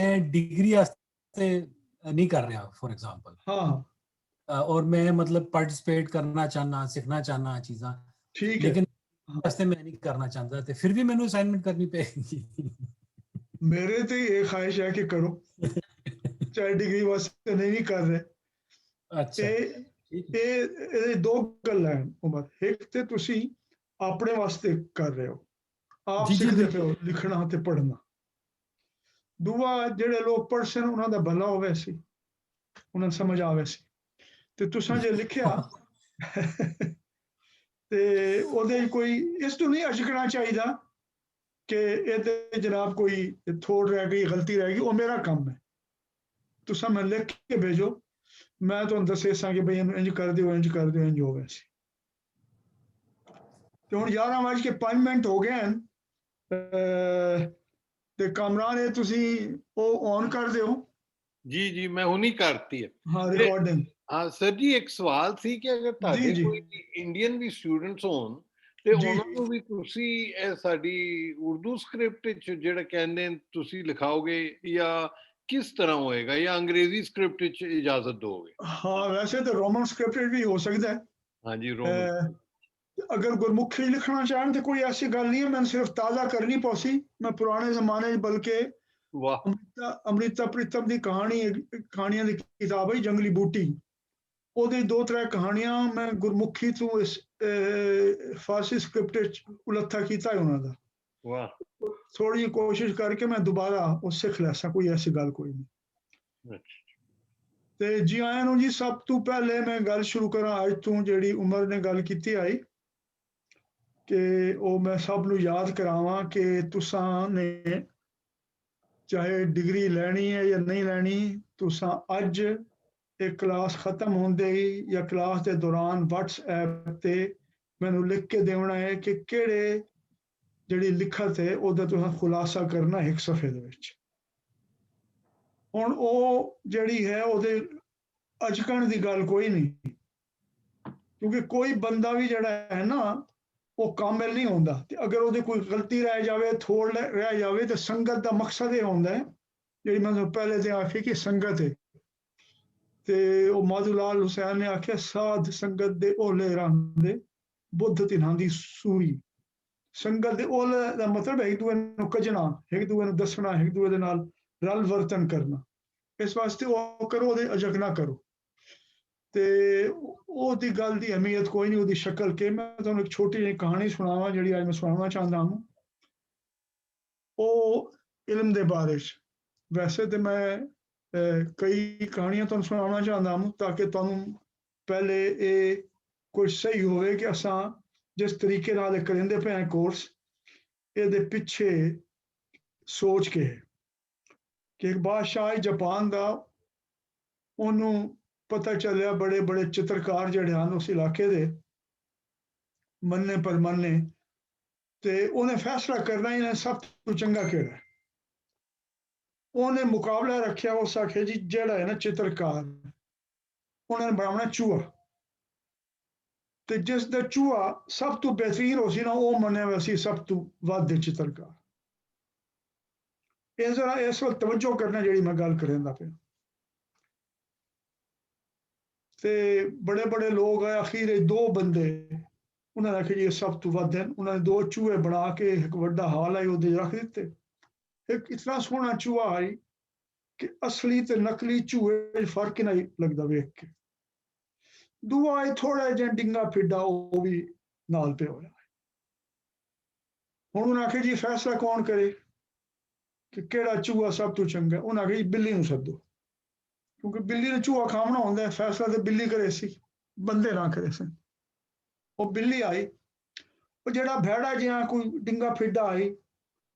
मैं डिग्री वास्ते नहीं कर रहा फॉर एग्जांपल, हाँ और मैं मतलब पार्टिसिपेट करना चाहना, सीखना चाहना चीज़ां, ठीक है। लेकिन वास्ते मैं नहीं करना चाहता, तो फिर भी मैंने असाइनमेंट करनी पेगी। मेरे तो ये ख्वाहिश है कि करो, चाहे डिग्री वास्ते नहीं कर रहे। अच्छा, ਇਹ ਦੋ ਗੱਲਾਂ ਉਮਰ, ਇੱਕ ਤੇ ਤੁਸੀਂ ਆਪਣੇ ਵਾਸਤੇ ਕਰ ਰਹੇ ਹੋ, ਆਪ जी जी ਸਿੱਖਦੇ ਪਏ बिल्कुल। ਹੋ ਲਿਖਣਾ ਤੇ ਪੜ੍ਹਨਾ। ਦੂਆ ਜਿਹੜੇ ਲੋਕ ਪੜ੍ਹਨ ਉਹਨਾਂ ਦਾ ਭਲਾ ਹੋਵੇ ਸੀ, ਉਹਨਾਂ ਨੂੰ ਸਮਝ ਆਵੇ ਸੀ, ਤੇ ਤੁਸੀਂ ਜੇ ਲਿਖਿਆ ਤੇ ਉਹਦੇ ਕੋਈ ਇਸ ਤੋਂ ਨਹੀਂ ਅਸ਼ਕਣਾ ਚਾਹੀਦਾ ਕਿ ਇਹਦੇ ਜਨਾਬ ਕੋਈ ਥੋੜ ਰਹਿ ਗਈ, ਗਲਤੀ ਰਹਿ ਗਈ, ਉਹ ਮੇਰਾ ਕੰਮ ਹੈ, ਤੁਸੀਂ ਮੈਨੂੰ ਲਿਖ ਕੇ ਭੇਜੋ, ਮੈਂ ਤੁਹਾਨੂੰ ਦੱਸੇ ਸਾਂ ਕਿ ਬਈ ਇਹਨੂੰ ਇੰਜ ਕਰ ਦਿਓ, ਇੰਜ ਕਰ ਦਿਓ, ਇੰਜ ਹੋਵੇ ਸੀ। ਤੇ ਹੁਣ 11:05 ਹੋ ਗਏ ਹਨ, ਤੇ ਕਾਮਰਾਨ ਇਹ ਤੁਸੀਂ ਉਹ ਔਨ ਕਰ ਦਿਓ। ਜੀ ਜੀ ਮੈਂ ਹੁਣੀ ਕਰਤੀ ਹੈ। ਹਾਂ ਰਿਕਾਰਡਿੰਗ। ਹਾਂ ਸਰ ਜੀ, ਇੱਕ ਸਵਾਲ ਸੀ ਕਿ ਅਗਰ ਤੁਹਾਡੇ ਕੋਈ ਇੰਡੀਅਨ ਵੀ ਸਟੂਡੈਂਟਸ ਹੋਣ ਤੇ ਉਹਨਾਂ ਨੂੰ ਵੀ ਤੁਸੀਂ ਇਹ ਸਾਡੀ ਉਰਦੂ ਸਕ੍ਰਿਪਟ ਵਿੱਚ ਜਿਹੜਾ ਕਹਿੰਦੇ ਤੁਸੀਂ ਲਿਖਾਓਗੇ, ਜਾਂ ਕਿਸ ਤਰ੍ਹਾਂ ਹੋਏਗਾ, ਜਾਂ ਅੰਗਰੇਜ਼ੀ ਸਕ੍ਰਿਪਟ ਵਿੱਚ ਇਜਾਜ਼ਤ ਦੋਗੇ? ਹਾਂ ਵੈਸੇ ਤਾਂ ਰੋਮਨ ਸਕ੍ਰਿਪਟ ਵੀ ਹੋ ਸਕਦਾ ਹੈ। ਹਾਂਜੀ ਰੋਮਨ। अगर गुरमुखी लिखना चाहें तो कोई ऐसी गल नहीं है, मैंने सिर्फ ताज़ा करनी पौसी। मैं पुराने जमाने बल्कि अमृता प्रीतम की कहानियां की किताब है जंगली बूटी, ਉਹਦੀ 2-3 ਕਹਾਣੀਆਂ ਮੈਂ ਗੁਰਮੁਖੀ ਤੋਂ ਇਸ ਫਾਰਸੀ ਸਕ੍ਰਿਪਟ ਉਲੱਥਾ ਕੀਤਾ ਹੈ ਉਹਨਾਂ ਦਾ। ਵਾਹ। ਥੋੜੀ ਜਿਹੀ ਕੋਸ਼ਿਸ਼ ਕਰਕੇ ਮੈਂ ਦੁਬਾਰਾ ਉਹ ਸਿੱਖ ਲੈਸਾਂ, ਕੋਈ ਐਸੀ ਗੱਲ ਕੋਈ ਨਹੀਂ। ਤੇ ਜੀ ਆਇਆਂ ਨੂੰ ਜੀ। ਸਭ ਤੋਂ ਪਹਿਲੇ ਮੈਂ ਗੱਲ ਸ਼ੁਰੂ ਕਰਾਂ ਅੱਜ ਤੋਂ, ਜਿਹੜੀ ਉਮਰ ਨੇ ਗੱਲ ਕੀਤੀ ਆਈ ਕਿ ਉਹ ਮੈਂ ਸਭ ਨੂੰ ਯਾਦ ਕਰਾਵਾਂ ਕਿ ਤੁਸਾਂ ਨੇ ਚਾਹੇ ਡਿਗਰੀ ਲੈਣੀ ਹੈ ਜਾਂ ਨਹੀਂ ਲੈਣੀ, ਤੁਸਾਂ ਅੱਜ ਇਹ ਕਲਾਸ ਖਤਮ ਹੁੰਦੇ ਹੀ ਜਾਂ ਕਲਾਸ ਦੇ ਦੌਰਾਨ WhatsApp ਤੇ ਮੈਨੂੰ ਲਿਖ ਕੇ ਦੇਣਾ ਹੈ ਕਿ ਕਿਹੜੇ ਜਿਹੜੀ ਲਿਖਤ ਹੈ ਉਹਦਾ ਤੁਸੀਂ ਖੁਲਾਸਾ ਕਰਨਾ ਇੱਕ ਸਫ਼ੇ ਦੇ ਵਿੱਚ। ਹੁਣ ਉਹ ਜਿਹੜੀ ਹੈ ਉਹਦੇ ਅਚਕਣ ਦੀ ਗੱਲ ਕੋਈ ਨਹੀਂ, ਕਿਉਂਕਿ ਕੋਈ ਬੰਦਾ ਵੀ ਜਿਹੜਾ ਹੈ ਨਾ ਉਹ ਕਾਮਿਲ ਨਹੀਂ ਹੁੰਦਾ, ਤੇ ਅਗਰ ਉਹਦੀ ਕੋਈ ਗਲਤੀ ਰਹਿ ਜਾਵੇ, ਥੋੜ ਰਹਿ ਜਾਵੇ, ਤੇ ਸੰਗਤ ਦਾ ਮਕਸਦ ਇਹ ਹੁੰਦਾ ਹੈ, ਜਿਹੜੀ ਮੈਂ ਪਹਿਲੇ ਤੇ ਆਖੀ ਕਿ ਸੰਗਤ ਹੈ, ਤੇ ਉਹ ਮਾਧੂ ਲਾਲ ਹੁਸੈਨ ਨੇ ਆਖਿਆ ਸਾਧ ਸੰਗਤ ਦੇ ਓਲੇ ਰਹਿੰਦੇ ਬੁੱਧ ਤਿਨ੍ਹਾਂ ਦੀ ਸੂਰੀ। ਸੰਗਤ ਦੇ ਓਲੇ ਦਾ ਮਤਲਬ ਹੈ ਇੱਕ ਦੂਏ ਨੂੰ ਕੱਜਣਾ, ਇੱਕ ਦੂਏ ਨੂੰ ਦੱਸਣਾ, ਇੱਕ ਦੂਏ ਦੇ ਨਾਲ ਰਲ ਵਰਤਨ ਕਰਨਾ। ਇਸ ਵਾਸਤੇ ਉਹ ਕਰੋ, ਉਹਦੇ ਅਜਕ ਨਾ ਕਰੋ। ਤੇ ਉਹਦੀ ਗੱਲ ਦੀ ਅਹਿਮੀਅਤ ਕੋਈ ਨਹੀਂ, ਉਹਦੀ ਸ਼ਕਲ ਕੇ ਮੈਂ ਤੁਹਾਨੂੰ ਇੱਕ ਛੋਟੀ ਜਿਹੀ ਕਹਾਣੀ ਸੁਣਾਵਾਂ ਜਿਹੜੀ ਅੱਜ ਮੈਂ ਸੁਣਾਉਣਾ ਚਾਹੁੰਦਾ ਹਾਂ। ਉਹ ਇਲਮ ਦੇ ਬਾਰੇ 'ਚ, ਵੈਸੇ ਤੇ ਮੈਂ ਕਈ ਕਹਾਣੀਆਂ ਤੁਹਾਨੂੰ ਸੁਣਾਉਣਾ ਚਾਹੁੰਦਾ ਹਾਂ ਤਾਂ ਕਿ ਤੁਹਾਨੂੰ ਪਹਿਲੇ ਇਹ ਕੁਝ ਸਹੀ ਹੋਵੇ ਕਿ ਅਸਾਂ ਜਿਸ ਤਰੀਕੇ ਨਾਲ ਇਹ ਕਰਿੰਦੇ ਪਏ ਹਾਂ ਕੋਰਸ, ਇਹਦੇ ਪਿੱਛੇ ਸੋਚ ਕੇ ਕਿ ਇੱਕ ਬਾਦਸ਼ਾਹ ਜਾਪਾਨ ਦਾ, ਉਹਨੂੰ ਪਤਾ ਚੱਲਿਆ ਬੜੇ ਬੜੇ ਚਿੱਤਰਕਾਰ ਜਿਹੜੇ ਹਨ ਉਸ ਇਲਾਕੇ ਦੇ ਮੰਨੇ ਪਰਮਾਨੇ, ਤੇ ਉਹਨੇ ਫੈਸਲਾ ਕਰਨਾ ਇਹਨਾਂ ਸਭ ਤੋਂ ਚੰਗਾ ਕਿਹੜਾ। ਉਹਨੇ ਮੁਕਾਬਲਾ ਰੱਖਿਆ, ਉਸ ਆਖਿਆ ਜੀ ਜਿਹੜਾ ਹੈ ਨਾ ਚਿੱਤਰਕਾਰ, ਉਹਨਾਂ ਨੇ ਬਣਾਉਣਾ ਚੂਹਾ, ਤੇ ਜਿਸ ਦਾ ਚੂਹਾ ਸਭ ਤੋਂ ਬਿਹਤਰੀਨ ਹੋ ਸੀ ਨਾ, ਉਹ ਮੰਨਿਆ ਹੋਇਆ ਸੀ ਸਭ ਤੋਂ ਵੱਧ ਦੇ ਚਿੱਤਰਕਾਰ। ਇਹ ਜ਼ਰਾ ਇਸ ਵੱਲ ਤਵੱਜੋ ਕਰਨਾ ਜਿਹੜੀ ਮੈਂ ਗੱਲ ਕਰਦਾ ਪਿਆ। ਤੇ ਬੜੇ ਬੜੇ ਲੋਕ ਆਏ, ਅਖੀਰ ਦੋ ਬੰਦੇ, ਉਹਨਾਂ ਨੇ ਆਖਿਆ ਜੀ ਇਹ ਸਭ ਤੋਂ ਵੱਧ ਹਨ। ਉਹਨਾਂ ਨੇ 2 ਚੂਹੇ ਬਣਾ ਕੇ ਇੱਕ ਵੱਡਾ ਹਾਲ ਆਈ ਉਹਦੇ ਰੱਖ ਦਿੱਤੇ। ਇੱਕ ਇਤਨਾ ਸੋਹਣਾ ਚੂਹਾ ਆਈ ਕਿ ਅਸਲੀ ਤੇ ਨਕਲੀ ਚੂਹੇ ਫਰਕ ਨਹੀਂ ਲੱਗਦਾ ਵੇਖ ਕੇ। ਦੂਆ ਆਈ ਥੋੜਾ ਜਿਹਾ ਡਿੰਗਾ ਫਿੱਡਾ, ਉਹ ਵੀ ਨਾਲ ਪਿਆ ਹੋਇਆ। ਹੁਣ ਉਹਨਾਂ ਆਖਿਆ ਜੀ ਫੈਸਲਾ ਕੌਣ ਕਰੇ ਕਿ ਕਿਹੜਾ ਚੂਹਾ ਸਭ ਤੋਂ ਚੰਗਾ। ਉਹਨਾਂ ਆਖਿਆ ਜੀ ਬਿੱਲੀ ਨੂੰ ਸੱਦੋ, ਕਿਉਂਕਿ ਬਿੱਲੀ ਨੇ ਚੂਹਾ ਖਾਵਣਾ ਹੁੰਦਾ, ਫੈਸਲਾ ਤੇ ਬਿੱਲੀ ਕਰੇ ਸੀ, ਬੰਦੇ ਨਾ ਕਰੇ ਸਨ। ਉਹ ਬਿੱਲੀ ਆਈ, ਉਹ ਜਿਹੜਾ ਭੈੜਾ ਜਿਹਾ ਕੋਈ ਡਿੰਗਾ ਫਿੱਡਾ ਆਈ,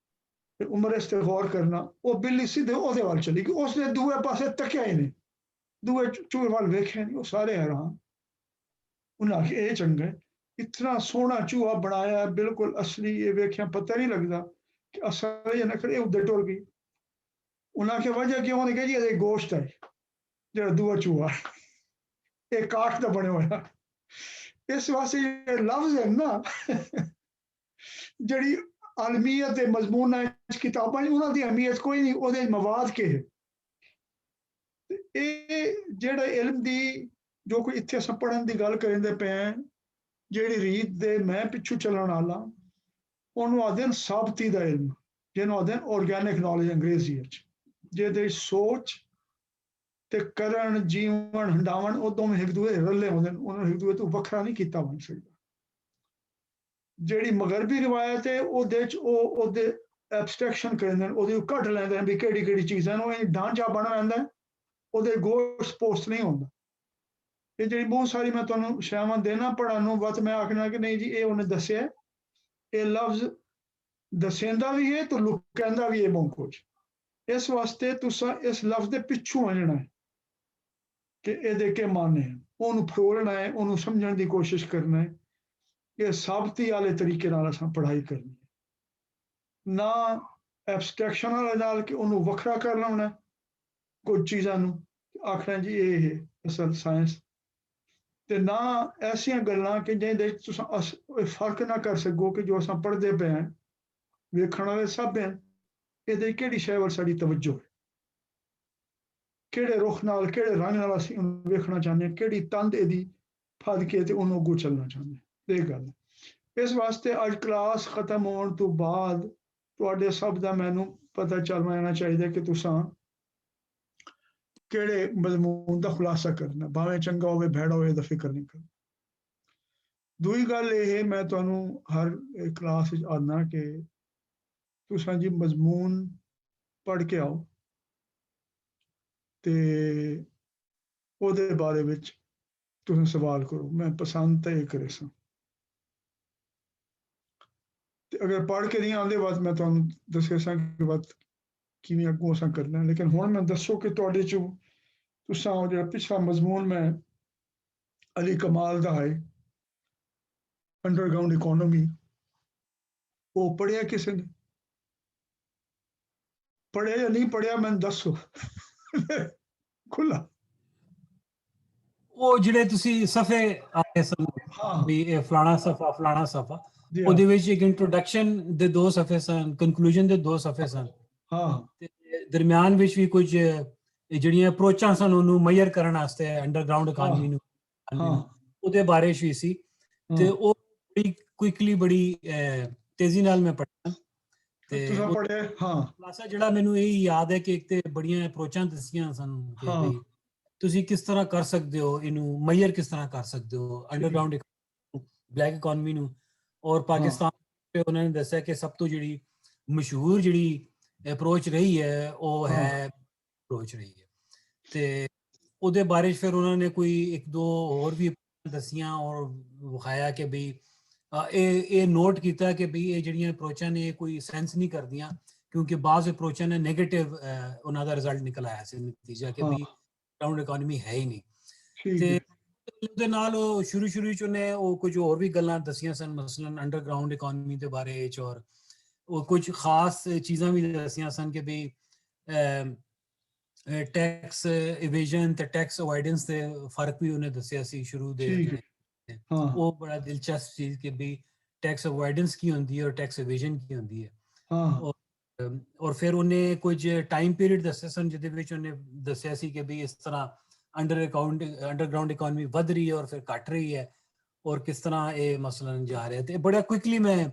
ਤੇ ਉਮਰ ਇਸ ਤੇ ਗੌਰ ਕਰਨਾ, ਉਹ ਬਿੱਲੀ ਸਿੱਧੇ ਉਹਦੇ ਵੱਲ ਚਲੀ ਗਈ। ਉਸਨੇ ਦੂਏ ਪਾਸੇ ਤੱਕਿਆ ਹੀ ਨਹੀਂ, ਦੂਏ ਚੂਹੇ ਵੱਲ ਵੇਖਿਆ ਨਹੀਂ। ਉਹ ਸਾਰੇ ਹੈਰਾਨ। ਉਹਨਾਂ ਆਖਿਆ ਇਹ ਚੰਗਾ, ਇਤਨਾ ਸੋਹਣਾ ਚੂਹਾ ਬਣਾਇਆ ਬਿਲਕੁਲ ਅਸਲੀ, ਇਹ ਵੇਖਿਆ ਪਤਾ ਨਹੀਂ ਲੱਗਦਾ ਕਿ ਅਸਲ ਜਾਂ ਨਕਲ। ਇਹ ਉੱਧਰ ਟੁਰ ਗਈ। ਉਹਨਾਂ ਆਖਿਆ ਵਜ੍ਹਾ ਕਿਉਂ? ਉਹਨੇ ਕਿਹਾ ਜੀ ਇਹਦੇ ਗੋਸ਼ਤ ਹੈ, ਜਿਹੜਾ ਦੂਆ ਚੂਹਾ ਇਹ ਕਾਠ ਦਾ ਬਣਿਆ ਹੋਇਆ। ਇਸ ਵਾਸਤੇ ਜਿਹੜੇ ਲਫ਼ਜ਼ ਹੈ ਨਾ, ਜਿਹੜੀ आलमीयत के मजमून किताबां उन्हां दी अहमियत कोई नहीं, उहदे मवाद के है। ये जेड़ा इल्म दी जो कोई इत्थे असां पढ़न दी गल करेंदे पे हैं, जेड़ी रीत दे मैं पिछू चलण वाला ਉਹਨੂੰ ਆਖਦੇ ਨੇ ਸਾਬਤੀ ਦਾ ਇਲਮ, ਜਿਹਨੂੰ ਆਖਦੇ ਨੇ ਆਰਗੈਨਿਕ ਨੌਲੇਜ ਅੰਗਰੇਜ਼ੀ ਵਿੱਚ, ਜਿਹਦੇ ਸੋਚ ਤੇ ਕਰਨ ਜੀਵਨ ਹੰਡਾਵਣ ਉਹ ਦੋਵੇਂ ਇੱਕ ਦੂਜੇ ਰਲੇ ਹੁੰਦੇ ਨੇ, ਉਹਨਾਂ ਨੂੰ ਇੱਕ ਦੂਜੇ ਤੋਂ ਵੱਖਰਾ ਨਹੀਂ ਕੀਤਾ ਬਣ ਸਕਦਾ। ਜਿਹੜੀ ਮਗਰਬੀ ਰਿਵਾਇਤ ਹੈ ਉਹਦੇ ਚ ਉਹ ਉਹਦੇ ਐਬਸਟ੍ਰੈਕਸ਼ਨ ਕਰਦੇ ਨੇ, ਉਹਦੇ ਕੱਢ ਲੈਂਦੇ ਨੇ ਵੀ ਕਿਹੜੀ ਕਿਹੜੀ ਚੀਜ਼ਾਂ ਨੂੰ ਇਹ ਢਾਂਚਾ ਬਣ ਜਾਂਦਾ, ਉਹਦੇ ਗੋਸ਼ ਪੋਸਟ ਨਹੀਂ ਹੁੰਦਾ। ਇਹ ਜਿਹੜੀ ਬਹੁਤ ਸਾਰੀ ਮੈਂ ਤੁਹਾਨੂੰ ਸ਼ਾਵਾਂ ਦੇਣਾ ਪੜ੍ਹਨ ਨੂੰ, ਬਸ ਮੈਂ ਆਖਣਾ ਕਿ ਨਹੀਂ ਜੀ ਇਹ ਉਹਨੇ ਦੱਸਿਆ, ਇਹ ਲਫ਼ਜ਼ ਦਸੇਂਦਾ ਵੀ ਹੈ ਤੇ ਲੁਕਾਂਦਾ ਵੀ ਹੈ ਬਹੁਤ ਕੁਝ। ਇਸ ਵਾਸਤੇ ਤੁਸੀਂ ਇਸ ਲਫ਼ਜ਼ ਦੇ ਪਿੱਛੋਂ ਆਣਾ ਹੈ ਕਿ ਇਹਦੇ ਕੀ ਮਾਨੇ ਹੈ, ਉਹਨੂੰ ਫਰੋਲਣਾ ਹੈ, ਉਹਨੂੰ ਸਮਝਣ ਦੀ ਕੋਸ਼ਿਸ਼ ਕਰਨਾ ਹੈ। ਇਹ ਸਾਬਤੀ ਵਾਲੇ ਤਰੀਕੇ ਨਾਲ ਅਸਾਂ ਪੜ੍ਹਾਈ ਕਰਨੀ ਹੈ, ਨਾ ਐਬਸਟ੍ਰੈਕਸ਼ਨ ਵਾਲੇ ਨਾਲ ਕਿ ਉਹਨੂੰ ਵੱਖਰਾ ਕਰ ਲਾਉਣਾ ਕੁਝ ਚੀਜ਼ਾਂ ਨੂੰ, ਆਖਣਾ ਜੀ ਇਹ ਹੈ ਅਸਲ ਸਾਇੰਸ, ਤੇ ਨਾ ਐਸੀਆਂ ਗੱਲਾਂ ਕਿ ਜਿਹਦੇ ਤੁਸੀਂ ਫਰਕ ਨਾ ਕਰ ਸਕੋ ਕਿ ਜੋ ਅਸਾਂ ਪੜ੍ਹਦੇ ਪਏ ਹਾਂ, ਵੇਖਣ ਵਾਲੇ ਸਭ ਹੈ, ਇਹਦੇ ਕਿਹੜੀ ਸ਼ੈ ਵੱਲ ਸਾਡੀ ਤਵੱਜੋ ਹੈ, ਕਿਹੜੇ ਰੁਖ ਨਾਲ ਕਿਹੜੇ ਰੰਗ ਨਾਲ ਅਸੀਂ ਉਹਨੂੰ ਵੇਖਣਾ ਚਾਹੁੰਦੇ ਹਾਂ, ਕਿਹੜੀ ਤੰਦ ਇਹਦੀ ਫੜ ਕੇ ਤੇ ਉਹਨੂੰ ਅੱਗੋਂ ਚੱਲਣਾ ਚਾਹੁੰਦੇ ਹਾਂ। ਇਹ ਗੱਲ ਇਸ ਵਾਸਤੇ ਅੱਜ ਕਲਾਸ ਖਤਮ ਹੋਣ ਤੋਂ ਬਾਅਦ ਤੁਹਾਡੇ ਸਭ ਦਾ ਮੈਨੂੰ ਪਤਾ ਚੱਲ ਜਾਣਾ ਚਾਹੀਦਾ ਕਿ ਤੁਸੀਂ ਕਿਹੜੇ ਮਜ਼ਮੂਨ ਦਾ ਖੁਲਾਸਾ ਕਰਨਾ, ਭਾਵੇਂ ਚੰਗਾ ਹੋਵੇ ਭੈੜਾ ਹੋਵੇ ਦਾ ਫਿਕਰ ਨਹੀਂ ਕਰਨਾ। ਦੂਜੀ ਗੱਲ ਇਹ ਮੈਂ ਤੁਹਾਨੂੰ ਹਰ ਕਲਾਸ ਵਿੱਚ ਆਉਣਾ ਕਿ ਤੁਸੀਂ ਜੀ ਮਜ਼ਮੂਨ ਪੜ੍ਹ ਕੇ ਆਓ ਤੇ ਉਹਦੇ ਬਾਰੇ ਵਿੱਚ ਤੁਸੀਂ ਸਵਾਲ ਕਰੋ, ਮੈਂ ਪਸੰਦ ਤਾਂ ਇਹ ਕਰੇ ਸਾਂ, ਤੇ ਅਗਰ ਪੜ੍ਹ ਕੇ ਨਹੀਂ ਆਉਂਦੇ ਬਾਅਦ ਮੈਂ ਤੁਹਾਨੂੰ ਦੱਸਿਆ ਸਾਂ ਕਿ ਬਾਅਦ ਕਿਵੇਂ ਅੱਗੋਂ ਅਸਾਂ ਕਰਨਾ। ਲੇਕਿਨ ਹੁਣ ਮੈਂ ਦੱਸੋ ਕਿ ਤੁਹਾਡੇ ਚੋਂ ਤੁਸੀਂ ਉਹ ਜਿਹੜਾ ਪਿਛਲਾ ਮਜ਼ਮੂਨ ਮੈਂ ਅਲੀ ਕਮਾਲ ਦਾ ਹੈ ਅੰਡਰਗਰਾਊਂਡ ਇਕੋਨੋਮੀ, ਉਹ ਪੜ੍ਹਿਆ ਕਿਸੇ ਨੇ? ਪੜ੍ਹਿਆ ਜਾਂ ਨਹੀਂ ਪੜ੍ਹਿਆ ਮੈਨੂੰ ਦੱਸੋ ਖੁੱਲਾ। ਉਹ ਜਿਹੜੇ ਤੁਸੀਂ ਸਫੇ ਆਏ ਸਨ ਵੀ ਇਹ ਫਲਾਣਾ ਸਫਾ ਉਹਦੇ ਵਿੱਚ ਇੱਕ ਇੰਟਰੋਡਕਸ਼ਨ ਦੇ 2 ਸਫੇ ਸਨ, ਕਨਕਲੂਜਨ ਦੇ 2 ਸਫੇ ਸਨ, ਤੇ ਦਰਮਿਆਨ ਵਿੱਚ ਵੀ ਕੁਝ ਜਿਹੜੀਆਂ ਅਪਰੋਚਾਂ ਸਨ ਉਹਨੂੰ ਮੇਜਰ ਕਰਨ ਵਾਸਤੇ ਅੰਡਰਗਰਾਊਂਡ ਇਕੋਨਮੀ ਨੂੰ, ਉਹਦੇ ਬਾਰੇ ਵੀ ਸੀ। ਤੇ ਉਹ ਬੜੀ ਕੁਇਕਲੀ ਬੜੀ ਤੇਜ਼ੀ ਨਾਲ ਮੈਂ ਪੜ੍ਹਿਆ ਤੇ ਖੁਲਾਸਾ ਜਿਹੜਾ ਮੈਨੂੰ ਇਹ ਯਾਦ ਹੈ ਕਿ ਇੱਕ ਤੇ ਬੜੀਆਂ ਅਪਰੋਚਾਂ ਦੱਸੀਆਂ ਸਨ ਕਿ ਵੀ ਤੁਸੀਂ ਕਿਸ ਤਰ੍ਹਾਂ ਕਰ ਸਕਦੇ ਹੋ, ਇਹਨੂੰ ਮੇਜਰ ਕਿਸ ਤਰ੍ਹਾਂ ਕਰ ਸਕਦੇ ਹੋ ਅੰਡਰਗਰਾਊਂਡ ਬਲੈਕ ਇਕੋਨਮੀ ਨੂੰ। ਔਰ ਪਾਕਿਸਤਾਨ ਤੇ ਉਹਨਾਂ ਨੇ ਦੱਸਿਆ ਕਿ ਸਭ ਤੋਂ ਜਿਹੜੀ ਮਸ਼ਹੂਰ ਜਿਹੜੀ ਅਪਰੋਚ ਰਹੀ ਹੈ ਉਹ ਹੈ ਅਪਰੋਚ ਰਹੀ ਹੈ, ਤੇ ਉਹਦੇ ਬਾਰੇ ਫਿਰ ਉਹਨਾਂ ਨੇ ਕੋਈ 1-2 ਹੋਰ ਵੀ ਦੱਸੀਆਂ ਔਰ ਵਿਖਾਇਆ ਕਿ ਵੀ ਇਹ ਨੋਟ ਕੀਤਾ ਕਿ ਵੀ ਇਹ ਜਿਹੜੀਆਂ ਅਪਰੋਚਾਂ ਨੇ ਇਹ ਕੋਈ ਸੈਂਸ ਨਹੀਂ ਕਰਦੀਆਂ, ਕਿਉਂਕਿ ਬਾਜ਼ ਅਪਰੋਚਾਂ ਨੇ ਨੈਗੇਟਿਵ ਉਹਨਾਂ ਦਾ ਰਿਜ਼ਲਟ ਨਿਕਲ ਆਇਆ ਸੀ, ਨਤੀਜਾ ਕਿ ਵੀ ਗਰਾਊਂਡ ਇਕੋਨਮੀ ਹੈ ਹੀ ਨਹੀਂ। ਤੇ ਉਹਦੇ ਨਾਲ ਸ਼ੁਰੂ ਚ ਉਹਨੇ ਉਹ ਕੁਝ ਹੋਰ ਵੀ ਗੱਲਾਂ ਦੱਸੀਆਂ ਸਨ, ਮਸਲਨ ਅੰਡਰਗਰਾਊਂਡ ਇਕੋਨਮੀ ਦੇ ਬਾਰੇ ਚ, ਔਰ ਉਹ ਕੁਝ ਖਾਸ ਚੀਜ਼ਾਂ ਵੀ ਦੱਸੀਆਂ ਸਨ ਕਿ ਵੀ ਟੈਕਸ ਇਵੇਜਨ ਤੇ ਟੈਕਸ ਅਵੋਇਡੈਂਸ ਦੇ ਫਰਕ ਵੀ ਉਹਨੇ ਦੱਸਿਆ ਸੀ ਸ਼ੁਰੂ ਦੇ। ਉਹ ਬੜਾ ਦਿਲਚਸਪ ਚੀਜ਼ ਕਿ ਵੀ ਟੈਕਸ ਅਵੋਇਡੈਂਸ ਕੀ ਹੁੰਦੀ ਹੈ ਔਰ ਟੈਕਸ ਇਵੇਜਨ ਕੀ ਹੁੰਦੀ ਹੈ। ਔਰ ਫਿਰ ਉਹਨੇ ਕੁਝ ਟਾਈਮ ਪੀਰੀਅਡ ਦੱਸੇ ਸਨ ਜਿਹਦੇ ਵਿੱਚ ਉਹਨੇ ਦੱਸਿਆ ਸੀ ਕਿ ਵੀ ਇਸ ਤਰ੍ਹਾਂ ਅੰਡਰਗਰਾਊਂਡ ਇਕੋਨਮੀ ਵੱਧ ਰਹੀ ਹੈ ਔਰ ਫਿਰ ਘਟ ਰਹੀ ਹੈ, ਔਰ ਕਿਸ ਤਰ੍ਹਾਂ ਇਹ ਮਸਲਨ ਜਾ ਰਿਹਾ। ਤੇ ਬੜਾ ਕੁਇਕਲੀ ਮੈਂ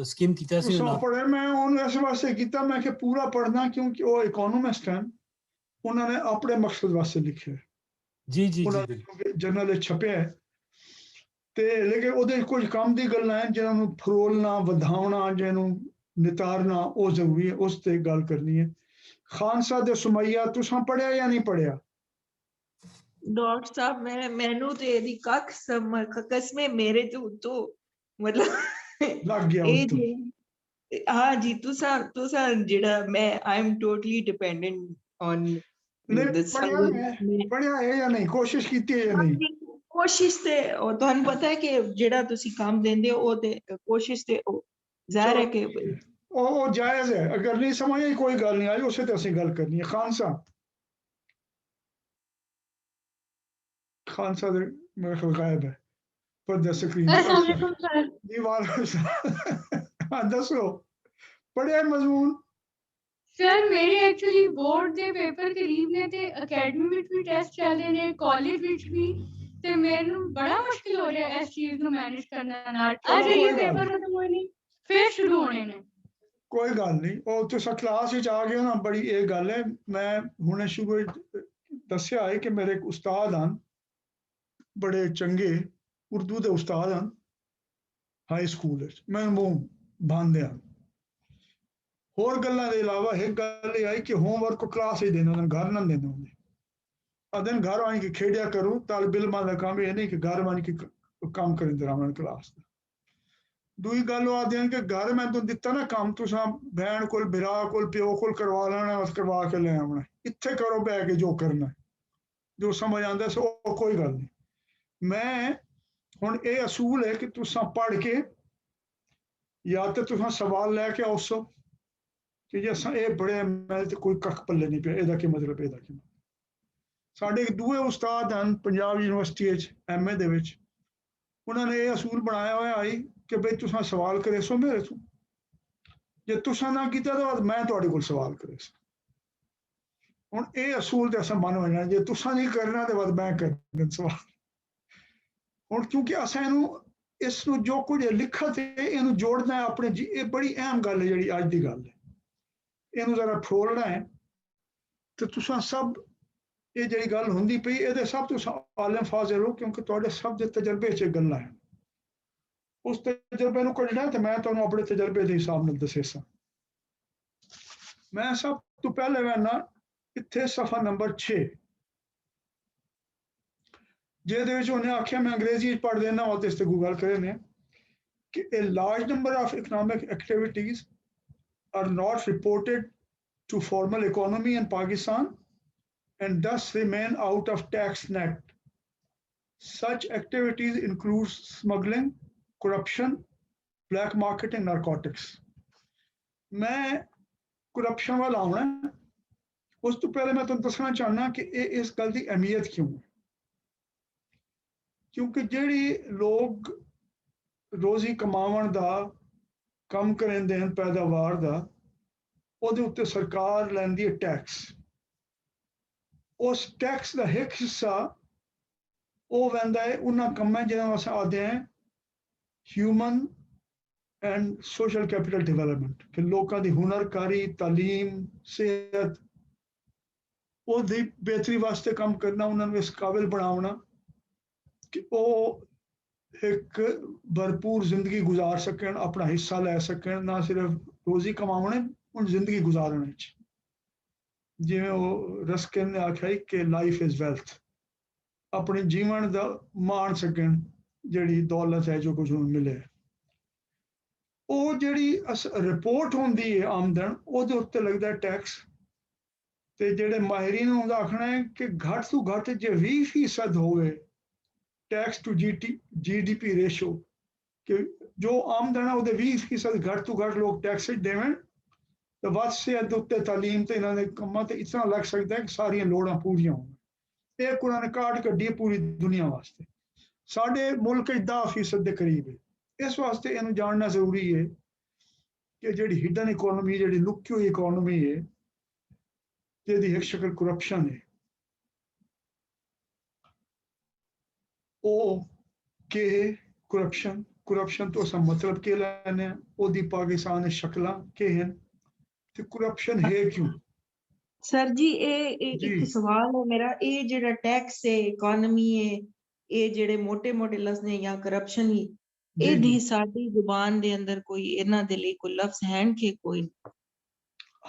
ਸਕਿਮ ਕੀਤਾ ਸੀ ਪੜ੍ਹਿਆ। ਮੈਂ ਉਹਨੂੰ ਇਸ ਵਾਸਤੇ ਕੀਤਾ ਮੈਂ ਕਿ ਪੂਰਾ ਪੜ੍ਹਨਾ, ਕਿਉਂਕਿ ਉਹ ਇਕੋਨੋਮਿਸਟ ਹਨ, ਉਹਨਾਂ ਨੇ ਆਪਣੇ ਮਕਸਦ ਵਾਸਤੇ ਲਿਖਿਆ ਜੀ ਜਰਨਲ ਵਿੱਚ ਛਪਿਆ ਤੇ ਲੇਕਿਨ ਉਹਦੇ ਕੁਝ ਕੰਮ ਦੀ ਗੱਲਾਂ ਹੈ ਜਿਹਨਾਂ ਨੂੰ ਫਰੋਲਣਾ ਵਧਾਉਣਾ, ਜਿਹਨੂੰ ਨਿਤਾਰਨਾ ਉਹ ਜ਼ਰੂਰੀ ਹੈ, ਉਸ ਤੇ ਗੱਲ ਕਰਨੀ ਹੈ। ਖਾਨ ਸਾਹਿਬ ਦੇ ਸੁਮਈਆ ਤੁਸੀਂ ਪੜ੍ਹਿਆ ਜਾਂ ਨਹੀਂ ਪੜ੍ਹਿਆ? ਡਾਕਟਰ ਸਾਹਿਬ ਮੈਨੂੰ ਤੇ ਇਹਦੀ ਕੱਖ ਸਮਝ ਕਸਮੇ ਮੇਰੇ ਤੋਂ ਮਤਲਬ ਲੱਗ ਗਿਆ ਹਾਂ ਜੀ। ਤੁਸੀਂ ਜਿਹੜਾ ਮੈਂ I am totally dependent on ਪੜ੍ਹਿਆ ਹੈ ਜਾਂ ਨਹੀਂ, ਕੋਸ਼ਿਸ਼ ਕੀਤੀ ਹੈ ਜਾਂ ਨਹੀਂ? ਕੋਸ਼ਿਸ਼ ਤੇ ਤੁਹਾਨੂੰ ਪਤਾ ਹੈ ਕਿ ਜਿਹੜਾ ਤੁਸੀਂ ਕੰਮ ਦਿੰਦੇ ਹੋ ਉਹ ਤੇ ਕੋਸ਼ਿਸ਼ ਤੇ ਜ਼ਾਹਿਰ ਹੈ ਕਿ ਉਹ ਜਾਇਜ਼ ਹੈ। ਅਗਰ ਨਹੀਂ ਸਮਝ ਆਈ ਕੋਈ ਗੱਲ ਨਹੀਂ, ਆਈ ਉਸੇ ਤੇ ਅਸੀਂ ਗੱਲ ਕਰਨੀ ਹੈ। ਖਾਨ ਸਾਹਿਬ ਮੇਰੇ ਖਿਆਲ ਗਾਇਬ ਹੈ, ਪਰ ਸਕਰੀਨ ਜੀ ਵਾਰ हाँ दसो पढ़िया मजमून। सर मेरे एक्चुअली बोर्ड ਦੇ ਪੇਪਰ ਕਰੀਬ ਨੇ ਤੇ ਅਕੈਡਮੀ ਵਿੱਚ ਵੀ ਟੈਸਟ ਚੱਲ ਰਹੇ ਨੇ ਕਾਲਜ ਵਿੱਚ ਵੀ ਤੇ ਮੈਨੂੰ ਬੜਾ ਮੁਸ਼ਕਿਲ ਹੋ ਰਿਹਾ ਇਸ ਚੀਜ਼ ਨੂੰ ਮੈਨੇਜ ਕਰਨਾ ਨਾਲ ਅੱਜ ਇਹ ਪੇਪਰ ਖਤਮ ਹੋਏ ਨਹੀਂ ਫਿਰ ਸ਼ੁਰੂ ਹੋਣੇ ਨੇ। ਕੋਈ ਗੱਲ ਨਹੀਂ ਉਹ ਤੁਸੀਂ ਕਲਾਸ ਵਿੱਚ ਆ ਗਏ ਨਾ ਬੜੀ ਇਹ ਗੱਲ ਹੈ। ਮੈਂ ਹੁਣੇ ਸ਼ੁਰੂ ਦੱਸਿਆ ਹੈ ਕਿ ਮੇਰੇ ਇੱਕ ਉਸਤਾਦ ਹਨ ਬੜੇ ਚੰਗੇ ਉਰਦੂ ਦੇ ਉਸਤਾਦ ਹਨ ਹਾਈ ਸਕੂਲ ਵਿੱਚ ਮੈਂ ਮੂੰਹ ਬੰਦ ਆ। ਹੋਰ ਗੱਲਾਂ ਦੇ ਇਲਾਵਾ ਇੱਕ ਗੱਲ ਇਹ ਆਈ ਕਿ ਹੋਮਵਰਕ ਕਲਾਸ ਹੀ ਦੇਣਾ ਉਹਨਾਂ ਘਰ ਨਾ ਦੇਣਾ ਹੁੰਦੇ ਅਦਨ ਘਰ ਆਣ ਕੇ ਖੇਡਿਆ ਕਰੂ ਤਾਲਬ ਇਲਮਾਂ ਦਾ ਕੰਮ ਇਹ ਨਹੀਂ ਕਿ ਘਰ ਆਣ ਕੇ ਕੰਮ ਕਰਿੰਦੇ ਰਹਾਂਗੇ ਕਲਾਸ ਦਾ। ਦੂਈ ਗੱਲ ਉਹ ਆਖਦੇ ਹਨ ਕਿ ਘਰ ਮੈਂ ਤੁਹਾਨੂੰ ਦਿੱਤਾ ਨਾ ਕੰਮ ਤੁਸੀਂ ਭੈਣ ਕੋਲ ਭਰਾ ਕੋਲ ਪਿਓ ਕੋਲ ਕਰਵਾ ਲੈਣਾ ਬਸ ਕਰਵਾ ਕੇ ਲੈ ਆਉਣਾ ਇੱਥੇ ਕਰੋ ਬਹਿ ਕੇ ਜੋ ਕਰਨਾ ਜੋ ਸਮਝ ਆਉਂਦਾ ਸੋ ਕੋਈ ਗੱਲ ਨਹੀਂ। ਮੈਂ ਹੁਣ ਇਹ ਅਸੂਲ ਹੈ ਕਿ ਤੁਸੀਂ ਪੜ੍ਹ ਕੇ ਜਾਂ ਤਾਂ ਤੁਸੀਂ ਸਵਾਲ ਲੈ ਕੇ ਆਓ ਸੋ ਕਿ ਜੇ ਇਹ ਬੜੇ ਮੈਂ ਤੇ ਕੋਈ ਕੱਖ ਪੱਲੇ ਨਹੀਂ ਪਿਆ ਇਹਦਾ ਕੀ ਮਤਲਬ ਇਹਦਾ ਕੀ ਸਾਡੇ ਇੱਕ ਦੂਏ ਉਸਤਾਦ ਹਨ ਪੰਜਾਬ ਯੂਨੀਵਰਸਿਟੀ ਵਿੱਚ MA ਦੇ ਵਿੱਚ ਉਹਨਾਂ ਨੇ ਇਹ ਅਸੂਲ ਬਣਾਇਆ ਹੋਇਆ ਆਈ ਕਿ ਬਈ ਤੁਸੀਂ ਸਵਾਲ ਕਰੇ ਸੋ ਮੇਰੇ ਤੋਂ ਜੇ ਤੁਸੀਂ ਨਾ ਕੀਤਾ ਤਾਂ ਮੈਂ ਤੁਹਾਡੇ ਕੋਲ ਸਵਾਲ ਕਰੇ ਸੋ। ਹੁਣ ਇਹ ਅਸੂਲ ਤੇ ਅਸਾਂ ਮੰਨ ਜਾਣਾ ਜੇ ਤੁਸੀਂ ਨਹੀਂ ਕਰਨਾ ਤੇ ਬਾਅਦ ਮੈਂ ਕਰਨਾ ਸਵਾਲ। ਹੁਣ ਕਿਉਂਕਿ ਅਸਾਂ ਇਹਨੂੰ ਇਸ ਨੂੰ ਜੋ ਕੁਝ ਲਿਖਤ ਹੈ ਇਹਨੂੰ ਜੋੜਨਾ ਹੈ ਆਪਣੇ ਇਹ ਬੜੀ ਅਹਿਮ ਗੱਲ ਹੈ ਜਿਹੜੀ ਅੱਜ ਦੀ ਗੱਲ ਹੈ ਇਹਨੂੰ ਜ਼ਰਾ ਫਰੋਲਣਾ ਹੈ ਤੇ ਤੁਸੀਂ ਸਭ ਇਹ ਜਿਹੜੀ ਗੱਲ ਹੁੰਦੀ ਪਈ ਇਹਦੇ ਸਭ ਤੋਂ ਆਲਮ ਫਾਜ਼ਿਲ ਹੋ ਕਿਉਂਕਿ ਤੁਹਾਡੇ ਸਭ ਦੇ ਤਜਰਬੇ 'ਚ ਗੱਲਾਂ ਹੈ ਉਸ ਤਜਰਬੇ ਨੂੰ ਕੱਢਣਾ ਤੇ ਮੈਂ ਤੁਹਾਨੂੰ ਆਪਣੇ ਤਜਰਬੇ ਦੇ ਹਿਸਾਬ ਨਾਲ ਦੱਸੇ ਸਾਂ। ਮੈਂ ਸਭ ਤੋਂ ਪਹਿਲੇ ਵੇਖਣਾ ਇੱਥੇ ਸਫਾ ਨੰਬਰ 6 ਜਿਹਦੇ ਵਿੱਚ ਉਹਨੇ ਆਖਿਆ ਮੈਂ ਅੰਗਰੇਜ਼ੀ ਵਿੱਚ ਪੜ੍ਹ ਦੇਣਾ ਉਹ ਤੇ ਇਸ ਤੇ ਗੂਗਲ ਕਰੇ ਨੇ ਕਿ a large number of economic activities are not reported to formal economy in Pakistan and thus remain out of tax net. Such activities include smuggling, corruption, black market and narcotics. मैं corruption वाला आउना उस तो पहले मैं तुहानू दसना चाहना कि इस गल की अहमियत क्यों है क्योंकि ਜਿਹੜੀ ਲੋग रोजी कमावन ਦਾ ਕੰਮ ਕਰਦੇ ਹਨ ਪੈਦਾਵਾਰ ਦਾ ਉਹਦੇ ਉੱਤੇ ਸਰਕਾਰ ਲੈਂਦੀ ਹੈ ਟੈਕਸ। ਉਸ ਟੈਕਸ ਦਾ ਇੱਕ ਹਿੱਸਾ ਉਹ ਵੰਦਾ ਹੈ ਉਹਨਾਂ ਕੰਮਾਂ ਜਿਹਨਾਂ ਅਸੀਂ ਆਖਦੇ ਹਾਂ human and social capital development ਕਿ ਲੋਕਾਂ ਦੀ ਹੁਨਰਕਾਰੀ ਤਾਲੀਮ ਸਿਹਤ ਉਹਦੀ ਬਿਹਤਰੀ ਵਾਸਤੇ ਕੰਮ ਕਰਨਾ ਉਹਨਾਂ ਨੂੰ ਇਸ ਕਾਬਿਲ ਬਣਾਉਣਾ ਕਿ ਉਹ ਇੱਕ ਭਰਪੂਰ ਜ਼ਿੰਦਗੀ ਗੁਜ਼ਾਰ ਸਕਣ ਆਪਣਾ ਹਿੱਸਾ ਲੈ ਸਕਣ ਨਾ ਸਿਰਫ ਰੋਜ਼ੀ ਕਮਾਉਣੇ ਹੁਣ ਜ਼ਿੰਦਗੀ ਗੁਜ਼ਾਰਨ ਵਿੱਚ ਜਿਵੇਂ ਉਹ ਰਸਕਿਨ ਨੇ ਆਖਿਆ ਕਿ ਲਾਈਫ ਇਜ਼ ਵੈਲਥ ਆਪਣੇ ਜੀਵਨ ਦਾ ਮਾਣ ਸਕਣ ਜਿਹੜੀ ਦੌਲਤ ਹੈ ਜੋ ਕੁਝ ਨੂੰ ਮਿਲੇ ਉਹ ਜਿਹੜੀ ਰਿਪੋਰਟ ਹੁੰਦੀ ਹੈ ਆਮਦਨ ਉਹਦੇ ਉੱਤੇ ਲੱਗਦਾ ਟੈਕਸ ਤੇ ਜਿਹੜੇ ਮਾਹਿਰੀਨ ਨੂੰ ਆਖਣਾ ਹੈ ਕਿ ਘੱਟ ਤੋਂ ਘੱਟ ਜੇ 20% ਹੋਵੇ टैक्स टू GDP रेशो कि जो आमदन है वो 20% घट तो घट लोग टैक्स देवें तो वध से उत्ते तालीम तो इन्होंने कम्मा तो इतना लग सकता है कि सारिया लोड़ां पूरियां होंगी एक उन्होंने काट कड्डी पूरी दुनिया वास्ते साढ़े मुल्क 10% के करीब है इस वास्ते इन्हों जानना जरूरी है कि जी हिडन इकोनॉमी जी लुकी हुई इकोनॉमी है जिहदी एक शक्ल करप्शन है के करप्शन तो अस मतलब के लैने ओदी पाकिस्तान शक्ल के हैं ते करप्शन है क्यों सर जी एक सवाल है मेरा ये जेड़ा टैक्स है इकोनॉमी है ये जेड़े मोटे मोटे लफ्ज़ ने या करप्शन ही ए दी साडी जुबान दे अंदर कोई इना दे लिए कोई लफ्ज़ हैं कि कोई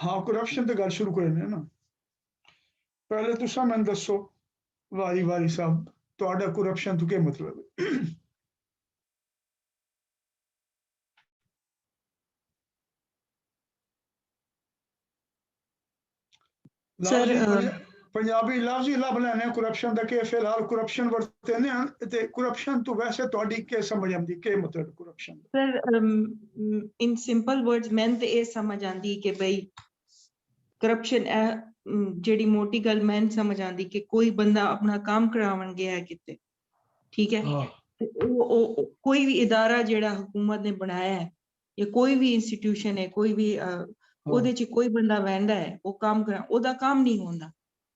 हाँ करप्शन ते गल शुरू करने ना पहले तुसा मैं दसो वारी वारी साहब ਤੁਹਾਡਾ ਕਰਪਸ਼ਨ ਤੋਂ ਕੀ ਮਤਲਬ ਹੈ ਸਰ ਪੰਜਾਬੀ ਲਫ਼ਜ਼ ਹੀ ਲੱਭ ਲੈਣੇ ਕਰਪਸ਼ਨ ਦਾ ਕਿ ਫਿਲਹਾਲ ਕਰਪਸ਼ਨ ਵਰਤੇ ਨੇ ਤੇ ਕਰਪਸ਼ਨ ਤੋਂ ਵੈਸੇ ਤੁਹਾਡੀ ਕੀ ਸਮਝ ਆਉਂਦੀ ਕੀ ਮਤਲਬ ਕਰਪਸ਼ਨ ਸਰ ਇਨ ਸਿੰਪਲ ਵਰਡਸ ਮੈਂ ਤੇ ਇਹ ਸਮਝ ਆਂਦੀ ਕਿ ਬਈ ਕਰਪਸ਼ਨ ਜਿਹੜੀ ਮੋਟੀ ਗੱਲ ਮੈਂ ਸਮਝ ਆਂਦੀ ਕਿ ਕੋਈ ਬੰਦਾ ਆਪਣਾ ਕੰਮ ਕਰਾਉਣ ਗਿਆ ਕਿਤੇ ਠੀਕ ਹੈ ਉਹ ਕੋਈ ਵੀ ਇਦਾਰਾ ਜਿਹੜਾ ਹਕੂਮਤ ਨੇ ਬਣਾਇਆ ਹੈ ਜਾਂ ਕੋਈ ਵੀ ਇੰਸਟੀਟਿਊਸ਼ਨ ਹੈ, ਕੋਈ ਵੀ ਉਹਦੇ ਚ ਕੋਈ ਬੰਦਾ ਵਹਿੰਦਾ ਹੈ, ਉਹ ਕੰਮ ਕਰਾ, ਉਹਦਾ ਕੰਮ ਨਹੀਂ ਹੁੰਦਾ,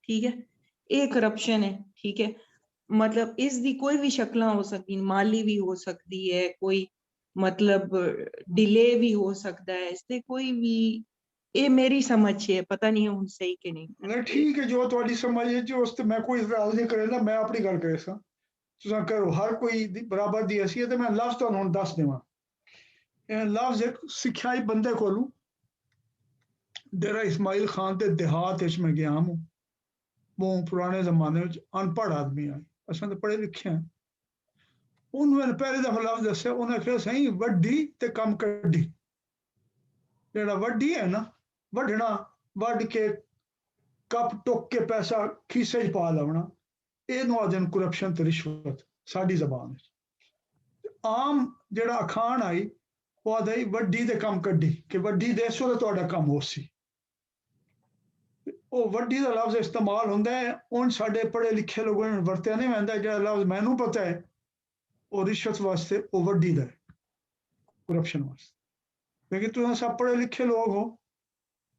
ਠੀਕ ਹੈ, ਇਹ ਕਰਪਸ਼ਨ ਹੈ, ਠੀਕ ਹੈ। ਮਤਲਬ ਇਸ ਦੀ ਕੋਈ ਵੀ ਸ਼ਕਲਾਂ ਹੋ ਸਕਦੀ, ਮਾਲੀ ਵੀ ਹੋ ਸਕਦੀ ਹੈ, ਕੋਈ ਮਤਲਬ ਡਿਲੇ ਵੀ ਹੋ ਸਕਦਾ ਹੈ, ਇਸ ਤੇ ਕੋਈ ਵੀ, ਇਹ ਮੇਰੀ ਸਮਝ ਹੈ, ਪਤਾ ਨਹੀਂ ਹੁਣ ਸਹੀ ਕਿ ਨਹੀਂ। ਨਹੀਂ ਠੀਕ ਹੈ, ਜੋ ਤੁਹਾਡੀ ਸਮਝ ਹੈ ਜੀ ਉਸ ਤੇ ਮੈਂ ਕੋਈ ਇਤਰਾਜ਼ ਨਹੀਂ ਕਰੇਗਾ, ਮੈਂ ਆਪਣੀ ਗੱਲ ਕਰੇ ਸਾਂ, ਤੁਸੀਂ ਕਰੋ, ਹਰ ਕੋਈ ਬਰਾਬਰ ਦੀ ਅਸੀਂ, ਤੇ ਮੈਂ ਲਫ਼ਜ਼ ਤੁਹਾਨੂੰ ਹੁਣ ਦੱਸ ਦੇਵਾਂ। ਇਹ ਲਫ਼ਜ਼ ਇੱਕ ਸਿੱਖਿਆਈ ਬੰਦੇ ਕੋਲੋਂ ਡੇਰਾ ਇਸਮਾਈਲ ਖਾਨ ਦੇ ਦਿਹਾਤ ਵਿੱਚ ਮੈਂ ਗਿਆ ਹਾਂ, ਬਹੁਤ ਪੁਰਾਣੇ ਜ਼ਮਾਨੇ ਵਿੱਚ ਅਨਪੜ੍ਹ ਆਦਮੀ ਆ, ਅਸਾਂ ਤਾਂ ਪੜ੍ਹੇ ਲਿਖੇ ਹਾਂ। ਉਹਨੂੰ ਮੈਂ ਪਹਿਲੇ ਦਫਾ ਲਫ਼ਜ਼ ਦੱਸਿਆ, ਉਹਨੇ ਕਿਹਾ ਸਹੀ ਵੱਡੀ ਤੇ ਕੰਮ ਕੱਢੀ। ਜਿਹੜਾ ਵੱਡੀ ਹੈ ਨਾ, ਵੱਢਣਾ, ਵੱਢ ਕੇ ਕੱਪ ਟੁੱਕ ਕੇ ਪੈਸਾ ਖੀਸੇ 'ਚ ਪਾ ਲਾਉਣਾ, ਇਹਨੂੰ ਆਖਦੇ ਨੇ ਕਰਪਸ਼ਨ ਤੇ ਰਿਸ਼ਵਤ ਸਾਡੀ ਜ਼ਬਾਨ ਵਿੱਚ। ਆਮ ਜਿਹੜਾ ਅਖਾਣ ਆਈ ਉਹ ਆਖਦਾ ਵੱਡੀ ਤੇ ਕੰਮ ਕੱਢੀ, ਕਿ ਵੱਡੀ ਦੇਸੋ ਤਾਂ ਤੁਹਾਡਾ ਕੰਮ ਹੋ ਸੀ। ਉਹ ਵੱਡੀ ਦਾ ਲਫ਼ਜ਼ ਇਸਤੇਮਾਲ ਹੁੰਦਾ ਹੈ, ਹੁਣ ਸਾਡੇ ਪੜ੍ਹੇ ਲਿਖੇ ਲੋਕਾਂ ਨੇ ਵਰਤਿਆ ਨਹੀਂ ਜਾਂਦਾ। ਜਿਹੜਾ ਲਫ਼ਜ਼ ਮੈਨੂੰ ਪਤਾ ਹੈ ਉਹ ਰਿਸ਼ਵਤ ਵਾਸਤੇ, ਉਹ ਵੱਡੀ ਦਾ ਹੈ, ਕਰਪਸ਼ਨ ਵਾਸਤੇ, ਕਿਉਂਕਿ ਤੁਸੀਂ ਸਭ ਪੜ੍ਹੇ ਲਿਖੇ ਲੋਕ ਹੋ।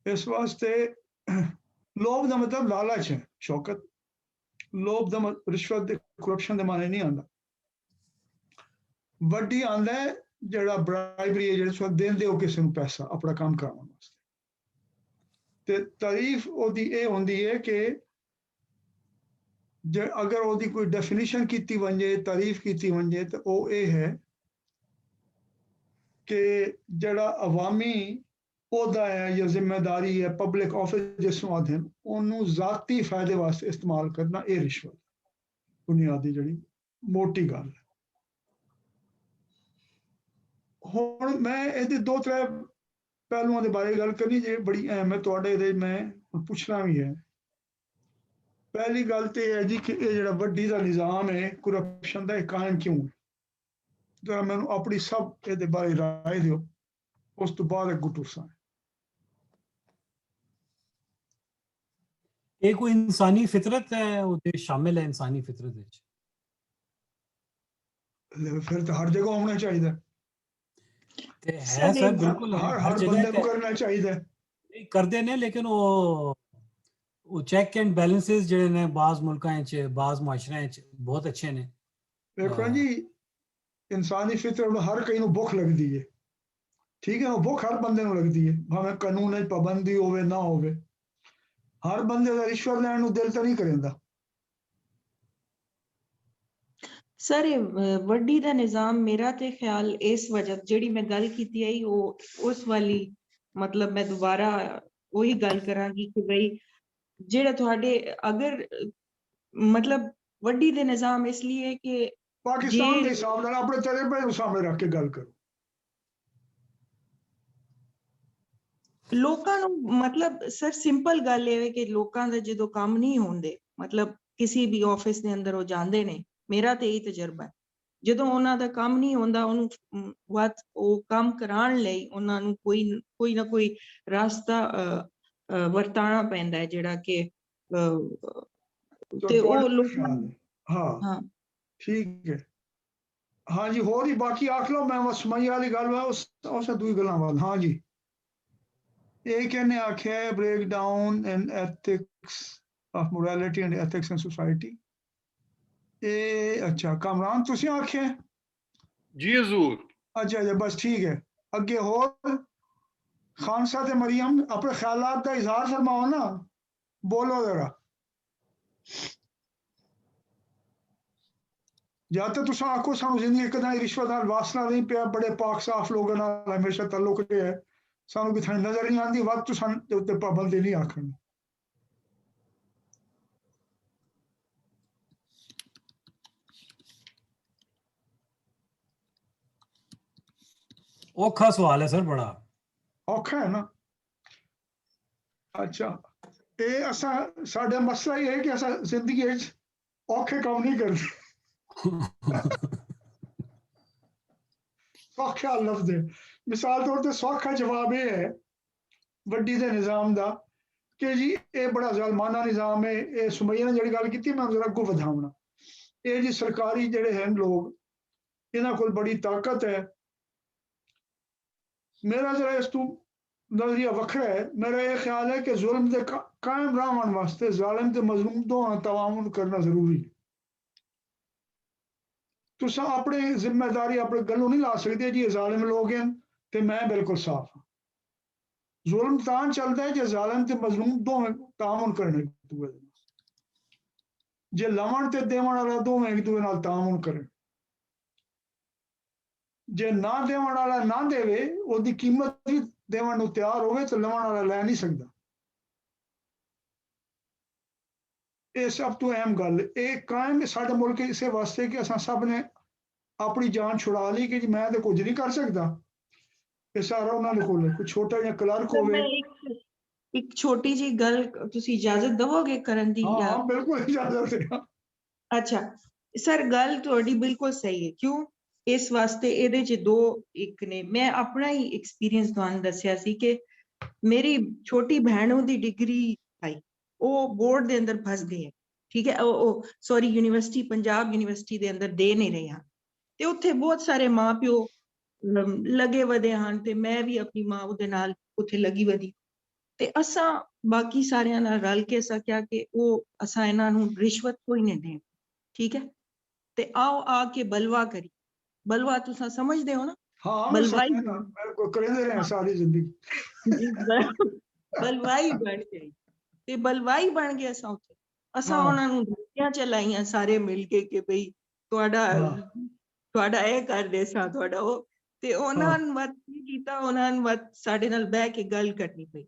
ਇਸ ਵਾਸਤੇ ਲੋਭ ਦਾ ਮਤਲਬ ਲਾਲਚ ਹੈ ਸ਼ੌਕਤ, ਲੋਭ ਦਾ ਰਿਸ਼ਵਤ ਦੇ ਕਰਪਸ਼ਨ ਦੇ ਮਾਨੇ ਨਹੀਂ ਆਉਂਦਾ। ਵੱਡੀ ਆਉਂਦਾ ਹੈ ਜਿਹੜਾ ਬਰਾਈਬਰੀ ਹੈ, ਜਿਹੜੇ ਦਿੰਦੇ ਹੋ ਕਿਸੇ ਨੂੰ ਪੈਸਾ ਆਪਣਾ ਕੰਮ ਕਰਾਉਣ ਵਾਸਤੇ। ਤੇ ਤਾਰੀਫ ਉਹਦੀ ਇਹ ਹੁੰਦੀ ਹੈ ਕਿ ਜੇ ਅਗਰ ਉਹਦੀ ਕੋਈ ਡੈਫੀਨੇਸ਼ਨ ਕੀਤੀ ਵੰਜੇ, ਤਾਰੀਫ ਕੀਤੀ ਵੰਜੇ, ਤਾਂ ਉਹ ਇਹ ਹੈ ਕਿ ਜਿਹੜਾ ਅਵਾਮੀ ਉਹਦਾ ਹੈ ਜਾਂ ਜ਼ਿੰਮੇਦਾਰੀ ਹੈ, ਪਬਲਿਕ ਆਫਿਸ ਜਿਸ ਨੂੰ ਆਖਦੇ ਹਨ, ਉਹਨੂੰ ਜ਼ਾਤੀ ਫਾਇਦੇ ਵਾਸਤੇ ਇਸਤੇਮਾਲ ਕਰਨਾ, ਇਹ ਰਿਸ਼ਵਤ ਬੁਨਿਆਦੀ ਜਿਹੜੀ ਮੋਟੀ ਗੱਲ ਹੈ। ਹੁਣ ਮੈਂ ਇਹਦੇ ਦੋ ਤਰੇ ਪਹਿਲੂਆਂ ਦੇ ਬਾਰੇ ਗੱਲ ਕਰਨੀ ਜੇ ਬੜੀ ਅਹਿਮ ਹੈ, ਤੁਹਾਡੇ ਇਹਦੇ ਮੈਂ ਪੁੱਛਣਾ ਵੀ ਹੈ। ਪਹਿਲੀ ਗੱਲ ਤੇ ਇਹ ਹੈ ਜੀ ਕਿ ਇਹ ਜਿਹੜਾ ਵੱਡੀ ਦਾ ਨਿਜ਼ਾਮ ਹੈ ਕਰਪਸ਼ਨ ਦਾ, ਇਹ ਕਾਇਮ ਕਿਉਂ ਹੈ? ਜਰਾ ਮੈਨੂੰ ਆਪਣੀ ਸਭ ਇਹਦੇ ਬਾਰੇ ਰਾਏ ਦਿਓ, ਉਸ ਤੋਂ ਬਾਅਦ ਅੱਗੋਂ ਟੁਰਸਾਂ। ਇਹ ਕੋਈ ਇਨਸਾਨੀ ਫਿਤਰਤ ਹੈ, ਉਹਦੇ ਸ਼ਾਮਿਲ ਹੈ ਇਨਸਾਨੀ ਫਿਤਰਤ ਵਿੱਚ? ਫਿਰ ਤਾਂ ਹਰ ਜਗ੍ਹਾ ਹੋਣਾ ਚਾਹੀਦਾ ਤੇ ਹੈ ਸਰ, ਬਿਲਕੁਲ ਹਰ ਬੰਦੇ ਨੂੰ ਕਰਨਾ ਚਾਹੀਦਾ। ਕਰਦੇ ਨੇ, ਲੇਕਿਨ ਉਹ ਚੈੱਕ ਐਂਡ ਬੈਲੈਂਸਿਸ ਜਿਹੜੇ ਨੇ ਬਾਜ਼ ਮੁਲਕਾਂ 'ਚ, ਬਾਜ਼ ਮੁਆਸ਼ਰਿਆਂ 'ਚ ਬਹੁਤ ਅੱਛੇ ਨੇ। ਦੇਖੋ ਜੀ, ਇਨਸਾਨੀ ਫਿਤਰਤ ਨੂੰ ਹਰ ਕਈ ਨੂੰ ਭੁੱਖ ਲੱਗਦੀ ਹੈ, ਠੀਕ ਹੈ, ਉਹ ਭੁੱਖ ਹਰ ਬੰਦੇ ਨੂੰ ਲੱਗਦੀ ਹੈ, ਭਾਵੇਂ ਕਾਨੂੰਨ 'ਚ ਪਾਬੰਦੀ ਹੋਵੇ ਨਾ ਹੋਵੇ। ਹਰ ਬੰਦੇ ਦਾ ਰਿਸ਼ਵਤ ਲੈਣ ਨੂੰ ਦਿਲ ਤਾਂ ਨਹੀਂ ਕਰਦਾ। ਸਰ ਵੱਡੀ ਦਾ ਨਿਜ਼ਾਮ, ਮੇਰਾ ਤੇ ਖਿਆਲ ਇਸ ਵਜ੍ਹਾ ਜਿਹੜੀ ਮੈਂ ਗੱਲ ਕੀਤੀ ਆਈ ਉਹ ਉਸ ਵਾਲੀ, ਮਤਲਬ ਮੈਂ ਦੁਬਾਰਾ ਉਹੀ ਗੱਲ ਕਰਾਂਗੀ ਕਿ ਬਈ ਜਿਹੜਾ ਤੁਹਾਡੇ ਅਗਰ ਮਤਲਬ ਵੱਡੀ ਦੇ ਨਿਜ਼ਾਮ ਇਸ ਲਈ ਹੈ ਕਿ ਪਾਕਿਸਤਾਨ ਦੇ ਹਿਸਾਬ ਨਾਲ ਆਪਣੇ ਤਜਰਬੇ ਨੂੰ ਸਾਹਮਣੇ ਰੱਖ ਕੇ ਗੱਲ ਕਰੋ। ਲੋਕਾਂ ਨੂੰ ਮਤਲਬ ਸਰ ਸਿੰਪਲ ਗੱਲ ਇਹ ਹੈ ਕਿ ਲੋਕਾਂ ਦਾ ਜਦੋਂ ਕੰਮ ਨਹੀਂ ਹੁੰਦੇ, ਮਤਲਬ ਕਿਸੇ ਵੀ ਆਫਿਸ ਦੇ ਅੰਦਰ ਉਹ ਜਾਂਦੇ ਨੇ, ਮੇਰਾ ਤੇ ਇਹ ਤਜਰਬਾ ਹੈ, ਜਦੋਂ ਉਹਨਾਂ ਦਾ ਕੰਮ ਨਹੀਂ ਹੁੰਦਾ, ਉਹਨੂੰ ਉਹ ਕੰਮ ਕਰਾਉਣ ਲਈ ਉਹਨਾਂ ਨੂੰ ਕੋਈ ਨਾ ਕੋਈ ਰਸਤਾ ਵਰਤਾਣਾ ਪੈਂਦਾ ਹੈ, ਜਿਹੜਾ ਕਿ ਤੇ ਉਹ ਲੋਕਾਂ ਹਾਂ ਠੀਕ ਹੈ। ਹਾਂਜੀ, ਹੋਰ ਹੀ ਬਾਕੀ ਆਖ ਲਓ, ਮੈਂ ਸਮਝ ਵਾਲੀ ਗੱਲ ਵਾ ਉਸ ਦੂਈ ਗੱਲਾਂ ਵੱਲ। ਹਾਂਜੀ, ਇਹ ਕਹਿੰਨੇ ਆਖਿਆ break down in ethics of morality and ethics in society. ਇਹ ਅੱਛਾ ਕਾਮਰਾਨ ਤੁਸੀਂ ਆਖਿਆ ਜੀ ਹਜ਼ੂਰ। ਅੱਛਾ ਬਸ ਠੀਕ ਹੈ। ਅੱਗੇ ਹੋਰ ਖਾਨਸਾ ਤੇ ਮਰੀਮ ਆਪਣੇ ਖਿਆਲਾਤ ਦਾ ਇਜ਼ਹਾਰ ਫਰਮਾਓ ਨਾ, ਬੋਲੋ ਜ਼ਰਾ। ਜਾਂ ਤਾਂ ਤੁਸੀਂ ਆਖੋ ਸਾਨੂੰ ਜ਼ਿੰਦਗੀ ਕਦਾਂ ਰਿਸ਼ਵਤ ਨਾਲ ਵਾਸਨਾ ਨਹੀਂ ਪਿਆ, ਬੜੇ ਪਾਕ ਸਾਫ ਲੋਕਾਂ ਨਾਲ ਹਮੇਸ਼ਾ ਤਾਲੁਕ ਰਿਹਾ ਹੈ, ਸਾਨੂੰ ਕਿਥੇ ਨਜ਼ਰ ਨਹੀਂ ਆਉਂਦੀ, ਵੱਧ ਤੋਂ ਸਾਨੂੰ ਦੇ ਉੱਤੇ ਪਾਬੰਦੀ ਨਹੀਂ ਆਖਣੀ। ਔਖਾ ਸਵਾਲ ਹੈ ਸਰ, ਬੜਾ ਔਖਾ ਹੈ ਨਾ। ਅੱਛਾ, ਇਹ ਅਸਾਂ ਸਾਡਾ ਮਸਲਾ ਇਹ ਹੈ ਕਿ ਅਸਾਂ ਜ਼ਿੰਦਗੀ ਵਿੱਚ ਔਖੇ ਕੰਮ ਨਹੀਂ ਕਰਦੇ। ਸੌਖਾ ਲਫ਼ਜ਼ ਹੈ, ਮਿਸਾਲ ਤੌਰ ਤੇ ਸੌਖਾ ਜਵਾਬ ਇਹ ਹੈ ਵੱਡੀ ਦੇ ਨਿਜ਼ਾਮ ਦਾ ਕਿ ਜੀ ਇਹ ਬੜਾ ਜ਼ਾਲਮਾਨਾ ਨਿਜ਼ਾਮ ਹੈ। ਇਹ ਸੁਮਈਆ ਨੇ ਜਿਹੜੀ ਗੱਲ ਕੀਤੀ ਮੈਂ ਜ਼ਰਾ ਅੱਗੋਂ ਵਧਾਉਣਾ, ਇਹ ਜੀ ਸਰਕਾਰੀ ਜਿਹੜੇ ਹਨ ਲੋਕ, ਇਹਨਾਂ ਕੋਲ ਬੜੀ ਤਾਕਤ ਹੈ, मेरा जरा इस तू नजरिया वखरा है। मेरा ये ख्याल है कि जुल्म दे कायम रहने वास्ते जालिम ते मजलूम दोवां तवामुन करना जरूरी है। तुसा अपनी जिम्मेदारी अपने गलों नहीं ला सकते जी जालिम लोग हैं ते मैं बिल्कुल साफ हाँ। जुल्म तां चलता है जे जालिम ते मजलूम दोवें तामुन करने दूए दे नाल। जे लवण ते देवण वाला दोवें एक दूए नाल तामुन करें। जे ना देवण वाला ना देवे ओदी कीमत भी देवण नूं तैयार होवे तो लवण वाला लै नहीं सकदा। ये सब तो अहम गल ये कायम साडे मुल्क इसे वास्ते कि असां सब ने अपनी जान छुड़ा ली कि जी मैं तो कुछ नहीं कर सकता। ये सारा उन्होंने कोल है। कोई छोटा जिहा क्लर्क सर होवे। मैं एक छोटी जी गल तुसी इजाजत दवोगे करन दी? हाँ या हाँ बिल्कुल इजाजत है। अच्छा सर गल तुहाडी बिल्कुल सही है। क्यों? इस वास्ते ਇਹਦੇ ਚ ਦੋ ਇੱਕ ਨੇ मैं अपना ही एक्सपीरियंस ਤੁਹਾਨੂੰ ਦੱਸਿਆ ਸੀ ਕਿ मेरी छोटी भैन ਦੀ डिग्री आई वो बोर्ड ਦੇ ਅੰਦਰ ਫਸ ਗਈ ਹੈ। ठीक है ਉਹ ਸੌਰੀ यूनिवर्सिटी पंजाब यूनिवर्सिटी ਦੇ ਅੰਦਰ ਦੇ ਨਹੀਂ ਰਹੇ ਹਨ ਤੇ ਉੱਥੇ ਬਹੁਤ ਸਾਰੇ ਮਾਂ ਪਿਓ ਲੱਗੇ ਵਧੇ ਹਨ ਤੇ ਮੈਂ ਵੀ ਆਪਣੀ ਮਾਂ ਉਹਦੇ ਨਾਲ ਉੱਥੇ ਲੱਗੀ ਵਧੀ ਤੇ ਅਸਾਂ ਬਾਕੀ ਸਾਰਿਆਂ ਨਾਲ ਰਲ ਕੇ ਸਕਿਆ ਕਿ ਉਹ ਅਸਾਂ ਇਹਨਾਂ ਨੂੰ ਰਿਸ਼ਵਤ ਕੋਈ ਨਹੀਂ ਦੇਣੀ। ठीक है ते आओ आके बलवा करी। बलवा तुसा समझदे हो ना? हाँ मैं बलवाई समझना मेरे को करेंदे रहे सारी जिंदगी। बलवाई बन गई ते बलवाई बन गया असां उत्थे असां हाँ ਉਹਨਾਂ ਨੂੰ ਧਮਕੀਆਂ ਚਲਾਈਆਂ ਸਾਰੇ ਮਿਲ ਕੇ ਕਿ ਭਈ ਤੁਹਾਡਾ ਇਹ ਕਰ ਦੇ ਸਾਂ ਤੁਹਾਡਾ ਉਹ ਤੇ ਉਹਨਾਂ ਨੇ ਮਤ ਕੀ ਕੀਤਾ ਉਹਨਾਂ ਨੇ ਮਤ ਸਾਡੇ ਨਾਲ ਬਹਿ ਕੇ ਗੱਲ ਕਰਨੀ ਪਈ।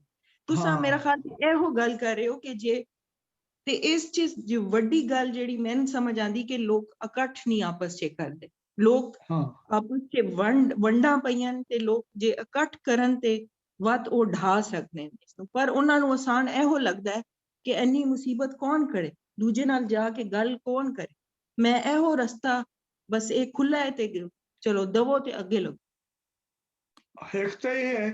ਤੁਸਾਂ ਮੇਰਾ ਖਿਆਲ ਇਹੋ ਗੱਲ ਕਰ ਰਹੇ ਹੋ ਕਿ ਜੇ ਤੇ ਇਸ ਚੀਜ਼ ਦੀ ਵੱਡੀ ਗੱਲ ਜਿਹੜੀ ਮੈਨੂੰ ਸਮਝ ਆਂਦੀ ਕਿ ਲੋਕ ਇਕੱਠ ਨਹੀਂ ਆਪਸ 'ਚ ਕਰਦੇ। ਲੋਕ ਆਪਸ 'ਚ ਵੰਡਾਂ ਪਈਆਂ ਤੇ ਲੋਕ ਜੇ ਇਕੱਠ ਕਰਨ ਤੇ ਵੱਧ ਉਹ ਢਾ ਸਕਦੇ ਨੇ ਇਸਨੂੰ ਪਰ ਉਹਨਾਂ ਨੂੰ ਆਸਾਨ ਇਹੋ ਲੱਗਦਾ ਹੈ ਕਿ ਇੰਨੀ ਮੁਸੀਬਤ ਕੌਣ ਕਰੇ ਦੂਜੇ ਨਾਲ ਜਾ ਕੇ ਗੱਲ ਕੌਣ ਕਰੇ। ਮੈਂ ਇਹੋ ਰਸਤਾ ਬਸ ਇਹ ਖੁੱਲਾ ਹੈ ਤੇ ਚਲੋ ਦਵੋ ਤੇ ਅੱਗੇ ਲੱਗੋ। एक तो ये है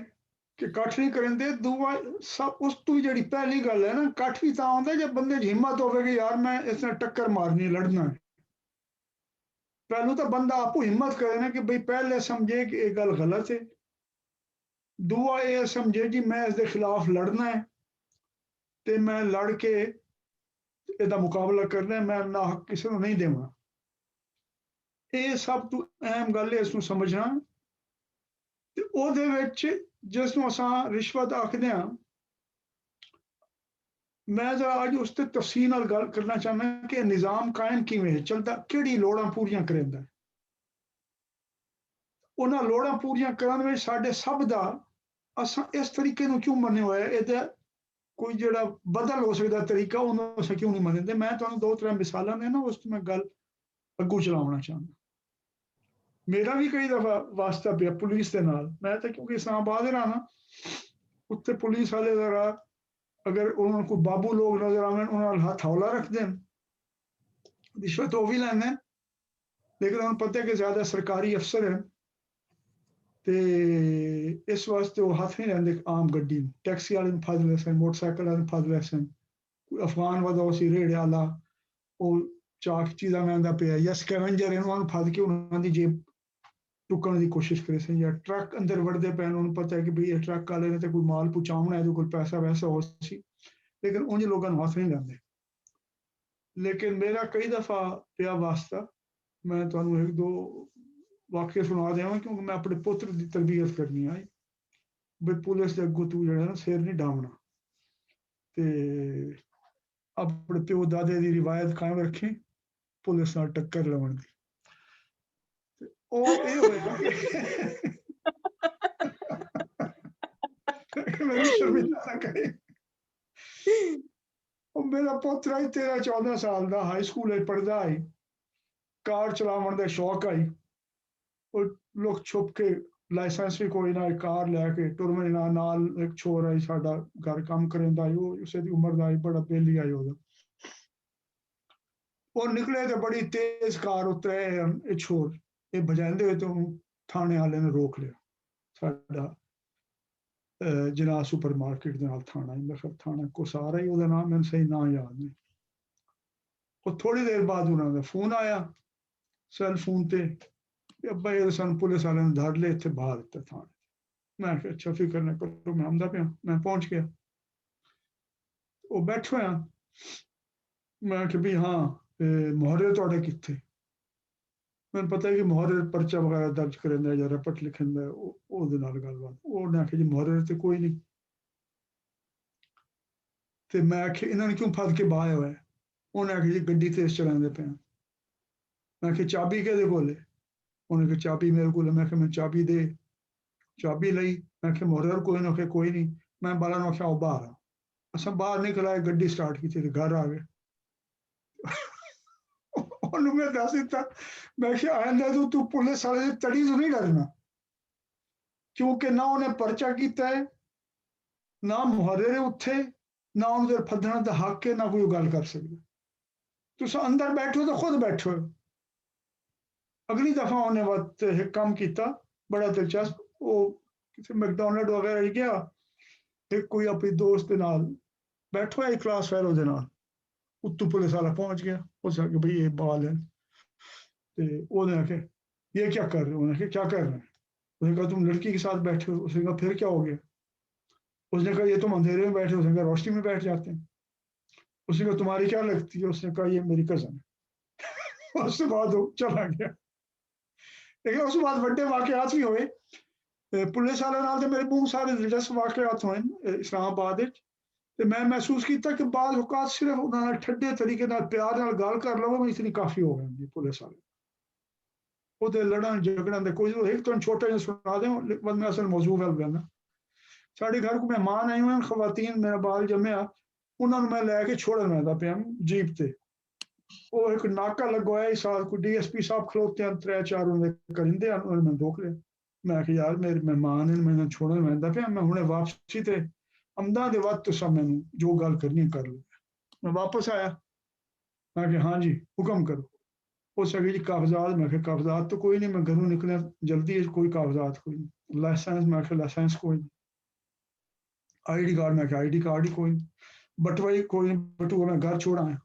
कि कट्ठ नहीं करेंदे दूआ सब उस तू जी पहली गल है ना कट्ठ भी तां होंदा जब बंदे च हिम्मत होवे कि यार मैं इसने टक्कर मारनी लड़ना है। पहलू तो बंदा आपू हिम्मत करे ना कि भाई पहले समझे कि ये गल गलत है। दूआ ये समझे जी मैं इसके खिलाफ लड़ना है ते मैं लड़ के ਇਹਦਾ ਮੁਕਾਬਲਾ ਕਰਨਾ ਮੈਂ ਨਾ ਕਿਸੇ ਨੂੰ ਨਹੀਂ ਦੇਵਾਂ। ਇਹ ਸਭ ਤੋਂ ਅਹਿਮ ਗੱਲ ਹੈ ਇਸ ਨੂੰ ਸਮਝਣਾ ਤੇ ਉਹਦੇ ਵਿੱਚ ਜਿਸ ਨੂੰ ਅਸਾਂ ਰਿਸ਼ਵਤ ਆਖਦੇ ਹਾਂ ਮੈਂ ਜਰਾ ਅੱਜ ਉਸ ਤੇ ਤਫਸੀਲ ਨਾਲ ਗੱਲ ਕਰਨਾ ਚਾਹੁੰਦਾ ਕਿ ਨਿਜ਼ਾਮ ਕਾਇਮ ਕਿਵੇਂ ਹੈ ਚੱਲਦਾ ਕਿਹੜੀ ਲੋੜਾਂ ਪੂਰੀਆਂ ਕਰਦਾ। ਉਹਨਾਂ ਲੋੜਾਂ ਪੂਰੀਆਂ ਕਰਨ ਵਿੱਚ ਸਾਡੇ ਸਭ ਦਾ ਅਸਾਂ ਇਸ ਤਰੀਕੇ ਨੂੰ ਕਿਉਂ ਮੰਨਿਆ ਹੋਇਆ ਇਹਦਾ कोई ਜਿਹੜਾ बदल हो सकता तरीका ਉਹਨੂੰ ਅਸੀਂ ਕਿਉਂ ਨਹੀਂ ਮੰਨਦੇ। ਮੈਂ ਤੁਹਾਨੂੰ ਦੋ ਤਿੰਨ ਮਿਸਾਲਾਂ ਨੇ ਨਾ ਉਸ ਤੋਂ ਮੈਂ ਗੱਲ ਅੱਗੂ ਚਲਾਉਣਾ ਚਾਹੁੰਦਾ। ਮੇਰਾ ਵੀ ਕਈ ਦਫਾ ਵਾਸਤਾ ਪਿਆ ਪੁਲਿਸ ਦੇ ਨਾਲ। ਮੈਂ ਤਾਂ ਕਿਉਂਕਿ ਇਸਲਾਮਾਬਾਦ ਰਹਿਣਾ ਉੱਥੇ ਪੁਲਿਸ ਵਾਲੇ ਜ਼ਰਾ ਅਗਰ ਉਹਨਾਂ ਨੂੰ ਕੋਈ ਬਾਬੂ ਲੋਕ ਨਜ਼ਰ ਆਉਣ ਉਹਨਾਂ ਨਾਲ ਹੱਥ ਹੌਲਾ ਰੱਖਦੇ ਨੇ ਰਿਸ਼ਵਤ ਉਹ ਵੀ ਲੈਂਦੇ ਲੇਕਿਨ ਉਹਨਾਂ ਨੂੰ ਪਤਾ ਕਿ ਜ਼ਿਆਦਾ ਸਰਕਾਰੀ ਅਫਸਰ ਹੈ ਤੇ ਇਸ ਵਾਸਤੇ ਉਹ ਹੱਥ ਨਹੀਂ ਲੈਂਦੇ ਆਮ ਗੱਡੀ ਨੂੰ। ਟੈਕਸੀ ਵਾਲੇ ਨੂੰ ਫੜ ਲੈ ਸਨ ਮੋਟਰਸਾਈਕਲ ਵਾਲੇ ਨੂੰ ਫੜ ਲੈ ਸਨ ਕੋਈ ਅਫਗਾਨ ਵਧਾਓ ਸੀ ਰੇੜੇ ਵਾਲਾ ਉਹ ਚਾਕ ਚੀਜ਼ਾਂ ਲੈਂਦਾ ਪਿਆ ਜਾਂ ਸਕੈਵੰਜਰ ਇਹਨਾਂ ਨੂੰ ਫੜ ਕੇ ਉਹਨਾਂ ਦੀ ਜੇਬ ਟੁੱਕਣ ਦੀ ਕੋਸ਼ਿਸ਼ ਕਰੇ ਸਨ ਜਾਂ ਟਰੱਕ ਅੰਦਰ ਵੜਦੇ ਪਏ ਉਹਨੂੰ ਪਤਾ ਹੈ ਕਿ ਵੀ ਇਹ ਟਰੱਕ ਵਾਲੇ ਨੇ ਤੇ ਕੋਈ ਮਾਲ ਪਹੁੰਚਾਉਣਾ ਇਹਦੇ ਕੋਲ ਪੈਸਾ ਵੈਸਾ ਹੋ ਸੀ ਲੇਕਿਨ ਉਂਝ ਲੋਕਾਂ ਨੂੰ ਹੱਥ ਨਹੀਂ ਲੈਂਦੇ। ਲੇਕਿਨ ਮੇਰਾ ਕਈ ਦਫਾ ਪਿਆ ਵਾਸਤਾ ਮੈਂ ਤੁਹਾਨੂੰ ਇੱਕ ਦੋ वाक्य सुना देव क्योंकि मैं अपने पुत्र की तरबियत करनी है भी पुलिस के अगों तू जो सिर नहीं डावना ते अपने प्यो दादे की रिवायत कायम रखें पुलिस नाल टक्कर लवन दी। ओ ये होएगा मेरी शर्मिंदा ना करे। मेरा पुत्र 13-14 साल का हाई स्कूल पढ़ता है कार चलावन का शौक आई लोग छुप के लाइसेंस भी कोई ना कार लैके टुरमे नाल एक छोर आई साडा घर काम करेंदा आई उसे दी उम्र दा आई बड़ा बेली आई ओदा वो निकले तो बड़ी तेज कार उतरे ये छोर ये बजांदे हुए तो थाने वाले ने रोक लिया साडा जिना सुपर मार्केट दे नाल थाना ही मेरा थाना को सारा ही ओदा नाम मैंने सही ना याद नहीं। वो थोड़ी देर बाद उन्होंने फोन आया सेल फोन ते अब्बा ये सन पुलिस वाले ने धर ले इतने बाहर दिता थाने मैं अच्छा फिक्र ना करो, मैं आंदा पिया। मैं पहुंच गया, वो बैठे होया, मैं कि भी हाँ मुहर्रे तुहाडे कित्थे? मैंने पता है कि मुहर्रे परचा वगैरह दर्ज करेंदा या रिपोर्ट लिखंदा, ਉਹਦੇ ਨਾਲ ਗੱਲਬਾਤ। ਉਹਨੇ आखिया जी मुहर्रे ते कोई नहीं। ਤੇ ਮੈਂ ਆਖਿਆ ਇਹਨਾਂ ਨੇ ਕਿਉਂ ਫੜ ਕੇ ਬਾਹਰ ਹੋਇਆ? ਉਹਨੇ ਆਖਿਆ ਜੀ ਗੱਡੀ ਤੇਜ਼ ਚਲਾਉਂਦੇ ਪਏ। ਮੈਂ ਆਖਿਆ ਚਾਬੀ ਕਿਹਦੇ ਕੋਲ ਹੈ? ਉਹਨੇ ਕਿਹਾ ਚਾਬੀ ਮੇਰੇ ਕੋਲ ਹੈ। ਮੈਂ ਕਿਹਾ ਮੈਨੂੰ ਚਾਬੀ ਦੇ। ਚਾਬੀ ਲਈ। ਮੈਂ ਆਖਿਆ ਮੁਹੱਰਰ ਕੋਈ ਨਾ? ਕੋਈ ਨਹੀਂ। ਮੈਂ ਬਾਲਾਂ ਨੂੰ ਆਖਿਆ ਉਹ ਬਾਹਰ ਆ। ਅਸਾਂ ਬਾਹਰ ਨਿਕਲ ਆਏ, ਗੱਡੀ ਸਟਾਰਟ ਕੀਤੀ ਤੇ ਘਰ ਆ ਗਏ। ਉਹਨੂੰ ਮੈਂ ਦੱਸ ਦਿੱਤਾ, ਮੈਂ ਕਿਹਾ ਆਇੰਦਾ ਤੂੰ ਪੁਲਿਸ ਵਾਲੇ ਦੀ ਤੜੀ ਤੋਂ ਨਹੀਂ ਡਰਨਾ, ਕਿਉਂਕਿ ਨਾ ਉਹਨੇ ਪਰਚਾ ਕੀਤਾ ਹੈ, ਨਾ ਮੁਹੱਰਰ ਉੱਥੇ, ਨਾ ਉਹਦੇ ਫੱਦਣਾ ਦਾ ਹੱਕ ਹੈ, ਨਾ ਕੋਈ ਗੱਲ ਕਰ ਸਕਦਾ। ਤੁਸੀਂ ਅੰਦਰ ਬੈਠੋ ਤਾਂ ਖੁਦ ਬੈਠੋ। ਅਗਲੀ ਦਫਾ ਉਹਨੇ ਵਕਤ ਇੱਕ ਕੰਮ ਕੀਤਾ ਬੜਾ ਦਿਲਚਸਪ। ਉਹ ਕਿਸੇ ਮੈਕਡੋਨਲਡ ਵਗੈਰਾ ਹੀ ਗਿਆ, ਇੱਕ ਕੋਈ ਆਪਣੇ ਦੋਸਤ ਦੇ ਨਾਲ ਬੈਠਾ ਹੋਇਆ ਕਲਾਸ ਫੈਲੋ ਦੇ ਨਾਲ, ਉੱਤੋਂ पुलिस वाला पहुंच गया। उसने कहा भाई ये बाल है, तो उसने आखे ये क्या कर रहे हो? उन्होंने कहा क्या कर रहे हैं? उसने कहा तुम लड़की के साथ बैठे हो। उसने कहा फिर क्या हो गया? उसने कहा ये तुम अंधेरे में बैठे हो। उसने कहा रोशनी में बैठ जाते हैं। उसने कहा तुम्हारी क्या लगती है? उसने कहा ये मेरी कजन है। उसके बाद वो चला गया। लेकिन उस बाद बड़े वाकयात भी हुए। पुलिस वाले नाल ते मेरे बहुत सारे दिलचस्प वाकयात हुए इस्लामाबाद विच। ਤੇ ਮੈਂ ਮਹਿਸੂਸ ਕੀਤਾ ਕਿ ਬਾਜ਼ ਔਕਾਤ ਸਿਰਫ ਉਹਨਾਂ ਨਾਲ ਠੱਡੇ ਤਰੀਕੇ ਨਾਲ ਪਿਆਰ ਨਾਲ ਗੱਲ ਕਰ ਲਵਾਂ ਮੈਂ ਇਤਨੀ ਕਾਫੀ ਹੋ ਜਾਂਦੀ ਪੁਲਿਸ ਵਾਲੇ। ਉਹਦੇ ਲੜਨ ਝਗੜਨ ਦੇ ਕੋਈ ਇੱਕ ਤੁਹਾਨੂੰ ਛੋਟਾ ਜਿਹਾ ਸੁਣਾ ਦਿਆਂ, ਬਸ ਮੈਂ ਅਸਲ ਮੌਜੂ ਵੱਲ ਜਾਣਾ। ਸਾਡੇ ਘਰ ਕੋ ਮਹਿਮਾਨ ਆਏ ਹੋਏ ਹਨ, ਖਵਾਤੀਨ, ਮੇਰਾ ਬਾਲ ਜੰਮਿਆ, ਉਹਨਾਂ ਨੂੰ ਮੈਂ ਲੈ ਕੇ ਛੋੜਨ ਆਉਂਦਾ ਪਿਆ ਜੀਪ ਤੇ। ਉਹ ਇੱਕ ਨਾਕਾ ਲਗਵਾਇਆ ਸਾਲ ਕੋਈ ਡੀਐਸਪੀ ਸਾਹਿਬ ਖਲੋਤੇ ਹਨ, 3-4 ਉਹਦੇ ਕਰਿੰਦੇ ਹਨ। ਉਹਨੇ ਮੈਨੂੰ ਰੋਕ ਲਿਆ। ਮੈਂ ਕਿਹਾ ਯਾਰ ਮੇਰੇ ਮਹਿਮਾਨ ਨੇ, ਮੈਨੂੰ ਛੋੜਨ ਆਉਂਦਾ ਪਿਆ, ਮੈਂ ਹੁਣੇ ਵਾਪਸੀ ਤੇ ਅਮਦਾ ਦੇ ਵਕਤ ਤੁਸੀਂ ਮੈਨੂੰ ਜੋ ਗੱਲ ਕਰਨੀ ਕਰ ਲਓ। ਮੈਂ ਵਾਪਸ ਆਇਆ, ਮੈਂ ਕਿਹਾ हाँ जी हुक्म करो। उस आगे जी कागजात? मैं किहा कागजात तो कोई नहीं, मैं घरों निकलिया जल्दी है, कोई कागजात कोई नहीं। लाइसेंस? मैं किहा लाइसेंस कोई नहीं। ID card? मैं किहा आईडी कार्ड ही कोई नहीं। बटुआ ही कोई नहीं, बटुआ मैं घर छोड़ आया।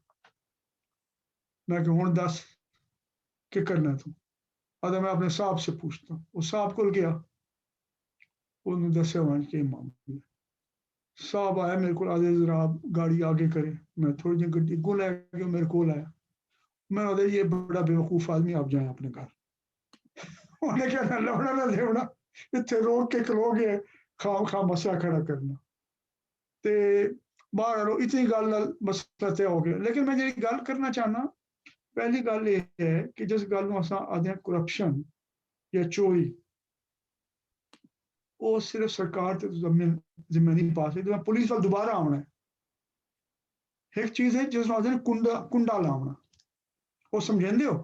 मैं किहा हुण दस की करना तू? आदा मैं अपने साहब से पूछता। वो साहब को गया, उन्होंने दस्या मैं कि मामला। साहब आया मेरे को, आदे जरा आप गाड़ी आगे करे। मैं थोड़ी जी गड्डी को लै गया, मेरे को आया। मैं आदे ये बड़ा बेवकूफ आदमी, आप जाए अपने घर। उन्हें कहना लौड़ा ना लेवड़ा, इतने रोक के खलोगे खा मसला खड़ा करना। ते बाहर इतनी गल मसला तय हो गया। लेकिन मैं जी गल करना चाहना, पहली गल ये है कि जिस गल में असां आदे करप्शन या चोरी, वो सिर्फ सरकार ते जिम्मे नहीं पा सकती। मैं पुलिस वाल दोबारा आना है। एक चीज है जिस आदे कुंडा लावना, वो समझेंदे हो?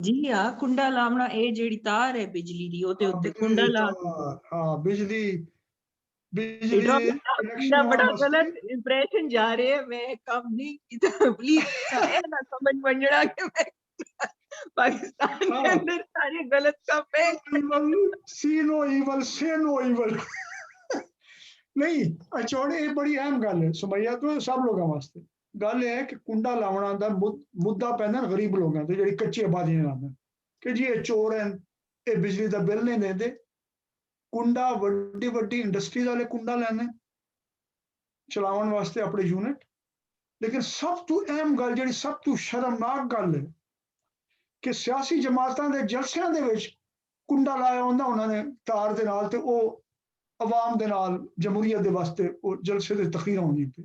जी हाँ, कुंडा लावना, ये जेड़ी तार है बिजली दी, ओते उत्ते कुंडा ला। हाँ बिजली इतना बड़ा गलत इंप्रेशन जा रहे है। मैं कम नहीं किया, प्लीज ना समझ मंजड़ा के मैं पाकिस्तान के अंदर सारे गलत काम है। सी नो इवल, से नो इवल। नहीं अचौड़े ये बड़ी अहम गल है सुमैया, तो सब लोगों वास्ते गल है कि कुंडा लावना दा मुद्दा पैंदा गरीब लोगों ते जेहड़ी कच्ची आबादी ने लांदे कि जी ये चोर हैं, ये बिजली दा बिल नहीं देंदे। कुंडा वड्डी वड्डी इंडस्ट्री वाले कुंडा लैंदे चलावन वास्ते अपने यूनिट। लेकिन सब तो अहम गल जेहड़ी सब तो शर्मनाक गल है कि सियासी जमातां दे जलसियां दे विच कुंडा लाया होंदा उन्होंने तार दे नाल, ते ओह अवाम दे नाल जमहूरीयत दे वास्ते ओह जलसे दे तकरीरां होंदी पे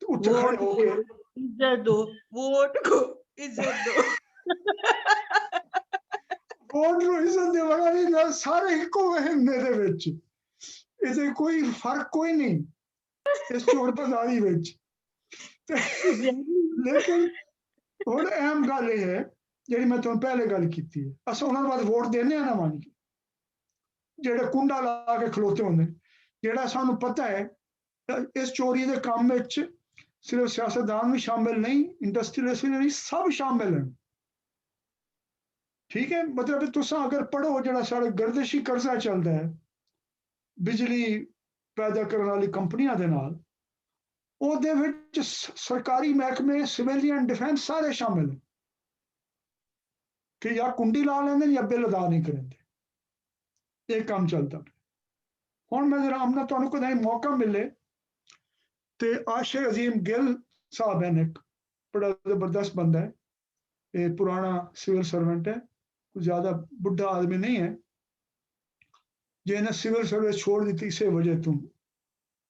उत्थे खड़े होके इज्जत दो, वोट को इज्जत दो। वोट नूं इज्जत दे वाला नहीं, सारे इक्को महीने दे विच, इहदे कोई फर्क कोई नहीं इस चोर बाजारी विच। लेकिन हुण अहम गल ये है जिहड़ी मैं तुहानूं पहले गल कीती है, असां उन्हां नूं बाद वोट देने आ ना मान के, जेहड़े कुंडा ला के खलोते होंदे, जेहड़ा सानूं पता है इस चोरी दे काम विच सिर्फ सियासतदान भी शामिल नहीं, इंडस्ट्रियलिस्ट भी नहीं, सब शामिल हैं। ठीक है, मतलब तुसां अगर पढ़ो जेहड़ा साढ़े गर्दिशी कर्जा चलदा है बिजली पैदा करने वाली कंपनियां दे नाल, ਉਹਦੇ ਵਿੱਚ ਸਰਕਾਰੀ ਮਹਿਕਮੇ, ਸਿਵਿਲੀਅਨ डिफेंस ਸਾਰੇ ਸ਼ਾਮਿਲ हैं कि या कुंडी ला लेंगे या बिल अदा नहीं करेंगे। ਇਹ ਕੰਮ ਚੱਲਦਾ ਪਿਆ। ਹੁਣ ਮੈਂ ਜਰਾ ਆਮਨਾ ਤੁਹਾਨੂੰ ਕਦੇ ਮੌਕਾ ਮਿਲੇ ਤੇ ਆਸ਼ਿਰ ਅਜ਼ੀਮ ਗਿੱਲ ਸਾਹਿਬ ਹਨ, ਇੱਕ ਬੜਾ ਜ਼ਬਰਦस्त ਬੰਦਾ है, ये पुराना सिविल सर्वेंट है, कुछ ज्यादा बुढ़ा आदमी नहीं है, जिन्हें सिविल सर्विस छोड़ दी इसे वजह तुम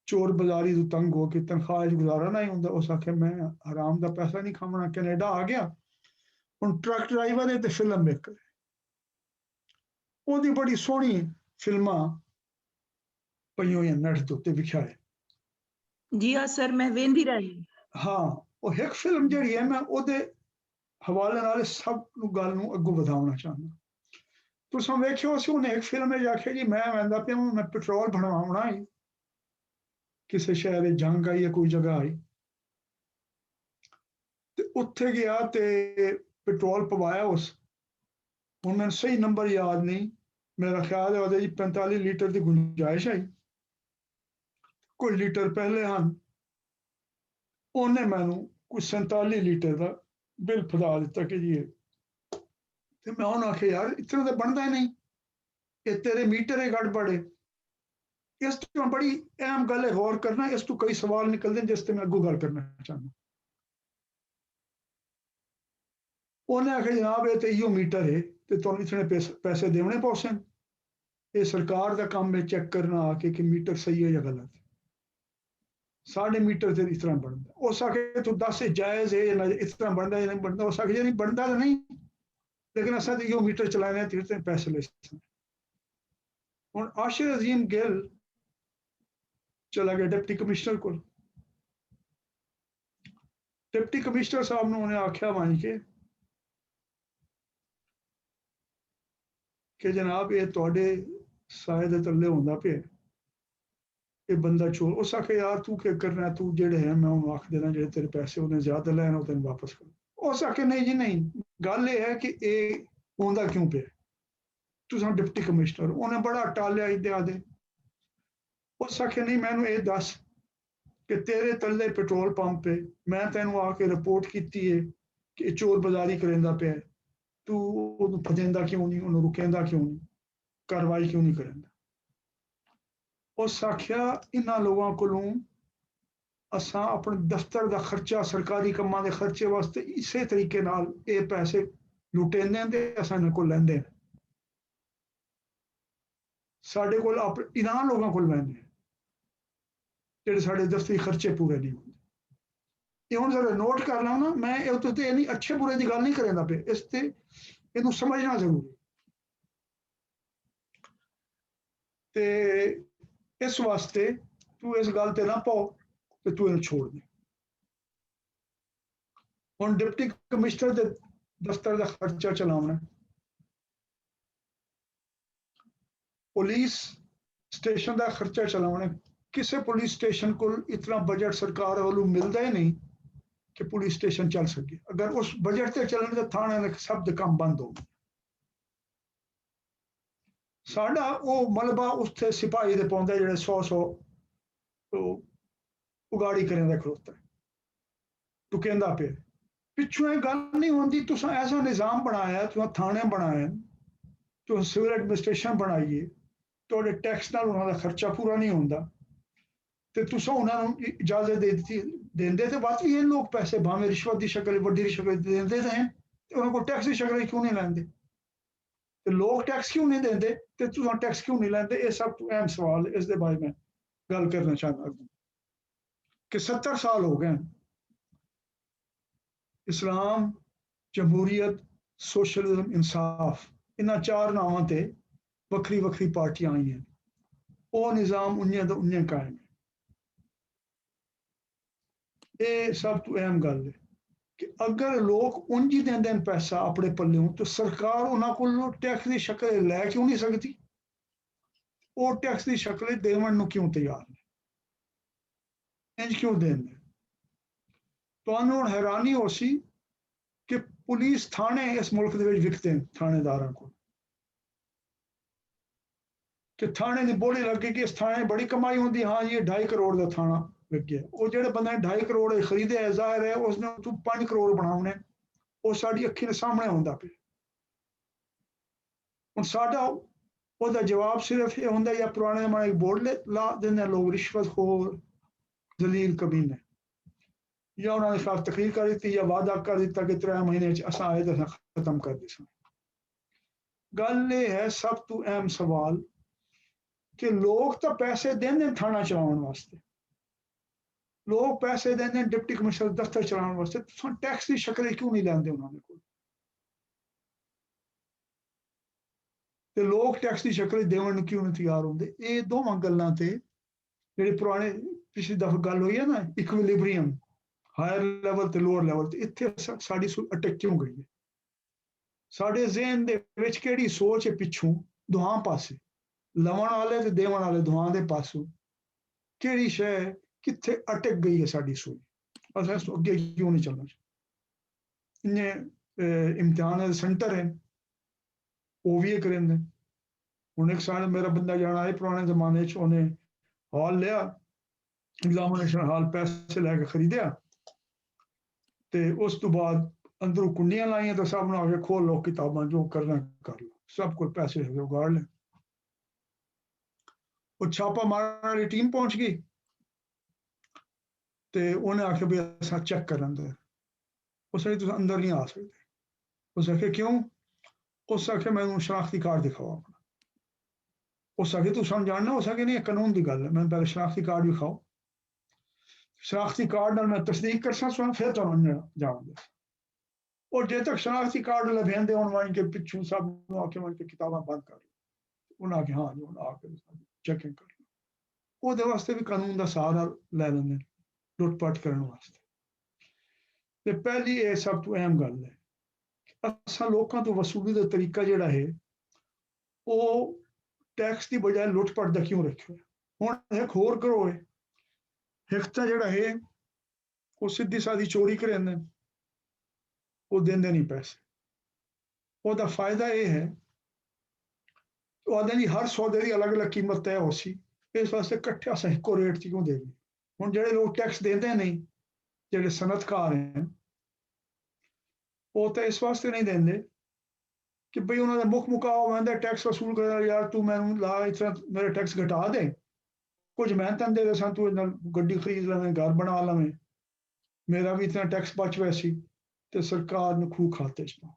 चोर बाजारी तो तंग हो कि तनख्वाह गुजारा नहीं होंगे। उस आखे मैं हराम का पैसा नहीं खावना, कैनेडा आ गया हूँ ट्रक ड्राइवर है तो फिल्म मेकर, ਉਹਦੀ बड़ी सोहनी फिल्मां पई हुई नैट के उत्ते विखा है। जी हाँ सर, मैं वेंदी रही। हाँ, वो एक फिल्म जी है, मैं ਉਹਦੇ हवाले नाल सब गल नूं अग्गों वधाउणा चाहना। तुसीं वेखियो सी ਉਹਨੇ एक फिल्म में आखिया जी मैं वैंदा पिया मैं पेट्रोल भरवाउणा है, किसी शहर जंग आई है कोई जगह आई ते उत्थे गया ते पेट्रोल पवाया उस, हुण मैनूं सही नंबर याद नहीं, मेरा ख्याल है ਉਹਦੇ जी 45 लीटर की गुंजाइश आई, कोई लीटर पहले हैं उन्हें मैनूं कोई 47 लीटर का बिल फड़ा दिता कि जी ते मैं उन्हें आखे यार इतना तो बनता ही नहीं, ये तेरे मीटर है गड़बड़ है। इस तो बड़ी अहम गल है, गौर करना, इस तो कई सवाल निकलते हैं जिस ते मैं अगू गल करना चाहना। उन्हें आखे जनाब ये तो इो मीटर है तो तुम इतने पैसे देने पौसे, ये सरकार का काम है चेक करना आके कि मीटर सही है या गलत है, साढ़े मीटर से इस तरह बनता। उस आखे तू दस जायज़ है या इस तरह बनता या नहीं बनता, उस आखे नहीं बनता तो नहीं, लेकिन असा तो यो मीटर चलाने तीरते पैसे ले सकते। हुण आशिर अजीम गिल चला गया डिप्टी कमिश्नर को, डिप्टी कमिश्नर साहब ने उन्हें आख्या मान के कि जनाब ये तुहाडे साए दे थल्ले होंदा पिया, ये बंदा चोर। उस आखे यार तू क्या करना, तू जेड़े है मैं उन्हें आख देना जेड़े तेरे पैसे उन्हें ज्यादा लैन तेन वापस कर। उस आखे नहीं जी नहीं, गल ये है कि ये होंदा क्यों पे, तुसां डिप्टी कमिश्नर, उन्हें बड़ा टालिया इत्यादि दे। उस आखे नहीं मैनू ये दस कि तेरे तल्ले पेट्रोल पंप पे मैं तेनों आके रिपोर्ट की है कि चोर बाजारी करेंदा पे, तू उन्हें फजेंदा क्यों नहीं, उन्हें रुकेंदा क्यों नहीं, कार्रवाई क्यों नहीं करेंदा। उस आख्या इन्हां लोगों कोलों असां अपने दफ्तर का खर्चा सरकारी कामां दे खर्चे वास्ते इसे तरीके नाल ये पैसे लुटेंदे ते असां इन्हां कोल लैंदे, साडे कोल इन्हां लोगों कोल लैंदे जेडे साडे दफ्तरी खर्चे पूरे नहीं होंदे। ये हुण जरा नोट कर लो ना, मैं ये तो नहीं अच्छे बुरे की गल नहीं करेंदा पे, इस ते इनू समझना जरूरी। ते इस वास्ते तू इस गल ते ना पाओ तो तू इन्हें छोड़ दे। हुण डिप्टी कमिश्नर दे दफ्तर का खर्चा चलाना, पुलिस स्टेशन का खर्चा चलाना, किसी पुलिस स्टेशन को इतना बजट सरकार वालों मिलता ही नहीं कि पुलिस स्टेशन चल सके। अगर उस बजट से चलने तो थाने सब काम बंद हो गए। साडा वो मलबा उत्थे सिपाही दे पौंदा जेड़े 100 उगाड़ी करें खड़ोता है, टुकेंदा पे पिछू ये गल नहीं होंदी। तुसां ऐसा निज़ाम बनाया, तुसां थाने बनाए, तुसां सिविल एडमिनिस्ट्रेशन बनाइए, तुहाडे टैक्स नाल उन्हां दा खर्चा पूरा नहीं होंदा ते तुसां उन्हां नूं इजाजत दे दित्ती देंदे ते बात भी ये लोग पैसे भावें रिश्वत की शक्ल वड्डी शक्ल देंदे ते हैं ते उन्हां कोल टैक्स की शक्ल क्यों नहीं लैंदे, ते लोग टैक्स क्यों नहीं देंदे ते तुसां टैक्स क्यों नहीं लैंदे। ये सब तो अहम सवाल है, इस दे बारे में गल करना चाहता हूं कि 70 साल हो गए इस्लाम, जमहूरियत, सोशलिज्म, इंसाफ, इन्हां चार नावां ते वक्री वक्री पार्टियां आई हैं, वो निज़ाम उन्ने दा उन्ने कायम है। ये सब तो अहम गल है कि अगर लोग उंज ही देंदे न पैसा अपने पल्लों तो सरकार उन्हां कोलों टैक्स की शक्ल लै क्यों नहीं सकती, वो टैक्स की शक्ल देवन नूं क्यों तैयार नहीं, इंज क्यों देंदे। तुहानूं हुण हैरानी हो सी कि पुलिस थाने इस मुल्क दे विच विकदे न थानेदारां कोल, कि थाने की बोली लगे कि इस थाने बड़ी कमाई होंदी, हाँ ये 2.5 करोड़ का थाना विक गया। वो जेड़े बंदे ने 2.5 करोड़ खरीदे है, जाहिर है उसने तू 5 करोड़ बनाने, वो साडी अखी दे सामने होंदा पे। हुण साडा ਉਹਦਾ ਜਵਾਬ ਸਿਰਫ ਇਹ ਹੁੰਦਾ ਜਾਂ ਪੁਰਾਣੇ ਜ਼ਮਾਨੇ ਇੱਕ ਬੋਰਡ ਲਾ ਦਿੰਦੇ ਲੋਕ ਰਿਸ਼ਵਤਖੋਰ ਜ਼ਲੀਲ ਕਮੀਨੇ, ਜਾਂ ਉਹਨਾਂ ਨੇ ਖਿਲਾਫ ਤਕਰੀਰ ਕਰ ਦਿੱਤੀ ਜਾਂ ਵਾਅਦਾ ਕਰ ਦਿੱਤਾ ਕਿ 3 ਮਹੀਨੇ 'ਚ ਅਸਾਂ ਆਏ ਤਾਂ ਖਤਮ ਕਰ ਦੇਸਾਂ। ਗੱਲ ਇਹ ਹੈ ਸਭ ਤੋਂ ਅਹਿਮ ਸਵਾਲ ਕਿ ਲੋਕ ਤਾਂ ਪੈਸੇ ਦਿੰਦੇ ਥਾਣਾ ਚਲਾਉਣ ਵਾਸਤੇ, ਲੋਕ ਪੈਸੇ ਦਿੰਦੇ ਡਿਪਟੀ ਕਮਿਸ਼ਨਰ ਦਫ਼ਤਰ ਚਲਾਉਣ ਵਾਸਤੇ, ਤੁਸੀਂ ਟੈਕਸ ਦੀ ਸ਼ਕਲ ਕਿਉਂ ਨਹੀਂ ਲੈਂਦੇ ਉਹਨਾਂ ਦੇ ਕੋਲ? ਤੇ ਲੋਕ ਟੈਕਸ ਦੀ ਸ਼ਕਲ ਦੇਵਣ ਨੂੰ ਕਿਉਂ ਨਹੀਂ ਤਿਆਰ ਹੁੰਦੇ? ਇਹ ਦੋਵਾਂ ਗੱਲਾਂ ਤੇ ਜਿਹੜੇ ਪੁਰਾਣੇ ਪਿਛਲੀ ਦਫਾ ਗੱਲ ਹੋਈ ਹੈ ਨਾ, ਇਕਵਿਲਿਬਰੀਅਮ ਹਾਇਰ ਲੈਵਲ ਤੇ ਲੋਅਰ ਲੈਵਲ ਤੇ, ਇੱਥੇ ਸਾਡੀ ਅਟਕ ਕਿਉਂ ਗਈ ਹੈ? ਸਾਡੇ ਜ਼ਿਹਨ ਦੇ ਵਿੱਚ ਕਿਹੜੀ ਸੋਚ ਹੈ ਪਿੱਛੋਂ ਦੋਹਾਂ ਪਾਸੇ, ਲਵਣ ਵਾਲੇ ਤੇ ਦੇਵਣ ਵਾਲੇ ਦੋਹਾਂ ਦੇ ਪਾਸੋਂ ਕਿਹੜੀ ਸ਼ੈ ਕਿੱਥੇ ਅਟਕ ਗਈ ਹੈ ਸਾਡੀ ਸੋਚ? ਅਸਾਂ ਇਸ ਤੋਂ ਅੱਗੇ ਕਿਉਂ ਨਹੀਂ ਚੱਲਣਾ? ਇੰਨੇ ਇਮਤਿਹਾਨ ਸੈਂਟਰ ਹੈ ਉਹ ਵੀ ਇਹ ਕਰਿੰਦੇ। ਹੁਣ ਇੱਕ ਸਾਲ ਮੇਰਾ ਬੰਦਾ ਜਾਣਾ ਹੈ ਪੁਰਾਣੇ ਜ਼ਮਾਨੇ 'ਚ, ਉਹਨੇ ਹਾਲ ਲਿਆ, ਐਗਜ਼ਾਮੀਨੇਸ਼ਨ ਹਾਲ ਪੈਸੇ ਲੈ ਕੇ ਖਰੀਦਿਆ ਤੇ ਉਸ ਤੋਂ ਬਾਅਦ ਅੰਦਰੋਂ ਕੁੰਡੀਆਂ ਲਾਈਆਂ ਤਾਂ ਸਭ ਨੂੰ ਆ ਕੇ ਖੋਲ ਲਓ ਕਿਤਾਬਾਂ, ਜੋ ਕਰਨਾ ਕਰ ਲਓ, ਸਭ ਕੋਲ ਪੈਸੇ ਹੈਗੇ ਉਗਾੜ ਲੈ। ਉਹ ਛਾਪਾ ਮਾਰਨ ਵਾਲੀ ਟੀਮ ਪਹੁੰਚ ਗਈ ਤੇ ਉਹਨੇ ਆਖਿਆ ਵੀ ਅਸਾਂ ਚੈੱਕ ਕਰਨ ਦੇ, ਉਸ ਨੇ ਤੁਸੀਂ ਅੰਦਰ ਨਹੀਂ ਆ ਸਕਦੇ। ਉਸ ਆਖਿਆ ਕਿਉਂ? ਉਸ ਆਖਿਆ ਮੈਨੂੰ ਸ਼ਨਾਖਤੀ ਕਾਰਡ ਦਿਖਾਓ ਆਪਣਾ। ਉਸ ਆਖਿਆ ਤੂੰ ਸਾਨੂੰ ਜਾਣਨਾ? ਉਸ ਆਖਿਆ ਨਹੀਂ, ਇਹ ਕਾਨੂੰਨ ਦੀ ਗੱਲ ਹੈ, ਮੈਨੂੰ ਪਹਿਲੇ ਸ਼ਨਾਖਤੀ ਕਾਰਡ ਵਿਖਾਓ, ਸ਼ਨਾਖਤੀ ਕਾਰਡ ਨਾਲ ਮੈਂ ਤਸਦੀਕ ਕਰ ਸਕਦਾ ਫਿਰ ਤੁਹਾਨੂੰ ਅੰਦਰ ਜਾਵਾਂਗੇ। ਔਰ ਜੇ ਤੱਕ ਸ਼ਨਾਖਤੀ ਕਾਰਡ ਲਭਿਆਂਦੇ ਹੁਣ ਵਾਂ ਕੇ ਪਿੱਛੋਂ ਸਭ ਨੂੰ ਆ ਕੇ ਵਾਂ ਕੇ ਕਿਤਾਬਾਂ ਬੰਦ ਕਰ ਲਓ, ਉਹਨਾਂ ਆ ਕੇ ਹਾਂ ਜੀ ਹੁਣ ਆ ਕੇ ਚੈਕਿੰਗ ਕਰ ਲਓ। ਉਹਦੇ ਵਾਸਤੇ ਵੀ ਕਾਨੂੰਨ ਦਾ ਸਹਾਰਾ ਲੈ ਲੈਂਦੇ ਲੁੱਟ-ਪੱਟ ਕਰਨ ਵਾਸਤੇ। ਤੇ ਪਹਿਲੀ ਇਹ ਸਭ ਤੋਂ ਅਹਿਮ ਗੱਲ ਹੈ, ਅਸਾਂ ਲੋਕਾਂ ਤੋਂ ਵਸੂਲੀ ਦਾ ਤਰੀਕਾ ਜਿਹੜਾ ਹੈ ਉਹ ਟੈਕਸ ਦੀ ਬਜਾਏ ਲੁੱਟ-ਪੱਟ ਦਾ ਕਿਉਂ ਰੱਖਿਆ? ਹੁਣ ਇੱਕ ਹੋਰ ਕਰੋ ਹੈ, ਇੱਕ ਤਾਂ ਜਿਹੜਾ ਹੈ ਉਹ ਸਿੱਧੀ ਸਾਦੀ ਚੋਰੀ ਕਰਿੰਦੇ, ਉਹ ਦਿੰਦੇ ਨਹੀਂ ਪੈਸੇ। ਉਹਦਾ ਫਾਇਦਾ ਇਹ ਹੈ ਉਹ ਆਦਿ ਦੀ ਹਰ ਸੌਦੇ ਦੀ ਅਲੱਗ-ਅਲੱਗ ਕੀਮਤ ਤੈਅ ਹੋ ਸੀ, ਇਸ ਵਾਸਤੇ ਇਕੱਠੇ ਅਸਾਂ ਇੱਕੋ ਰੇਟ 'ਚ ਕਿਉਂ ਦੇਈਏ? ਹੁਣ ਜਿਹੜੇ ਲੋਕ ਟੈਕਸ ਦਿੰਦੇ ਨਹੀਂ, ਜਿਹੜੇ ਸਨਅਤਕਾਰ ਹਨ, ਉਹ ਤਾਂ ਇਸ ਵਾਸਤੇ ਨਹੀਂ ਦਿੰਦੇ ਕਿ ਬਈ ਉਹਨਾਂ ਦਾ ਮੁੱਖ ਮੁਕਾਬਲਾ ਹੁੰਦਾ ਟੈਕਸ ਵਸੂਲ ਕਰਨਾ, ਯਾਰ ਤੂੰ ਮੈਨੂੰ ਲਾ ਇਸ ਤਰ੍ਹਾਂ ਮੇਰੇ ਟੈਕਸ ਘਟਾ ਦੇ, ਕੁਝ ਮਿਹਨਤਾਂ ਦੇ ਦੇ ਸਾਂ, ਤੂੰ ਇਹਨਾਂ ਗੱਡੀ ਖਰੀਦ ਲਵੇਂ, ਘਰ ਬਣਾ ਲਵੇਂ, ਮੇਰਾ ਵੀ ਇਤਨਾ ਟੈਕਸ ਬਚ ਵੈਸੀ ਤੇ ਸਰਕਾਰ ਨੂੰ ਖੂਹ ਖਾਤੇ 'ਚ ਪਾ।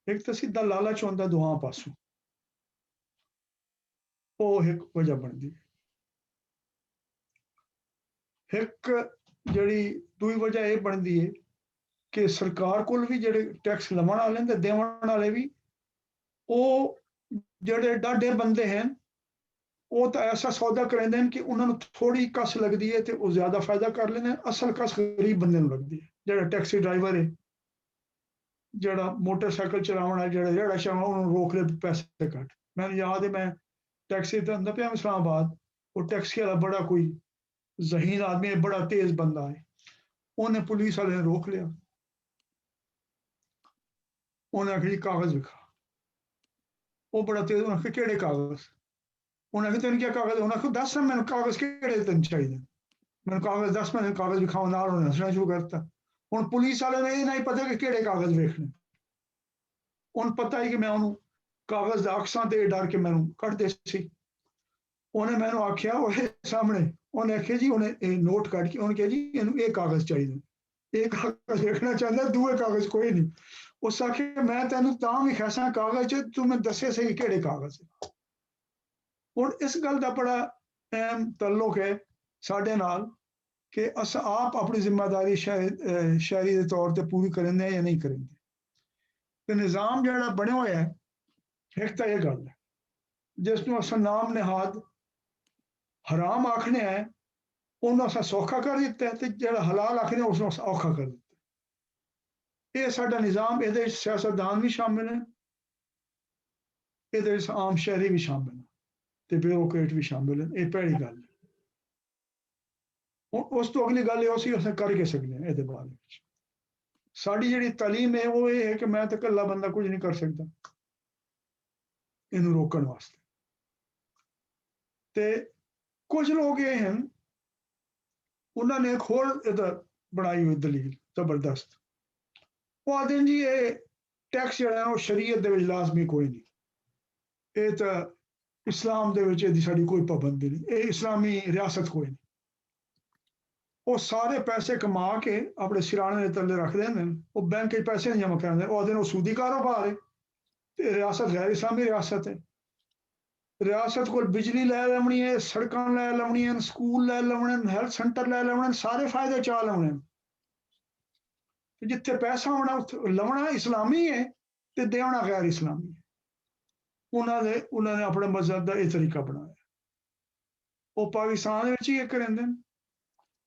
ਇੱਕ ਤਾਂ ਸਿੱਧਾ ਲਾਲਚ ਹੁੰਦਾ ਦੋਹਾਂ ਪਾਸੋਂ, ਉਹ ਇੱਕ ਵਜ੍ਹਾ ਬਣਦੀ ਹੈ। ਇੱਕ ਜਿਹੜੀ ਦੂਜੀ ਵਜ੍ਹਾ ਇਹ ਬਣਦੀ ਹੈ ਕਿ ਸਰਕਾਰ ਕੋਲ ਵੀ ਜਿਹੜੇ ਟੈਕਸ ਲਵਣ ਵਾਲੇ ਤੇ ਦੇਵਣ ਵਾਲੇ ਵੀ, ਉਹ ਜਿਹੜੇ ਡਾਢੇ ਬੰਦੇ ਹਨ ਉਹ ਤਾਂ ਐਸਾ ਸੌਦਾ ਕਰਾਉਂਦੇ ਹਨ ਕਿ ਉਹਨਾਂ ਨੂੰ ਥੋੜੀ ਕਸ ਲੱਗਦੀ ਹੈ ਤੇ ਉਹ ਜ਼ਿਆਦਾ ਫਾਇਦਾ ਕਰ ਲੈਂਦੇ ਹਨ। ਅਸਲ ਕਸ ਗਰੀਬ ਬੰਦੇ ਨੂੰ ਲੱਗਦੀ ਹੈ। ਜਿਹੜਾ ਟੈਕਸੀ ਡਰਾਈਵਰ ਹੈ, ਜਿਹੜਾ ਮੋਟਰਸਾਈਕਲ ਚਲਾਉਣ ਵਾਲਾ, ਜਿਹੜਾ ਜਿਹੜਾ ਚਾਹਾਂ ਉਹਨੂੰ ਰੋਕ ਲੈ ਪੈਸੇ ਕੱਟ। ਮੈਨੂੰ ਯਾਦ ਹੈ ਮੈਂ ਟੈਕਸੀ ਤੇ ਹੁੰਦਾ ਪਿਆ ਇਸਲਾਮਾਬਾਦ, ਉਹ ਟੈਕਸੀ ਵਾਲਾ ਬੜਾ ਕੋਈ ਜ਼ਹੀਨ ਆਦਮੀ ਹੈ, ਬੜਾ ਤੇਜ਼ ਬੰਦਾ ਹੈ, ਉਹਨੇ ਪੁਲਿਸ ਵਾਲੇ ਨੇ ਰੋਕ ਲਿਆ, ਉਹਨੇ ਆਖਿਆ ਜੀ ਕਾਗਜ਼ ਵਿਖਾ। ਉਹ ਬੜਾ ਤੇਜ਼, ਉਹਨੇ ਆਖਿਆ ਕਿਹੜੇ ਕਾਗਜ਼? ਉਹਨੇ ਆਖਿਆ ਤੈਨੂੰ ਕੀ ਕਾਗਜ਼? ਉਹਨੇ ਆਖਿਆ ਦੱਸ ਮੈਨੂੰ ਕਾਗਜ਼ ਕਿਹੜੇ ਤੈਨੂੰ ਚਾਹੀਦੇ? ਮੈਨੂੰ ਕਾਗਜ਼ ਦੱਸ, ਮੈਨੂੰ ਕਾਗਜ਼ ਵਿਖਾਓ। ਨਾਲ ਉਹਨੇ ਹੱਸਣਾ ਸ਼ੁਰੂ ਕਰਤਾ। ਹੁਣ ਪੁਲਿਸ ਵਾਲੇ ਨੂੰ ਇਹ ਨਹੀਂ ਪਤਾ ਕਿ ਕਿਹੜੇ ਕਾਗਜ਼ ਵੇਖਣੇ, ਉਹਨੂੰ ਪਤਾ ਹੀ ਕਿ ਮੈਂ ਉਹਨੂੰ ਕਾਗਜ਼ ਦਾ ਅਕਸਾਂ ਤੇ ਡਰ ਕੇ ਮੈਨੂੰ ਕੱਢਦੇ ਸੀ। ਉਹਨੇ ਮੈਨੂੰ ਆਖਿਆ ਉਹਦੇ ਸਾਹਮਣੇ, ਉਹਨੇ ਆਖਿਆ ਜੀ, ਉਹਨੇ ਇਹ ਨੋਟ ਕੱਢ ਕੇ ਉਹਨੇ ਕਿਹਾ ਜੀ ਇਹਨੂੰ ਇਹ ਕਾਗਜ਼ ਚਾਹੀਦੇ, ਇਹ ਕਾਗਜ਼ ਵੇਖਣਾ ਚਾਹੁੰਦਾ, ਦੂਏ ਕਾਗਜ਼ ਕੋਈ ਨਹੀਂ। ਉਸ ਆਖਿਆ ਮੈਂ ਤੈਨੂੰ ਤਾਂ ਵੀ ਖਾਸਾਂ ਕਾਗਜ਼ 'ਚ, ਤੂੰ ਮੈਨੂੰ ਦੱਸੇ ਸਹੀ ਕਿਹੜੇ ਕਾਗਜ਼। ਹੁਣ ਇਸ ਗੱਲ ਦਾ ਬੜਾ ਅਹਿਮ ਤਾਲੁਕ ਹੈ ਸਾਡੇ ਨਾਲ ਕਿ ਅਸਾਂ ਆਪ ਆਪਣੀ ਜ਼ਿੰਮੇਵਾਰੀ ਸ਼ਹਿਰੀ ਦੇ ਤੌਰ ਤੇ ਪੂਰੀ ਕਰਿੰਦੇ ਜਾਂ ਨਹੀਂ ਕਰਿੰਦੇ। ਤੇ ਨਿਜ਼ਾਮ ਜਿਹੜਾ ਬਣਿਆ ਹੋਇਆ ਹੈ, ਇੱਕ ਤਾਂ ਇਹ ਗੱਲ ਹੈ ਜਿਸ ਨੂੰ ਅਸਾਂ ਨਾਮ ਨਿਹਾਦ ਹਰਾਮ ਆਖਣੇ ਹੈ, ਉਹਨੂੰ ਅਸਾਂ ਸੌਖਾ ਕਰ ਦਿੱਤਾ ਤੇ ਜਿਹੜਾ ਹਲਾਲ ਆਖਣੇ ਉਸ ਨੂੰ ਔਖਾ ਕਰ ਦਿੱਤਾ। ਇਹ ਸਾਡਾ ਨਿਜ਼ਾਮ, ਇਹਦੇ ਵਿੱਚ ਸਿਆਸਤਦਾਨ ਵੀ ਸ਼ਾਮਿਲ ਹੈ, ਇਹਦੇ ਵਿੱਚ ਆਮ ਸ਼ਹਿਰੀ ਵੀ ਸ਼ਾਮਿਲ ਹੈ ਤੇ ਬਿਊਰੋਕਰੇਟ ਵੀ ਸ਼ਾਮਿਲ ਹੈ। ਇਹ ਪਹਿਲੀ ਗੱਲ ਹੈ। ਹੁਣ ਉਸ ਤੋਂ ਅਗਲੀ ਗੱਲ ਇਹ ਅਸੀਂ ਕਰ ਕੇ ਸਕਦੇ ਹਾਂ। ਇਹਦੇ ਬਾਰੇ ਵਿੱਚ ਸਾਡੀ ਜਿਹੜੀ ਤਾਲੀਮ ਹੈ ਉਹ ਇਹ ਹੈ ਕਿ ਮੈਂ ਤਾਂ ਇਕੱਲਾ ਬੰਦਾ ਕੁਝ ਨਹੀਂ ਕਰ ਸਕਦਾ ਇਹਨੂੰ ਰੋਕਣ ਵਾਸਤੇ। ਤੇ ਕੁਝ ਲੋਕ ਇਹ ਹਨ, ਉਹਨਾਂ ਨੇ ਇੱਕ ਹੋਰ ਇਹਦਾ ਬਣਾਈ ਹੋਈ ਦਲੀਲ ਜ਼ਬਰਦਸਤ। ਉਹ ਆਖਦੇ ਜੀ ਇਹ ਟੈਕਸ ਜਿਹੜਾ ਉਹ ਸ਼ਰੀਅਤ ਦੇ ਵਿੱਚ ਲਾਜ਼ਮੀ ਕੋਈ ਨਹੀਂ, ਇਹ ਤਾਂ इस्लाम दे विच इहदी साडी कोई पाबंदी नहीं, ये इस्लामी रियासत कोई नहीं। वो सारे पैसे कमा के अपने सिराने दे थल्ले रख देंदे न, वो बैंक च पैसे नहीं जमा करांदे, वो आखदे न सूदी कारोबार है ते रियासत गैर इस्लामी रियासत है। रियासत को बिजली लै लवनी है, सड़कां लै लवनियां, स्कूल लै लवणे, हैल्थ सेंटर लै लवणे, सारे फायदे चा लवणे। जिथे पैसा होना उत्थे लवना इस्लामी है ते देना गैर इस्लामी है। उन्होंने अपने मजहब का यह तरीका बनाया। वो पाकिस्तान में ही करेंदे न,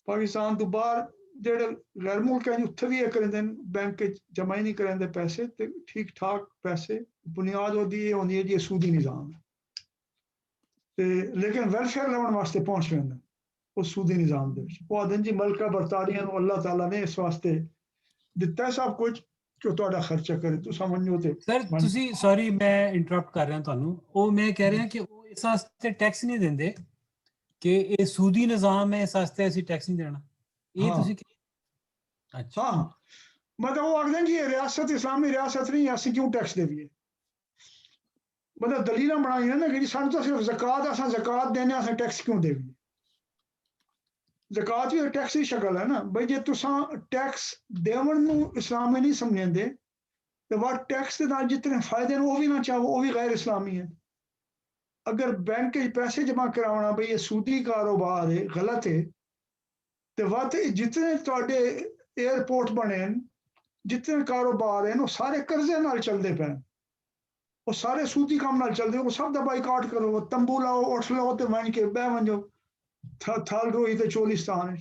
पाकिस्तान तो बाहर जेडे गैर मुल्क हैं उत्थे भी करेंदे न, बैंक जमा ही नहीं करेंदे पैसे ते ठीक ठाक पैसे। बुनियाद होती है होंदी है जी सूदी निज़ाम है ते लेकिन वेलफेयर लवन वास्ते पहुंच वेंदे उस सूदी निज़ाम दे विच। वो आखदे जी मलका बरतानिया नूं अल्लाह ताला ने इस वास्ते दिता है सब कुछ कि ਤੁਹਾਡਾ ਖਰਚਾ करे। तू समझो ते ਸਰ ਤੁਸੀਂ ਸੌਰੀ ਮੈਂ ਇੰਟਰਰਪਟ ਕਰ ਰਿਹਾ ਤੁਹਾਨੂੰ, ਉਹ ਮੈਂ ਕਹਿ ਰਿਹਾ ਕਿ ਉਹ ਇਸ ਵਾਸਤੇ ਟੈਕਸ ਨਹੀਂ ਦਿੰਦੇ ਕਿ ਇਹ ਸੂਦੀ ਨਿਜ਼ਾਮ ਹੈ, ਇਸ ਵਾਸਤੇ ਅਸੀਂ ਟੈਕਸ ਨਹੀਂ ਦੇਣਾ, ਇਹ ਤੁਸੀਂ ਅੱਛਾ। हाँ मतलब वो आखदे जी रियासत इस्लामी रियासत नहीं, असीं क्यों टैक्स देविए। मतलब दलील बनाई ना कि सानू तो सिर्फ ज़कात, असां ज़कात देने, असां टैक्स क्यों देविए। ज़कात भी टैक्स की शक्ल है ना भाई, जे तुसां टैक्स देवन नूं इस्लामी नहीं समझेंदे तो वह टैक्स के नाल जितने फायदे हैं वो भी ना चाहो, वो भी गैर इस्लामी है। अगर बैंक के पैसे जमा करावना भाई ये सूदी कारोबार है, गलत है, तो वह जितने तुहाडे एयरपोर्ट बने जितने कारोबार हैं वो सारे कर्जे नाल चलते पे, वो सारे सूदी काम नाल चलते, वो सब दा बाइकाट करो, तंबू लाओ, उठ लो ते वन के बह वंजो थल रोई ते चोलिस्तान।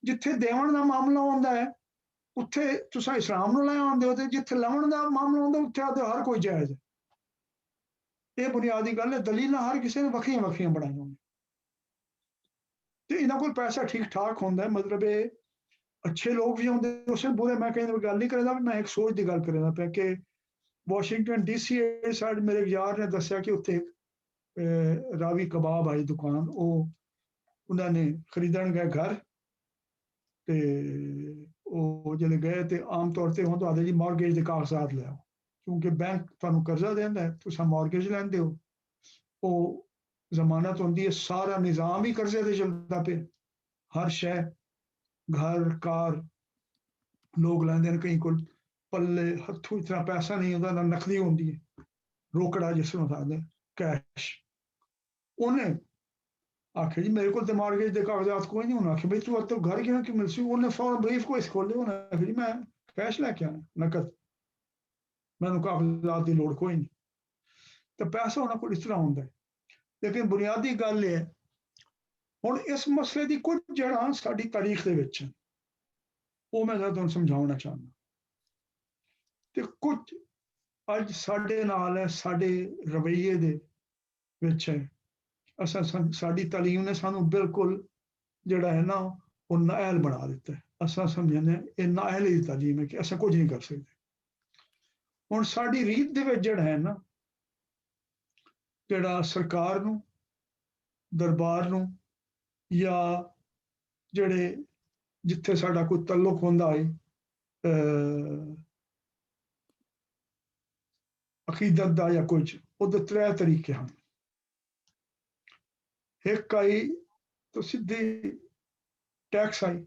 जिथे देवन का मामला होंदा है उत्थे तुसां इस्लाम नूं लै आंदे हो, ते जिथे लवण का मामला होंदा उत्थे आदे हर कोई जायज़ है। ये बुनियादी गल है, दलील हर किसी ने वक्रियां वक्रियां बनाई होंदी ते इन्हां कोल पैसा ठीक ठाक होंदा है। मतलब ये अच्छे लोग भी होंदे, उस बुरे मैं कहीं गल नहीं करदा, मैं एक सोच की गल करदा पिया कि वाशिंगटन DC साइड मेरे एक यार ने दस्सिया कि उत्थे रावी कबाब आई दुकान, वो उन्होंने खरीदण गए घर ते वो जिले गए तो आम तौर पर हों तो आदे जी मॉर्गेज के कागजात ले आओ, क्योंकि बैंक तुहानू कर्जा देंदा है, तुसां मॉर्गेज लैंदे हो, वो जमानत होंदी है, सारा निज़ाम ही कर्जे ते चलदा पे। हर शै घर कार लोग लैंदे न, कहीं कोल पल्ले हत्थों इतना पैसा नहीं होंदा, ना नकदी होंदी है, रोकड़ा जिसनूं आखदे कैश। उन्हें आखे जी मेरे को तो मॉर्गेज के कागजात कोई नहीं। उन्हें आखे भाई तू तो घर क्यों मिल सी। उन्हें फौरन ब्रीफ को इस खोले, उन्हें आखे जी मैं कैश लैके आया नकद, मैंने कागजात की लोड़ कोई नहीं। तो पैसा उन्होंने को इस तरह होंदा है। लेकिन बुनियादी गल है हुण इस मसले की कुछ जड़ां साडी तारीख दे विच हैं, वो मैं तुहानूं समझाउणा चाहना। ते कुछ अज साडे नाल है, साडे रवैये दे विच है। साडी तालीम ने सानू बिल्कुल जिहड़ा है ना वो नाअहल बना दिता है। असां समझने ये नाअहल की तालीम है कि असां कुछ नहीं कर सकते। हुण साडी रीत दे विच जिहड़ा है ना, जिहड़ा सरकार नूं, दरबार नूं या जिहड़े जिथे साडा कोई तल्लुक हुंदा है अकीदत दा या कुछ, उहदे त्रै तरीके हैं। एक आई तो सीधी टैक्स आई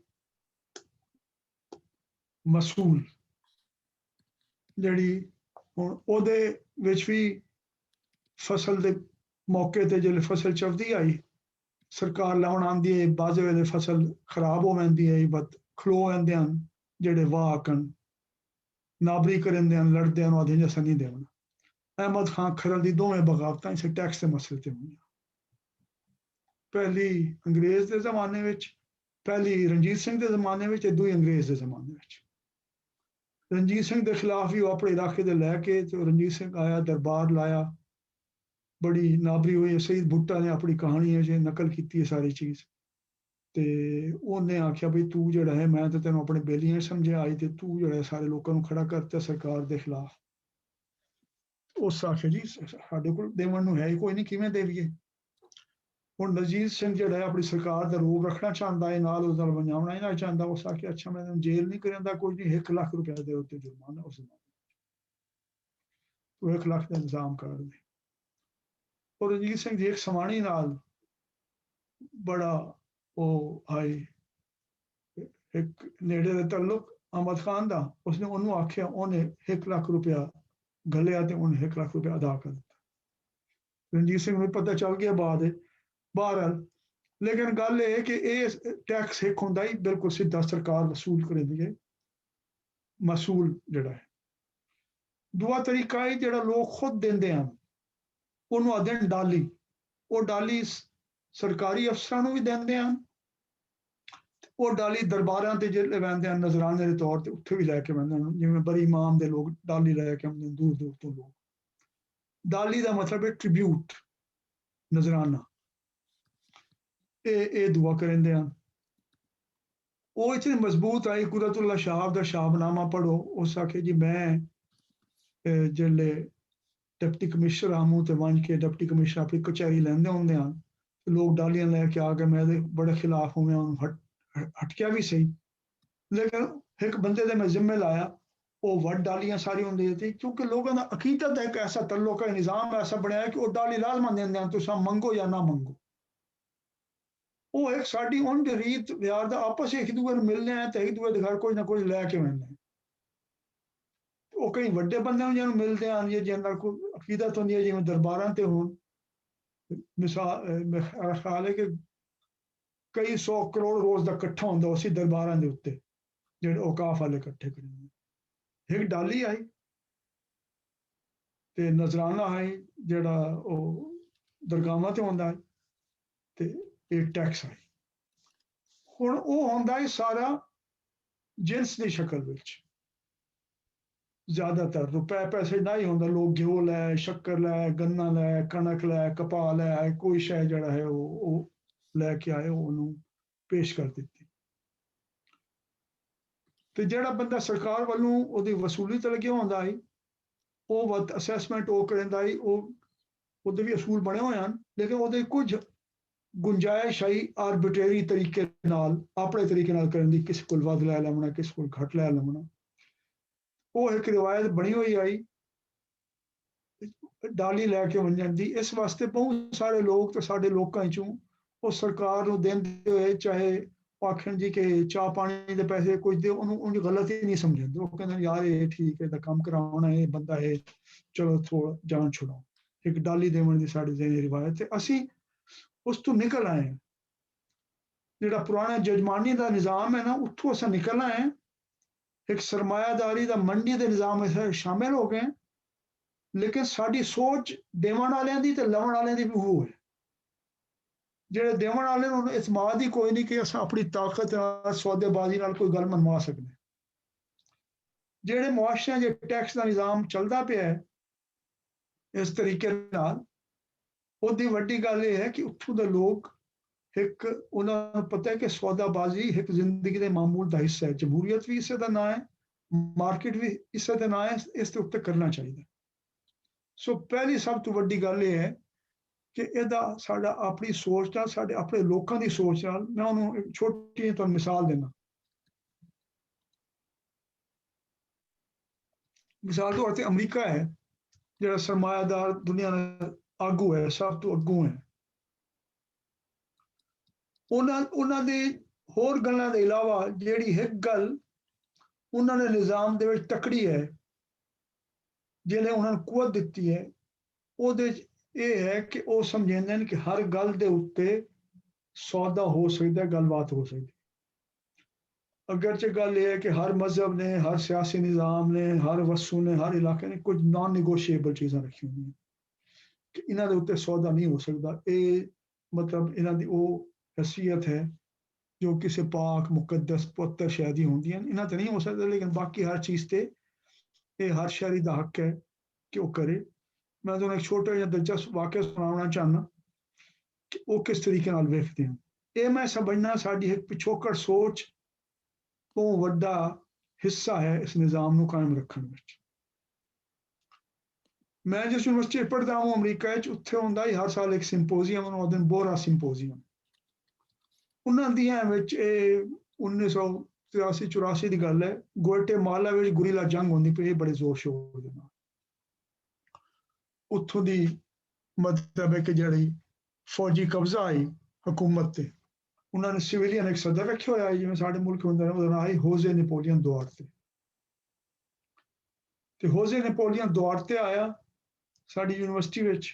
मसूल, जिहड़ी हुण ओहदे विच भी फसल दे मौके ते जिहड़ी फसल चलदी आई, सरकार लाउण आंदी है, बाजे वेले फसल खराब हो वैंदी है, बत खलो वैंदे हन जिहड़े वाह आकण नाबरी करेंदे हन, लड़दे हन, आखदे असां नहीं देना। अहमद खान खरल दी दोवें बगावतां इस टैक्स के मसले ते होईयां। पहली अंग्रेज के जमाने में, पहली रणजीत सिंह के जमाने में, दूई अंग्रेज के जमाने में। रणजीत सिंह के खिलाफ भी वो अपने इलाके के लैके तो रणजीत सिंह आया, दरबार लाया, बड़ी नाबरी हुई। सईद भुट्टा ने अपनी कहानी है जो नकल की है सारी चीज़, तो उन्हें आख्या भाई तू जड़ा है, मैं तो तेन अपने बेलियां समझे आई, तो तू जड़ा सारे लोगों को खड़ा करता सरकार के खिलाफ। उस आख्या जी साढ़े को देवन है ही कोई नहीं, किवें देवीए। हुण रणजीत सिंह जिहड़ा अपनी सरकार का रूप रखना चाहता है, नाल उस नाल वंजावना ही ना चाहता। उस आख्या अच्छा मैं जेल नहीं करांदा, कोई नहीं, 1 लाख रुपया दे उत्ते जुर्माना, उस तू 1 लाख का इंतजाम कर दे। ਔਰ ਰਣਜੀਤ ਸਿੰਘ ਦੀ ਇੱਕ ਸਵਾਣੀ ਨਾਲ ਬੜਾ ਉਹ ਆਈ, ਇੱਕ ਨੇੜੇ ਦੇ ਤਾਲੁਕ ਅਹਿਮਦ ਖਾਨ ਦਾ, ਉਸਨੇ ਉਹਨੂੰ ਆਖਿਆ, ਉਹਨੇ 1 ਲੱਖ ਰੁਪਇਆ ਘੱਲਿਆ ਤੇ ਉਹਨੇ 1 ਲੱਖ ਰੁਪਇਆ ਅਦਾ ਕਰ ਦਿੱਤਾ। ਰਣਜੀਤ ਸਿੰਘ ਨੂੰ ਪਤਾ ਚੱਲ ਗਿਆ ਬਾਅਦ। ਬਹਰਹਾਲ ਲੇਕਿਨ ਗੱਲ ਇਹ ਕਿ ਇਹ ਟੈਕਸ ਇੱਕ ਹੁੰਦਾ ਹੀ ਬਿਲਕੁਲ ਸਿੱਧਾ ਸਰਕਾਰ ਵਸੂਲ ਕਰਦੀ ਹੈ, ਮਸੂਲ ਜਿਹੜਾ ਹੈ। ਦੂਆ ਤਰੀਕਾ ਹੈ ਜਿਹੜਾ ਲੋਕ ਖੁਦ ਦਿੰਦੇ ਹਨ, ਉਹਨੂੰ ਆਖਦੇ ਹਨ ਡਾਲੀ। ਉਹ ਡਾਲੀ ਸਰਕਾਰੀ ਅਫਸਰਾਂ ਨੂੰ ਵੀ ਦਿੰਦੇ ਹਨ, ਉਹ ਡਾਲੀ ਦਰਬਾਰਾਂ ਤੇ ਜਿਹੜੇ ਵਹਿੰਦੇ ਹਨ ਨਜ਼ਰਾਨੇ ਦੇ ਤੌਰ ਤੇ, ਉੱਥੇ ਵੀ ਲੈ ਕੇ ਵਹਿੰਦੇ ਹਨ। ਜਿਵੇਂ ਬੜੀ ਇਮਾਮ ਦੇ ਲੋਕ ਡਾਲੀ ਲੈ ਕੇ ਆਉਂਦੇ, ਦੂਰ ਦੂਰ ਤੋਂ ਲੋਕ। ਡਾਲੀ ਦਾ ਮਤਲਬ ਹੈ ਟ੍ਰਿਬਿਊਟ, ਨਜ਼ਰਾਨਾ। ਇਹ ਦੁਆ ਕਰਿੰਦੇ ਹਨ। ਉਹ ਇਤਨੀ ਮਜ਼ਬੂਤ ਆਈ, ਕੁਦਰਤੁल्लाह ਸ਼ਾਹ ਦਾ ਸ਼ਾਹਨਾਮਾ ਪੜ੍ਹੋ। ਉਸ ਆਖੇ ਜੀ ਮੈਂ ਜਿਹੜੇ ਡਿਪਟੀ ਕਮਿਸ਼ਨਰ ਆਮੂ ਤੇ ਵੰਝ ਕੇ ਡਿਪਟੀ ਕਮਿਸ਼ਨਰ ਆਪਣੀ ਕਚਹਿਰੀ ਲੈਂਦੇ ਹੁੰਦੇ ਹਨ, ਲੋਕ ਡਾਲੀਆਂ ਲੈ ਕੇ ਆ ਕੇ ਮੈਂ ਇਹਦੇ ਬੜੇ ਖਿਲਾਫ ਹੋਵੇਂ, ਉਹਨੂੰ ਹਟਕਿਆ ਵੀ ਸਹੀ। ਲੇਕਿਨ ਇੱਕ ਬੰਦੇ ਦੇ ਮੈਂ ਜ਼ਿੰਮੇ ਲਾਇਆ, ਉਹ ਵੱਡ ਡਾਲੀਆਂ ਸਾਰੀ ਹੁੰਦੀ ਸੀ, ਕਿਉਂਕਿ ਲੋਕਾਂ ਦਾ ਅਕੀਦਤ ਦਾ ਇੱਕ ਐਸਾ ਤल्लुक ਹੈ, ਨਿਜ਼ਾਮ ਐਸਾ ਬਣਿਆ ਕਿ ਉਹ ਡਾਲੀ ਲਾਜ਼ਮਨ ਦਿੰਦੇ ਹਨ, ਤੁਸੀਂ ਮੰਗੋ ਜਾਂ ਨਾ ਮੰਗੋ। ਉਹ ਇੱਕ ਸਾਡੀ ਉਂਝ ਰੀਤ ਵਿਹਾਰ ਦਾ, ਆਪਸ ਇੱਕ ਦੂਜੇ ਨੂੰ ਮਿਲਦੇ ਆ ਤੇ ਇੱਕ ਦੂਜੇ ਦੇ ਘਰ ਕੁਝ ਨਾ ਕੁਝ ਲੈ ਕੇ ਆਉਂਦੇ। ਉਹ ਕਈ ਵੱਡੇ ਬੰਦਿਆਂ ਨੂੰ ਜਿਹਨੂੰ ਮਿਲਦੇ ਹਨ, ਜਿਹਨਾਂ ਨਾਲ ਕੋਈ ਅਕੀਦਤ ਹੁੰਦੀ ਹੈ, ਜਿਵੇਂ ਦਰਬਾਰਾਂ ਤੇ ਹੋਣ। ਮਿਸਾਲ ਮੇਰਾ ਖਿਆਲ ਹੈ ਕਿ ਕਈ 100 ਕਰੋੜ ਰੋਜ਼ ਦਾ ਇਕੱਠਾ ਹੁੰਦਾ ਉਸੇ ਦਰਬਾਰਾਂ ਦੇ ਉੱਤੇ, ਜਿਹੜੇ ਔਕਾਫ ਵਾਲੇ ਇਕੱਠੇ ਕਰੀਏ। ਇੱਕ ਡਾਲੀ ਆਈ ਤੇ ਨਜ਼ਰਾਨਾ ਆਈ ਜਿਹੜਾ ਉਹ ਦਰਗਾਹਾਂ ਤੇ ਹੁੰਦਾ ਹੈ, ਤੇ ਇਹ ਟੈਕਸ ਆਈ। ਹੁਣ ਉਹ ਹੁੰਦਾ ਹੈ ਸਾਰਾ ਜਿੰਸ ਦੀ ਸ਼ਕਲ ਵਿੱਚ, ਜ਼ਿਆਦਾਤਰ ਰੁਪਏ ਪੈਸੇ ਨਾ ਹੀ ਹੁੰਦਾ। ਲੋਕ ਘਿਓ ਲੈ, ਸ਼ੱਕਰ ਲੈ, ਗੰਨਾ ਲੈ, ਕਣਕ ਲੈ, ਕਪਾਹ ਲੈ, ਕੋਈ ਸ਼ੈ ਜਿਹੜਾ ਹੈ ਉਹ ਲੈ ਕੇ ਆਏ, ਉਹਨੂੰ ਪੇਸ਼ ਕਰ ਦਿੱਤੀ। ਤੇ ਜਿਹੜਾ ਬੰਦਾ ਸਰਕਾਰ ਵੱਲੋਂ ਉਹਦੀ ਵਸੂਲੀ ਤੇ ਲੱਗਿਆ ਹੁੰਦਾ ਹੈ, ਉਹ ਅਸੈਸਮੈਂਟ ਉਹ ਕਰਿੰਦਾ ਹੈ, ਉਹਦੇ ਵੀ ਅਸੂਲ ਬਣੇ ਹੋਏ ਹਨ, ਲੇਕਿਨ ਉਹਦੇ ਕੁਝ ਗੁੰਜਾਇਸ਼ ਆਈ ਆਰਬਿਟਰੀ ਤਰੀਕੇ ਨਾਲ, ਆਪਣੇ ਤਰੀਕੇ ਨਾਲ ਕਰਨ ਦੀ, ਕਿਸੇ ਕੋਲ ਵੱਧ ਲੈ ਲਵਣਾ, ਕਿਸੇ ਕੋਲ ਘੱਟ ਲੈ ਲਵਣਾ। ਉਹ ਇੱਕ ਰਿਵਾਇਤ ਬਣੀ ਹੋਈ ਆਈ ਡਾਲੀ ਲੈ ਕੇ ਵੰਜਣ ਦੀ। ਇਸ ਵਾਸਤੇ ਬਹੁਤ ਸਾਰੇ ਲੋਕ ਤੇ ਸਾਡੇ ਲੋਕਾਂ ਚੋਂ ਉਹ ਸਰਕਾਰ ਨੂੰ ਦਿੰਦੇ ਹੋਏ, ਚਾਹੇ ਆਖਣ ਜੀ ਕਿ ਚਾਹ ਪਾਣੀ ਦੇ ਪੈਸੇ ਕੁਝ ਦੇ, ਉਹਨੂੰ ਗਲਤ ਹੀ ਨਹੀਂ ਸਮਝਦੇ। ਉਹ ਕਹਿੰਦੇ ਯਾਰ ਇਹ ਠੀਕ ਹੈ, ਤਾਂ ਕੰਮ ਕਰਾਉਣਾ, ਇਹ ਬੰਦਾ ਹੈ, ਚਲੋ ਥੋੜਾ ਜਾਨ ਛੁਡਾਓ। ਇੱਕ ਡਾਲੀ ਦੇਵਣ ਦੀ ਸਾਡੀ ਜਿਹੜੀ ਰਿਵਾਇਤ ਹੈ, ਅਸੀਂ ਉਸ ਤੋਂ ਨਿਕਲ ਆਏ। ਜਿਹੜਾ ਪੁਰਾਣਾ ਜਜਮਾਨੀ ਦਾ ਨਿਜ਼ਾਮ ਹੈ ਨਾ, ਉੱਥੋਂ ਅਸੀਂ ਨਿਕਲ ਆਏ। ਇੱਕ ਸਰਮਾਇਆਦਾਰੀ ਦਾ ਮੰਡੀ ਦੇ ਨਿਜ਼ਾਮ ਵਿੱਚ ਸ਼ਾਮਿਲ ਹੋ ਗਏ। ਲੇਕਿਨ ਸਾਡੀ ਸੋਚ ਦੇਵਣ ਵਾਲਿਆਂ ਦੀ ਤੇ ਲਵਣ ਵਾਲਿਆਂ ਦੀ ਵੀ ਉਹ ਹੈ। ਜਿਹੜੇ ਦੇਵਣ ਵਾਲੇ ਨੂੰ ਇਤਮਾਦ ਹੀ ਕੋਈ ਨਹੀਂ ਕਿ ਅਸੀਂ ਆਪਣੀ ਤਾਕਤ ਨਾਲ, ਸੌਦੇਬਾਜ਼ੀ ਨਾਲ ਕੋਈ ਗੱਲ ਮਨਵਾ ਸਕਦੇ। ਜਿਹੜੇ ਮੁਆਸ਼ਰਿਆਂ 'ਚ ਟੈਕਸ ਦਾ ਨਿਜ਼ਾਮ ਚੱਲਦਾ ਪਿਆ ਹੈ ਇਸ ਤਰੀਕੇ ਨਾਲ, ਉਹਦੀ ਵੱਡੀ ਗੱਲ ਇਹ ਹੈ ਕਿ ਉੱਥੋਂ ਦੇ ਲੋਕ ਇੱਕ, ਉਹਨਾਂ ਨੂੰ ਪਤਾ ਹੈ ਕਿ ਸੌਦਾਬਾਜ਼ੀ ਇੱਕ ਜ਼ਿੰਦਗੀ ਦੇ ਮਾਮੂਲ ਦਾ ਹਿੱਸਾ ਹੈ। ਜਮਹੂਰੀਅਤ ਵੀ ਇਸੇ ਦਾ ਨਾਂ ਹੈ, ਮਾਰਕੀਟ ਵੀ ਇਸੇ ਦਾ ਨਾਂ ਹੈ, ਇਸ ਦੇ ਉੱਤੇ ਕਰਨਾ ਚਾਹੀਦਾ। ਸੋ ਪਹਿਲੀ ਸਭ ਤੋਂ ਵੱਡੀ ਗੱਲ ਇਹ ਹੈ ਕਿ ਇਹਦਾ ਸਾਡਾ ਆਪਣੀ ਸੋਚ ਨਾਲ, ਸਾਡੇ ਆਪਣੇ ਲੋਕਾਂ ਦੀ ਸੋਚ ਨਾਲ, ਮੈਂ ਉਹਨੂੰ ਇੱਕ ਛੋਟੀ ਜਿਹੀ ਤੁਹਾਨੂੰ ਮਿਸਾਲ ਦਿੰਦਾ। ਮਿਸਾਲ ਤੌਰ ਤੇ ਅਮਰੀਕਾ ਹੈ, ਜਿਹੜਾ ਸਰਮਾਇਆਦਾਰ ਦੁਨੀਆ ਦਾ ਆਗੂ ਹੈ, ਸਭ ਤੋਂ ਅੱਗੋਂ ਹੈ। ਉਹਨਾਂ ਦੇ ਹੋਰ ਗੱਲਾਂ ਦੇ ਇਲਾਵਾ ਜਿਹੜੀ ਇੱਕ ਗੱਲ ਉਹਨਾਂ ਨੇ ਨਿਜ਼ਾਮ ਦੇ ਵਿੱਚ ਤਕੜੀ ਹੈ, ਜਿਹਨੇ ਉਹਨਾਂ ਨੂੰ ਕੁਵਤ ਦਿੱਤੀ ਹੈ, ਉਹਦੇ 'ਚ ਇਹ ਹੈ ਕਿ ਉਹ ਸਮਝਦੇ ਨੇ ਕਿ ਹਰ ਗੱਲ ਦੇ ਉੱਤੇ ਸੌਦਾ ਹੋ ਸਕਦਾ, ਗੱਲਬਾਤ ਹੋ ਸਕਦੀ। ਅਗਰਚੇ ਗੱਲ ਇਹ ਹੈ ਕਿ ਹਰ ਮਜ਼ਹਬ ਨੇ, ਹਰ ਸਿਆਸੀ ਨਿਜ਼ਾਮ ਨੇ, ਹਰ ਵਸੂ ਨੇ, ਹਰ ਇਲਾਕੇ ਨੇ ਕੁਝ ਨਾਨ ਨਿਗੋਸ਼ੀਏਬਲ ਚੀਜ਼ਾਂ ਰੱਖੀਆਂ ਹੁੰਦੀਆਂ ਕਿ ਇਹਨਾਂ ਦੇ ਉੱਤੇ ਸੌਦਾ ਨਹੀਂ ਹੋ ਸਕਦਾ। ਇਹ ਮਤਲਬ ਇਹਨਾਂ ਦੀ ਉਹ ਹਸੀਅਤ ਹੈ ਜੋ ਕਿਸੇ ਪਾਕ ਮੁਕੱਦਸ ਪੁੱਤਰ ਸ਼ਾਦੀ ਹੁੰਦੀਆਂ, ਇਹਨਾਂ ਤੇ ਨਹੀਂ ਹੋ ਸਕਦਾ। ਲੇਕਿਨ ਬਾਕੀ ਹਰ ਚੀਜ਼ ਤੇ ਇਹ ਹਰ ਸ਼ਹਿਰੀ ਦਾ ਹੱਕ ਹੈ ਕਿ ਉਹ ਕਰੇ। ਮੈਂ ਤੁਹਾਨੂੰ ਇੱਕ ਛੋਟਾ ਜਿਹਾ ਦਿਲਚਸਪ ਵਾਕਿਆ ਸੁਣਾਉਣਾ ਚਾਹੁੰਦਾ ਕਿ ਉਹ ਕਿਸ ਤਰੀਕੇ ਨਾਲ ਵੇਖਦੇ ਹਨ। ਇਹ ਮੈਂ ਸਮਝਣਾ ਸਾਡੀ ਇੱਕ ਪਿਛੋਕੜ ਸੋਚ ਤੋਂ ਵੱਡਾ ਹਿੱਸਾ ਹੈ ਇਸ ਨਿਜ਼ਾਮ ਨੂੰ ਕਾਇਮ ਰੱਖਣ ਵਿੱਚ। ਮੈਂ ਜਿਸ ਯੂਨੀਵਰਸਿਟੀ ਪੜ੍ਹਦਾ ਹਾਂ ਅਮਰੀਕਾ ਵਿੱਚ, ਉੱਥੇ ਹੁੰਦਾ ਹੀ ਹਰ ਸਾਲ ਇੱਕ ਸਿੰਪੋਜ਼ੀਅਮ, ਉਹਨੂੰ ਦਿਨ ਬੋਰਾ ਸਿੰਪੋਜ਼ੀਅਮ। ਉਹਨਾਂ ਦੀਆਂ ਵਿੱਚ ਇਹ 1983-84 ਦੀ ਗੱਲ ਹੈ, ਗੁਆਟੇਮਾਲਾ ਵਿੱਚ ਗੁਰੀਲਾ ਜੰਗ ਹੁੰਦੀ ਪਈ, ਬੜੇ ਜ਼ੋਰ ਸ਼ੋਰ ਦੇ ਨਾਲ। ਉੱਥੋਂ ਦੀ मतलब है कि जिहड़ी फौजी कब्जा आई हुकूमत ते उन्होंने सिविलियन एक सदर रखे होया जिवें साडे मुल्क हुंदा है ओहदा नाम है होजे नेपोलियन दुआरते ते होजे नेपोलियन दुआरते आया साडी यूनिवर्सिटी विच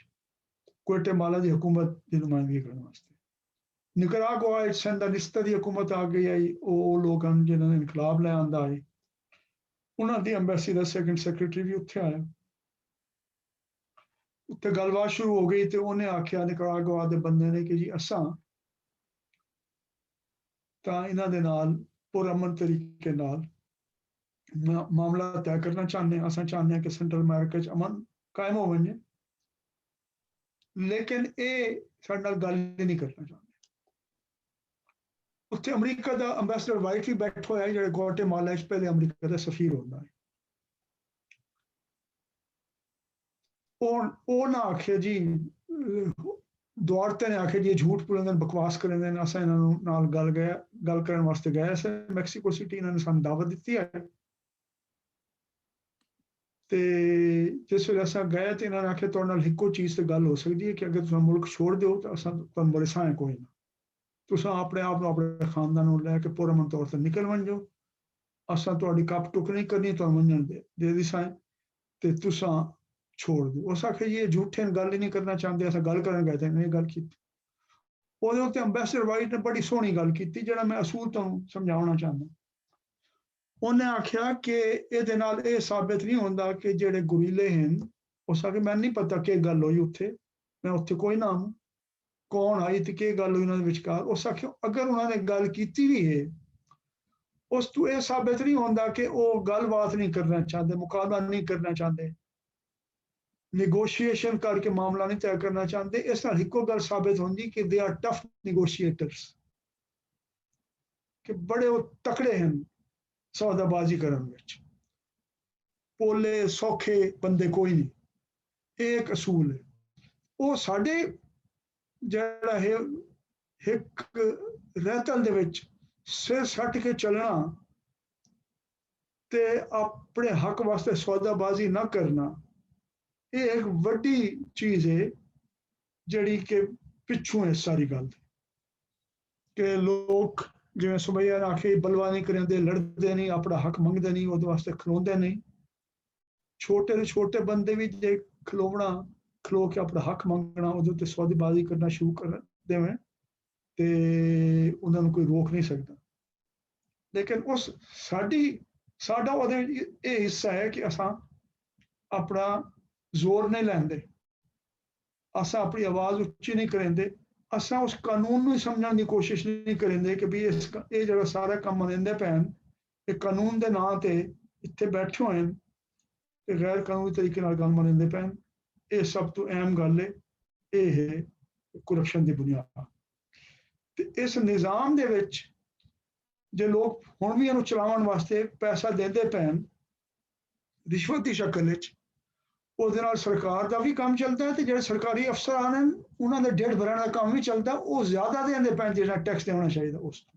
ग्वाटेमाला दी हुकूमत दी नुमाइंदगी करने वास्ते निकरागुआ सैंडानिस्ता दी हुकूमत आ गई आई वो लोग हैं जिन्होंने इनकलाब लै आंदा है उन्होंने एम्बेसी का सैकेंड सैक्रटरी भी उत्थे आया उत्थे गलबात शुरू हो गई तो उन्हें आख्या निकरागुआ दे बंदे ने कि जी असां तां इन्हां दे नाल पुरअमन तरीके नाल मामला तय करना चाहते हैं असां चाहते हैं कि सेंट्रल अमेरिका च अमन कायम हो वने लेकिन ये साडे नाल गल ही नहीं करना चाहते उत्थे अमरीका का अंबैसडर वाइट भी बैठा होया जिहड़ा ग्वाटेमाला च पहले अमरीका का सफीर होंदा है ਉਹ ना आखे जी दुआरते ने आखे जी झूठ बोलते बकवास करेंदे ने असां इन्हां नूं नाल गल करन वास्ते गए असां मैक्सीको सिटी इन्हां ने सानूं दावत दित्ती है ते जिस वेले असां गए ते इन्हां ने आखे तुहाडे नाल इक्को चीज़ ते गल हो सकदी है कि अगर तुसीं मुल्क छोड़ दिओ तो असां तुहानूं बड़े सां कोई ना तुसीं अपने आप नूं अपने खानदान नूं लैके पुरअमन तौर ते निकल वंजो असां तुहाडी कप टुक नहीं करनी तुहानूं वंजण दे दी सां ते तुसीं छोड़ दो उस आखे ये झूठे गल ही नहीं करना चाहते अस गल करन गए थे नहीं गल की ਉਹਦੇ ਉੱਤੇ ਅੰਬੈਸਡਰ ਵਾਈਟ ਨੇ ਬੜੀ ਸੋਹਣੀ ਗੱਲ ਕੀਤੀ ਜਿਹੜਾ ਮੈਂ ਅਸੂਲ ਤੁਹਾਨੂੰ ਸਮਝਾਉਣਾ ਚਾਹੁੰਦਾ ਉਹਨੇ ਆਖਿਆ ਕਿ ਇਹਦੇ ਨਾਲ ਇਹ ਸਾਬਿਤ ਨਹੀਂ ਹੁੰਦਾ ਕਿ ਜਿਹੜੇ ਗੁਰੀਲੇ ਹਨ ਉਸ ਆਖੇ ਮੈਨੂੰ ਨਹੀਂ ਪਤਾ ਕੀ ਗੱਲ ਹੋਈ ਉੱਥੇ ਮੈਂ ਉੱਥੇ ਕੋਈ ਨਾ ਹੂੰ ਕੌਣ ਆਈ ਤੇ ਕੀ ਗੱਲ ਹੋਈ ਉਹਨਾਂ ਦੇ ਵਿਚਕਾਰ ਉਸ ਆਖੇ ਅਗਰ ਉਹਨਾਂ ਨੇ ਗੱਲ ਕੀਤੀ ਵੀ ਹੈ ਉਸ ਤੋਂ ਇਹ ਸਾਬਿਤ ਨਹੀਂ ਹੁੰਦਾ ਕਿ ਉਹ ਗੱਲਬਾਤ ਨਹੀਂ ਕਰਨਾ ਚਾਹੁੰਦੇ ਮੁਕਾਬਲਾ ਨਹੀਂ ਕਰਨਾ ਚਾਹੁੰਦੇ negotiation करके मामला नहीं तय करना चाहते इस नाल इक्को गल साबित होंदी कि दे आर टफ negotiators कि बड़े वो तकड़े हैं सौदाबाजी करन विच पोले सौखे बंदे कोई नहीं एक असूल है वो साडे जिहड़ा है एक रहतल दे विच सिर सट के चलना ते अपने हक वास्ते सौदाबाजी ना करना ये एक वड्डी चीज़ है जिहड़ी कि पिछू है सारी गल कि लोग जिवें सुमैया ने आखे बलवा नहीं करेंदे लड़ते नहीं अपना हक मंगते नहीं उहदे वास्ते खलोंदे नहीं छोटे तो छोटे बंदे भी जे खलो के अपना हक मंगना उहदे ते सौदेबाजी करना शुरू कर देवें ते उन्हां नूं कोई रोक नहीं सकता लेकिन उस साडा उहदे ये हिस्सा है कि असां अपना जोर नहीं लैंदे असां अपनी आवाज़ उच्ची नहीं करेंदे असां उस कानून नूं समझण दी कोशिश नहीं करेंदे कि भी ये जिहड़ा सारा काम मनेंदे पैन ये कानून दे नां ते इत्थे बैठे होए ते गैर कानूनी तरीके नाल गल मनेंदे पैन ये सब तो अहम गल है ये है करप्शन दी बुनियाद ते इस निज़ाम दे विच जे लोग हुण भी इहनूं चलाउण वास्ते पैसा देंदे पैन रिश्वत दी शक्ल विच ਉਹਦੇ ਨਾਲ ਸਰਕਾਰ ਦਾ ਵੀ ਕੰਮ ਚੱਲਦਾ ਹੈ ਤੇ ਜਿਹੜੇ ਸਰਕਾਰੀ ਅਫਸਰਾਂ ਹਨ ਉਹਨਾਂ ਦੇ ਢਿੱਡ ਭਰਨ ਦਾ ਕੰਮ ਵੀ ਚੱਲਦਾ ਉਹ ਜ਼ਿਆਦਾ ਦੇਂਦੇ ਪੈਣ ਜਿਹੜਾ ਟੈਕਸ ਦੇਣਾ ਚਾਹੀਦਾ ਉਸ ਤੋਂ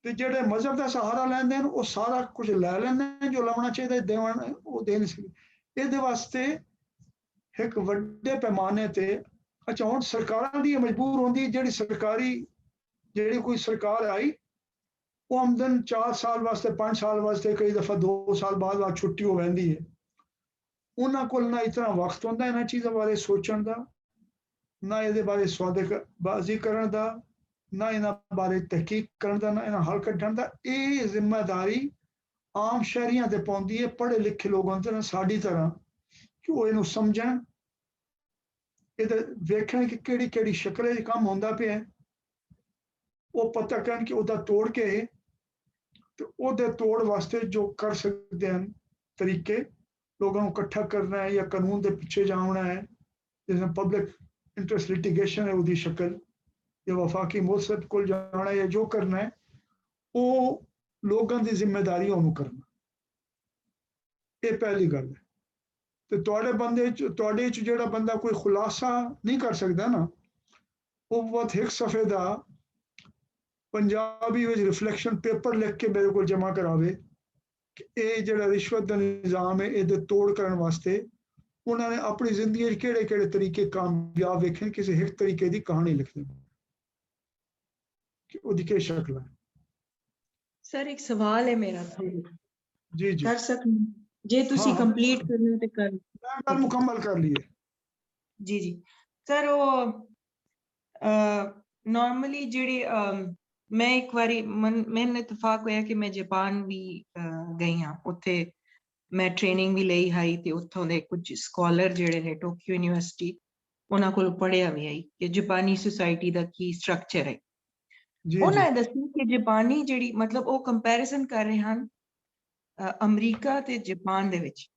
ਤੇ ਜਿਹੜੇ ਮਜ਼ਹਬ ਦਾ ਸਹਾਰਾ ਲੈਂਦੇ ਹਨ ਉਹ ਸਾਰਾ ਕੁਝ ਲੈ ਲੈਂਦੇ ਜੋ ਲਾਉਣਾ ਚਾਹੀਦਾ ਦੇਵਣ ਉਹ ਦੇ ਨਹੀਂ ਸਕਦੇ ਇਹਦੇ ਵਾਸਤੇ ਇੱਕ ਵੱਡੇ ਪੈਮਾਨੇ ਤੇ ਅੱਛਾ ਹੁਣ ਸਰਕਾਰਾਂ ਦੀ ਮਜਬੂਰ ਹੁੰਦੀ ਜਿਹੜੀ ਕੋਈ ਸਰਕਾਰ ਆਈ ਉਹ ਆਮਦਨ 4 ਸਾਲ ਵਾਸਤੇ 5 ਸਾਲ ਵਾਸਤੇ ਕਈ ਦਫਾ 2 ਸਾਲ ਬਾਅਦ ਛੁੱਟੀ ਹੋ ਜਾਂਦੀ ਹੈ ਉਹਨਾਂ ਕੋਲ ਨਾ ਇਤਨਾ ਵਕਤ ਹੁੰਦਾ ਇਹਨਾਂ ਚੀਜ਼ਾਂ ਬਾਰੇ ਸੋਚਣ ਦਾ ਨਾ ਇਹਦੇ ਬਾਰੇ ਸੌਦੇਬਾਜ਼ੀ ਕਰਨ ਦਾ ਨਾ ਇਹਨਾਂ ਬਾਰੇ ਤਹਿਕੀਕ ਕਰਨ ਦਾ ਨਾ ਇਹਨਾਂ ਹੱਲ ਕੱਢਣ ਦਾ ਇਹ ਜ਼ਿੰਮੇਵਾਰੀ ਆਮ ਸ਼ਹਿਰੀਆਂ ਤੇ ਪਾਉਂਦੀ ਹੈ ਪੜ੍ਹੇ ਲਿਖੇ ਲੋਕਾਂ ਤੇ ਸਾਡੀ ਤਰ੍ਹਾਂ ਕਿ ਉਹ ਇਹਨੂੰ ਸਮਝਣ ਇਹਦੇ ਵੇਖਣ ਕਿ ਕਿਹੜੀ ਸ਼ਕਲ ਦੇ ਕੰਮ ਹੁੰਦਾ ਪਿਆ ਉਹ ਪਤਾ ਕਰਨ ਕਿ ਉਹਦਾ ਤੋੜ ਕੇ ਤੇ ਉਹਦੇ ਤੋੜ ਵਾਸਤੇ ਜੋ ਕਰ ਸਕਦੇ ਹਨ ਤਰੀਕੇ लोगों को इकट्ठा करना है या कानून के पीछे जाना है जैसे पब्लिक इंटरेस्ट लिटिगेशन है उसकी शक्ल या वफाकी मुल्क को जाना है या जो करना है वो लोगों की जिम्मेदारी उन्होंने करना ये पहली गल है तो तुहाडे बंदे तुहाडे च जिहड़ा बंदा कोई खुलासा नहीं कर सकता ना वो बहुत एक सफ़े का पंजाबी में रिफ्लैक्शन पेपर लिख के मेरे को जमा करावे ये जिहड़ा रिश्वत का निज़ाम है ये तोड़ करने वास्ते ਉਹਨਾਂ ਨੇ ਆਪਣੀ ਜ਼ਿੰਦਗੀ 'ਚ ਕਿਹੜੇ ਕਿਹੜੇ ਤਰੀਕੇ ਕਾਮਯਾਬ ਵੇਖੇ, ਕਿਸੇ ਇੱਕ ਤਰੀਕੇ ਦੀ ਕਹਾਣੀ ਲਿਖਦੇ ਕਿ ਉਹਦੀ ਕੀ ਸ਼ਕਲ ਹੈ। ਸਰ ਇੱਕ ਸਵਾਲ ਹੈ ਮੇਰਾ ਜੀ ਜੀ ਕਰ ਸਕਦੀ ਜੇ ਤੁਸੀਂ ਕੰਪਲੀਟ ਕਰਨਾ ਤੇ ਕਰ ਮੈਂ ਗੱਲ ਮੁਕੰਮਲ ਕਰ ਲਈਏ। ਜੀ ਜੀ ਸਰ ਉਹ ਨਾਰਮਲੀ ਜਿਹੜੇ ਮੈਂ ਇੱਕ ਵਾਰੀ ਮੈਨੂੰ ਇਤਫਾਕ ਹੋਇਆ ਕਿ ਮੈਂ ਜਾਪਾਨ ਵੀ ਗਈ ਹਾਂ, ਉੱਥੇ ਮੈਂ ਟ੍ਰੇਨਿੰਗ ਵੀ ਲਈ ਹੈ ਤੇ ਉੱਥੋਂ ਦੇ ਕੁਝ ਸਕਾਲਰ ਜਿਹੜੇ ਨੇ ਟੋਕੀਓ ਯੂਨੀਵਰਸਿਟੀ ਉਹਨਾਂ ਕੋਲ ਪੜ੍ਹਿਆ ਵੀ ਆਈ ਕਿ ਜਾਪਾਨੀ ਸੁਸਾਇਟੀ ਦਾ ਕੀ ਸਟਰਕਚਰ ਹੈ। ਉਹਨਾਂ ਨੇ ਦੱਸਿਆ ਕਿ ਜਾਪਾਨੀ ਜਿਹੜੀ ਮਤਲਬ ਉਹ ਕੰਪੈਰੀਜ਼ਨ ਕਰ ਰਹੇ ਹਨ ਅਮਰੀਕਾ ਤੇ ਜਾਪਾਨ ਦੇ ਵਿੱਚ,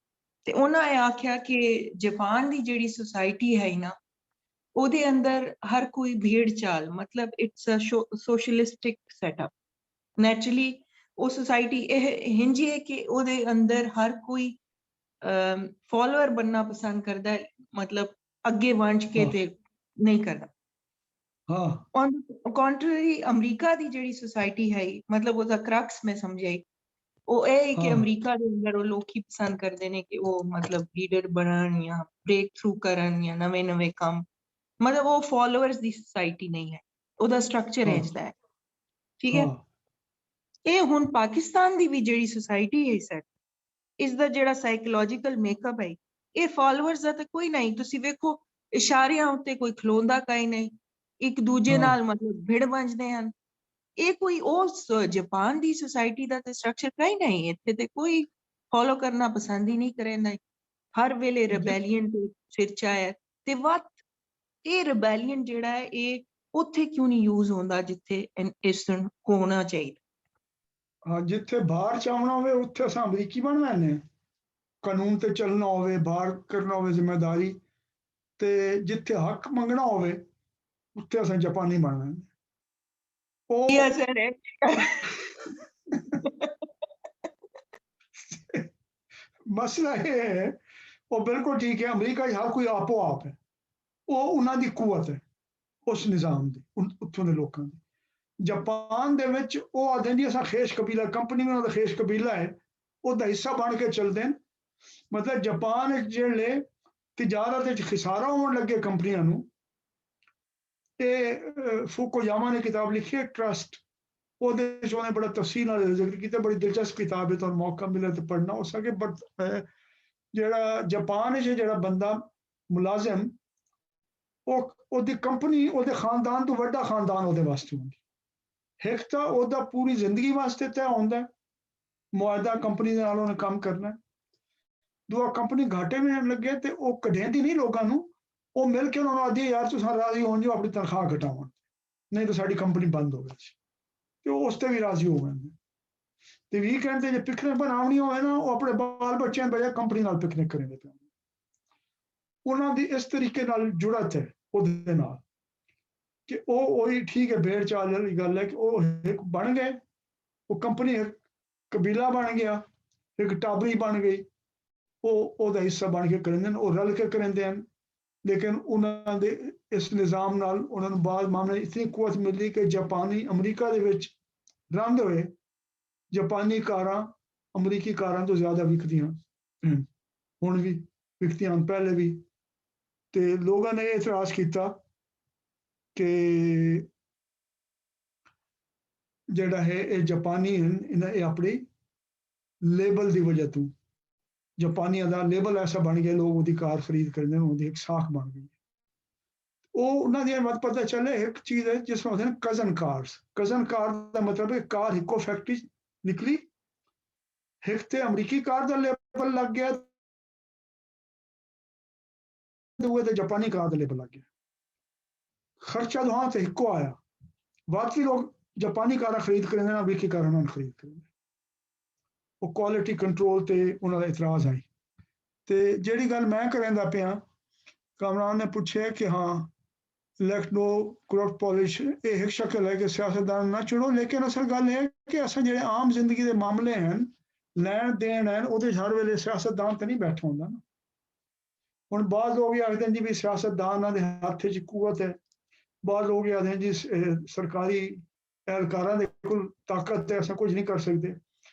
ਤੇ ਉਹਨਾਂ ਇਹ ਆਖਿਆ ਕਿ ਜਾਪਾਨ ਦੀ ਜਿਹੜੀ ਸੁਸਾਇਟੀ ਹੈ ਨਾ ਉਹਦੇ ਅੰਦਰ ਹਰ ਕੋਈ ਭੇੜ ਚਾਲ ਮਤਲਬ ਇਟਸ ਅ ਸੋਸ਼ਲਿਸਟਿਕ ਸੈਟਅਪ। ਨੈਚੁਰਲੀ ਉਹ ਸੁਸਾਇਟੀ ਇਹ ਹਿੰਜੀ ਹੈ ਕਿ ਉਹਦੇ ਅੰਦਰ ਹਰ ਕੋਈ ਫਾਲੋਅਰ ਬਣਨਾ ਪਸੰਦ ਕਰਦਾ ਹੈ, ਮਤਲਬ ਅੱਗੇ ਵੰਡ ਕੇ ਤੇ ਨਹੀਂ ਕਰਦਾ। ਔਨ ਕੰਟਰਰੀ ਅਮਰੀਕਾ ਦੀ ਜਿਹੜੀ ਸੁਸਾਇਟੀ ਹੈ ਮਤਲਬ ਉਹਦਾ ਕਰਕਸ ਮੈਂ ਸਮਝਿਆ ਉਹ ਇਹ ਹੈ ਕਿ ਅਮਰੀਕਾ ਦੇ ਅੰਦਰ ਉਹ ਲੋਕੀ ਪਸੰਦ ਕਰਦੇ ਨੇ ਕਿ ਉਹ ਮਤਲਬ ਲੀਡਰ ਬਣਨ ਜਾਂ ਬ੍ਰੇਕ ਥਰੂ ਕਰਨ ਜਾਂ ਨਵੇਂ ਨਵੇਂ ਕੰਮ, ਮਤਲਬ ਉਹ ਫਾਲੋਅਰਸ ਦੀ ਸੁਸਾਇਟੀ ਨਹੀਂ ਹੈ, ਉਹਦਾ ਸਟਰਕਚਰ ਇੰਜਦਾ ਹੈ। ਠੀਕ ਹੈ। ਇਹ ਹੁਣ ਪਾਕਿਸਤਾਨ ਦੀ ਵੀ ਜਿਹੜੀ ਸੁਸਾਇਟੀ ਹੈ ਸਰ, ਇਸ ਦਾ ਜਿਹੜਾ ਸਾਈਕੋਲੋਜੀਕਲ ਮੇਕਅਪ ਹੈ ਇਹ ਫਾਲੋਅਰਸ ਦਾ ਤਾਂ ਕੋਈ ਨਹੀਂ। ਤੁਸੀਂ ਵੇਖੋ ਇਸ਼ਾਰਿਆਂ ਉੱਤੇ ਕੋਈ ਖਲੋਂਦਾ ਕਾਈ ਨਹੀਂ, ਇੱਕ ਦੂਜੇ ਨਾਲ ਮਤਲਬ ਭਿੜ ਵੱਜਦੇ ਹਨ। ਇਹ ਕੋਈ ਉਹ ਜਾਪਾਨ ਦੀ ਸੁਸਾਇਟੀ ਦਾ ਤੇ ਸਟਰਕਚਰ ਕਾਈ ਨਹੀਂ, ਇੱਥੇ ਤੇ ਕੋਈ ਫੋਲੋ ਕਰਨਾ ਪਸੰਦ ਹੀ ਨਹੀਂ ਕਰੇਂਦਾ, ਹਰ ਵੇਲੇ ਰਿਬੈਲੀਅਨ ਤੇ ਸਿਰਚਾ ਹੈ। ਤੇ ਵੱਧ ਇਹ ਰਿਬੈਲੀਅਨ ਜਿਹੜਾ ਹੈ ਇਹ ਉੱਥੇ ਕਿਉਂ ਨਹੀਂ ਯੂਜ਼ ਹੁੰਦਾ ਜਿੱਥੇ ਇਸ ਨੂੰ ਹੋਣਾ ਚਾਹੀਦਾ। ਜਿੱਥੇ ਬਾਹਰ ਚਾਹਣਾ ਹੋਵੇ ਉੱਥੇ ਅਸਾਂ ਅਮਰੀਕੀ ਬਣ ਲੈਣੇ, ਕਾਨੂੰਨ ਤੇ ਚੱਲਣਾ ਹੋਵੇ, ਬਾਹਰ ਕਰਨਾ ਹੋਵੇ ਜ਼ਿੰਮੇਦਾਰੀ, ਤੇ ਜਿੱਥੇ ਹੱਕ ਮੰਗਣਾ ਹੋਵੇ ਉੱਥੇ ਅਸਾਂ ਜਾਪਾਨੀ ਬਣ ਲੈਣੇ। ਮਸਲਾ ਇਹ ਹੈ, ਉਹ ਬਿਲਕੁਲ ਠੀਕ ਹੈ, ਅਮਰੀਕਾ 'ਚ ਹਰ ਕੋਈ ਆਪੋ ਆਪ ਹੈ, ਉਹ ਉਹਨਾਂ ਦੀ ਕੂਵਤ ਹੈ ਉਸ ਨਿਜ਼ਾਮ ਦੀ, ਉੱਥੋਂ ਦੇ ਲੋਕਾਂ ਦੀ। ਜਾਪਾਨ ਦੇ ਵਿੱਚ ਉਹ ਆਖਦੇ ਜੀ ਅਸਾਂ ਖੇਸ਼ ਕਬੀਲਾ, ਕੰਪਨੀ ਵੀ ਉਹਨਾਂ ਦਾ ਖੇਸ਼ ਕਬੀਲਾ ਹੈ, ਉਹਦਾ ਹਿੱਸਾ ਬਣ ਕੇ ਚੱਲਦੇ ਨੇ। ਮਤਲਬ ਜਾਪਾਨ ਵਿੱਚ ਜਿਹੜੇ ਤਿਜਾਰਤ ਵਿੱਚ ਖਿਸਾਰਾ ਹੋਣ ਲੱਗੇ ਕੰਪਨੀਆਂ ਨੂੰ, ਇਹ ਫੂਕੋਯਾਮਾ ਨੇ ਕਿਤਾਬ ਲਿਖੀ ਹੈ ਟਰਸਟ, ਉਹਦੇ ਵਿੱਚ ਉਹਨੇ ਬੜਾ ਤਫਸੀਲ ਨਾਲ ਜ਼ਿਕਰ ਕੀਤਾ, ਬੜੀ ਦਿਲਚਸਪ ਕਿਤਾਬ ਹੈ, ਤੁਹਾਨੂੰ ਮੌਕਾ ਮਿਲੇ ਤਾਂ ਪੜ੍ਹਨਾ। ਉਸ ਅੱਗੇ ਜਿਹੜਾ ਜਾਪਾਨ ਵਿੱਚ ਜਿਹੜਾ ਬੰਦਾ ਮੁਲਾਜ਼ਮ, ਉਹਦੀ ਕੰਪਨੀ ਉਹਦੇ ਖਾਨਦਾਨ ਤੋਂ ਵੱਡਾ ਖਾਨਦਾਨ ਉਹਦੇ ਵਾਸਤੇ ਹੁੰਦੀ। ਇੱਕ ਤਾਂ ਉਹਦਾ ਪੂਰੀ ਜ਼ਿੰਦਗੀ ਵਾਸਤੇ ਤੈਅ ਹੁੰਦਾ ਮੁਆਹਦਾ ਕੰਪਨੀ ਦੇ ਨਾਲ ਉਹਨੇ ਕੰਮ ਕਰਨਾ। ਦੂਆ ਕੰਪਨੀ ਘਾਟੇ ਵਿੱਚ ਲੱਗੇ ਤੇ ਉਹ ਕਢੇਂਦੀ ਨਹੀਂ ਲੋਕਾਂ ਨੂੰ, ਉਹ ਮਿਲ ਕੇ ਉਹਨਾਂ ਨੂੰ ਆਖਦੀ ਯਾਰ ਤੁਸੀਂ ਰਾਜ਼ੀ ਹੋਣ ਜੋ ਆਪਣੀ ਤਨਖਾਹ ਘਟਾਉਣ, ਨਹੀਂ ਤਾਂ ਸਾਡੀ ਕੰਪਨੀ ਬੰਦ ਹੋ ਗਈ ਤੇ ਉਹ ਉਸ ਤੇ ਵੀ ਰਾਜ਼ੀ ਹੋ ਗਏ। ਤੇ ਵੀਕਐਂਡ ਤੇ ਜੇ ਪਿਕਨਿਕ ਬਣਾਉਣੀ ਹੋਵੇ ਨਾ, ਉਹ ਆਪਣੇ ਬਾਲ ਬੱਚਿਆਂ ਦੇ ਬਜਾਏ ਕੰਪਨੀ ਨਾਲ ਪਿਕਨਿਕ ਕਰਨਗੇ। ਉਹਨਾਂ ਦੀ ਇਸ ਤਰੀਕੇ ਨਾਲ ਜੁੜਤ ਹੈ ਉਹਦੇ ਨਾਲ ਕਿ ਉਹ ਉਹੀ ਠੀਕ ਹੈ, ਭੇੜ ਚਾਲ ਵਾਲੀ ਗੱਲ ਹੈ ਕਿ ਉਹ ਇੱਕ ਬਣ ਗਏ, ਉਹ ਕੰਪਨੀ ਇੱਕ ਕਬੀਲਾ ਬਣ ਗਿਆ, ਇੱਕ ਟਾਬਰੀ ਬਣ ਗਈ, ਉਹ ਉਹਦਾ ਹਿੱਸਾ ਬਣ ਕੇ ਕਰਿੰਦੇ ਨੇ, ਉਹ ਰਲ ਕੇ ਕਰਿੰਦੇ ਹਨ। ਲੇਕਿਨ ਉਹਨਾਂ ਦੇ ਇਸ ਨਿਜ਼ਾਮ ਨਾਲ ਉਹਨਾਂ ਨੂੰ ਬਾਅਦ ਮਾਮਲੇ ਇਤਨੀ ਕੁਵਤ ਮਿਲੀ ਕਿ ਜਾਪਾਨੀ ਅਮਰੀਕਾ ਦੇ ਵਿੱਚ ਰਹਿੰਦੇ ਹੋਏ ਜਾਪਾਨੀ ਕਾਰਾਂ ਅਮਰੀਕੀ ਕਾਰਾਂ ਤੋਂ ਜ਼ਿਆਦਾ ਵਿਕਦੀਆਂ ਹੁਣ ਵੀ ਵਿਕਦੀਆਂ ਹਨ, ਪਹਿਲੇ ਵੀ। ਤੇ ਲੋਕਾਂ ਨੇ ਇਹ ਇਤਰਾਜ਼ ਕੀਤਾ ਕਿ ਜਿਹੜਾ ਹੈ ਇਹ ਜਾਪਾਨੀ ਹਨ, ਇਹ ਆਪਣੀ ਲੇਬਲ ਦੀ ਵਜ੍ਹਾ ਤੋਂ ਜਾਪਾਨੀਆਂ ਦਾ ਲੇਬਲ ਐਸਾ ਬਣ ਗਿਆ, ਲੋਕ ਉਹਦੀ ਕਾਰ ਖਰੀਦ ਕਰਦੇ ਨੇ, ਉਹਦੀ ਇੱਕ ਸਾਖ ਬਣ ਗਈ। ਉਹ ਉਹਨਾਂ ਦੀ ਮਤ ਪਤਾ ਚੱਲੇ ਇੱਕ ਚੀਜ਼ ਹੈ ਜਿਸ ਨੂੰ ਕਹਿੰਦੇ ਨੇ ਕਜ਼ਨ ਕਾਰਸ। ਕਜ਼ਨ ਕਾਰ ਦਾ ਮਤਲਬ ਹੈ ਕਾਰ ਇੱਕੋ ਫੈਕਟਰੀ ਨਿਕਲੀ, ਇੱਕ ਤੇ ਅਮਰੀਕੀ ਕਾਰ ਦਾ ਲੇਬਲ ਲੱਗ ਗਿਆ, ਦੂਏ ਤੇ ਜਾਪਾਨੀ ਕਾਰ ਦਾ ਲੇਬਲ ਲੱਗ ਗਿਆ। ਖਰਚਾ ਦੋਹਾਂ ਤੇ ਇੱਕੋ ਆਇਆ। ਬਾਕੀ ਲੋਕ ਜਾਪਾਨੀ ਕਾਰਾਂ ਖਰੀਦ ਕਰਦੇ ਨੇ, ਅਮਰੀਕੀ ਕਾਰਾਂ ਨਾਲ ਖਰੀਦ ਕਰਦੇ ਨੇ। ਉਹ ਕੁਆਲਿਟੀ ਕੰਟਰੋਲ ਤੇ ਉਹਨਾਂ ਦਾ ਇਤਰਾਜ਼ ਆਈ। ਤੇ ਜਿਹੜੀ ਗੱਲ ਮੈਂ ਕਰਦਾ ਪਿਆ, ਕਾਮਰਾਨ ਨੇ ਪੁੱਛਿਆ ਕਿ ਹਾਂ ਲੈਟ ਨੋ ਕਰਪਟ ਪੋਲਿਸ਼, ਇਹ ਇੱਕ ਸ਼ਕਲ ਹੈ ਕਿ ਸਿਆਸਤਦਾਨ ਨਾ ਚੁਣੋ, ਲੇਕਿਨ ਅਸਲ ਗੱਲ ਇਹ ਹੈ ਕਿ ਅਸਾਂ ਜਿਹੜੇ ਆਮ ਜ਼ਿੰਦਗੀ ਦੇ ਮਾਮਲੇ ਹਨ, ਲੈਣ ਦੇਣ ਹਨ, ਉਹਦੇ ਹਰ ਵੇਲੇ ਸਿਆਸਤਦਾਨ ਤੇ ਨਹੀਂ ਬੈਠਾ ਹੁੰਦਾ ਨਾ। ਹੁਣ ਬਾਅਦ ਲੋਕ ਇਹ ਆਖਦੇ ਜੀ ਵੀ ਸਿਆਸਤਦਾਨਾਂ ਦੇ ਹੱਥ 'ਚ ਕੂਵਤ ਹੈ, ਬਾਅਦ ਲੋਕ ਇਹ ਆਖਦੇ ਜੀ ਸਰਕਾਰੀ ਅਹਿਲਕਾਰਾਂ ਦੇ ਕੋਲ ਤਾਕਤ ਹੈ, ਅਸਾਂ ਕੁਝ ਨਹੀਂ ਕਰ ਸਕਦੇ।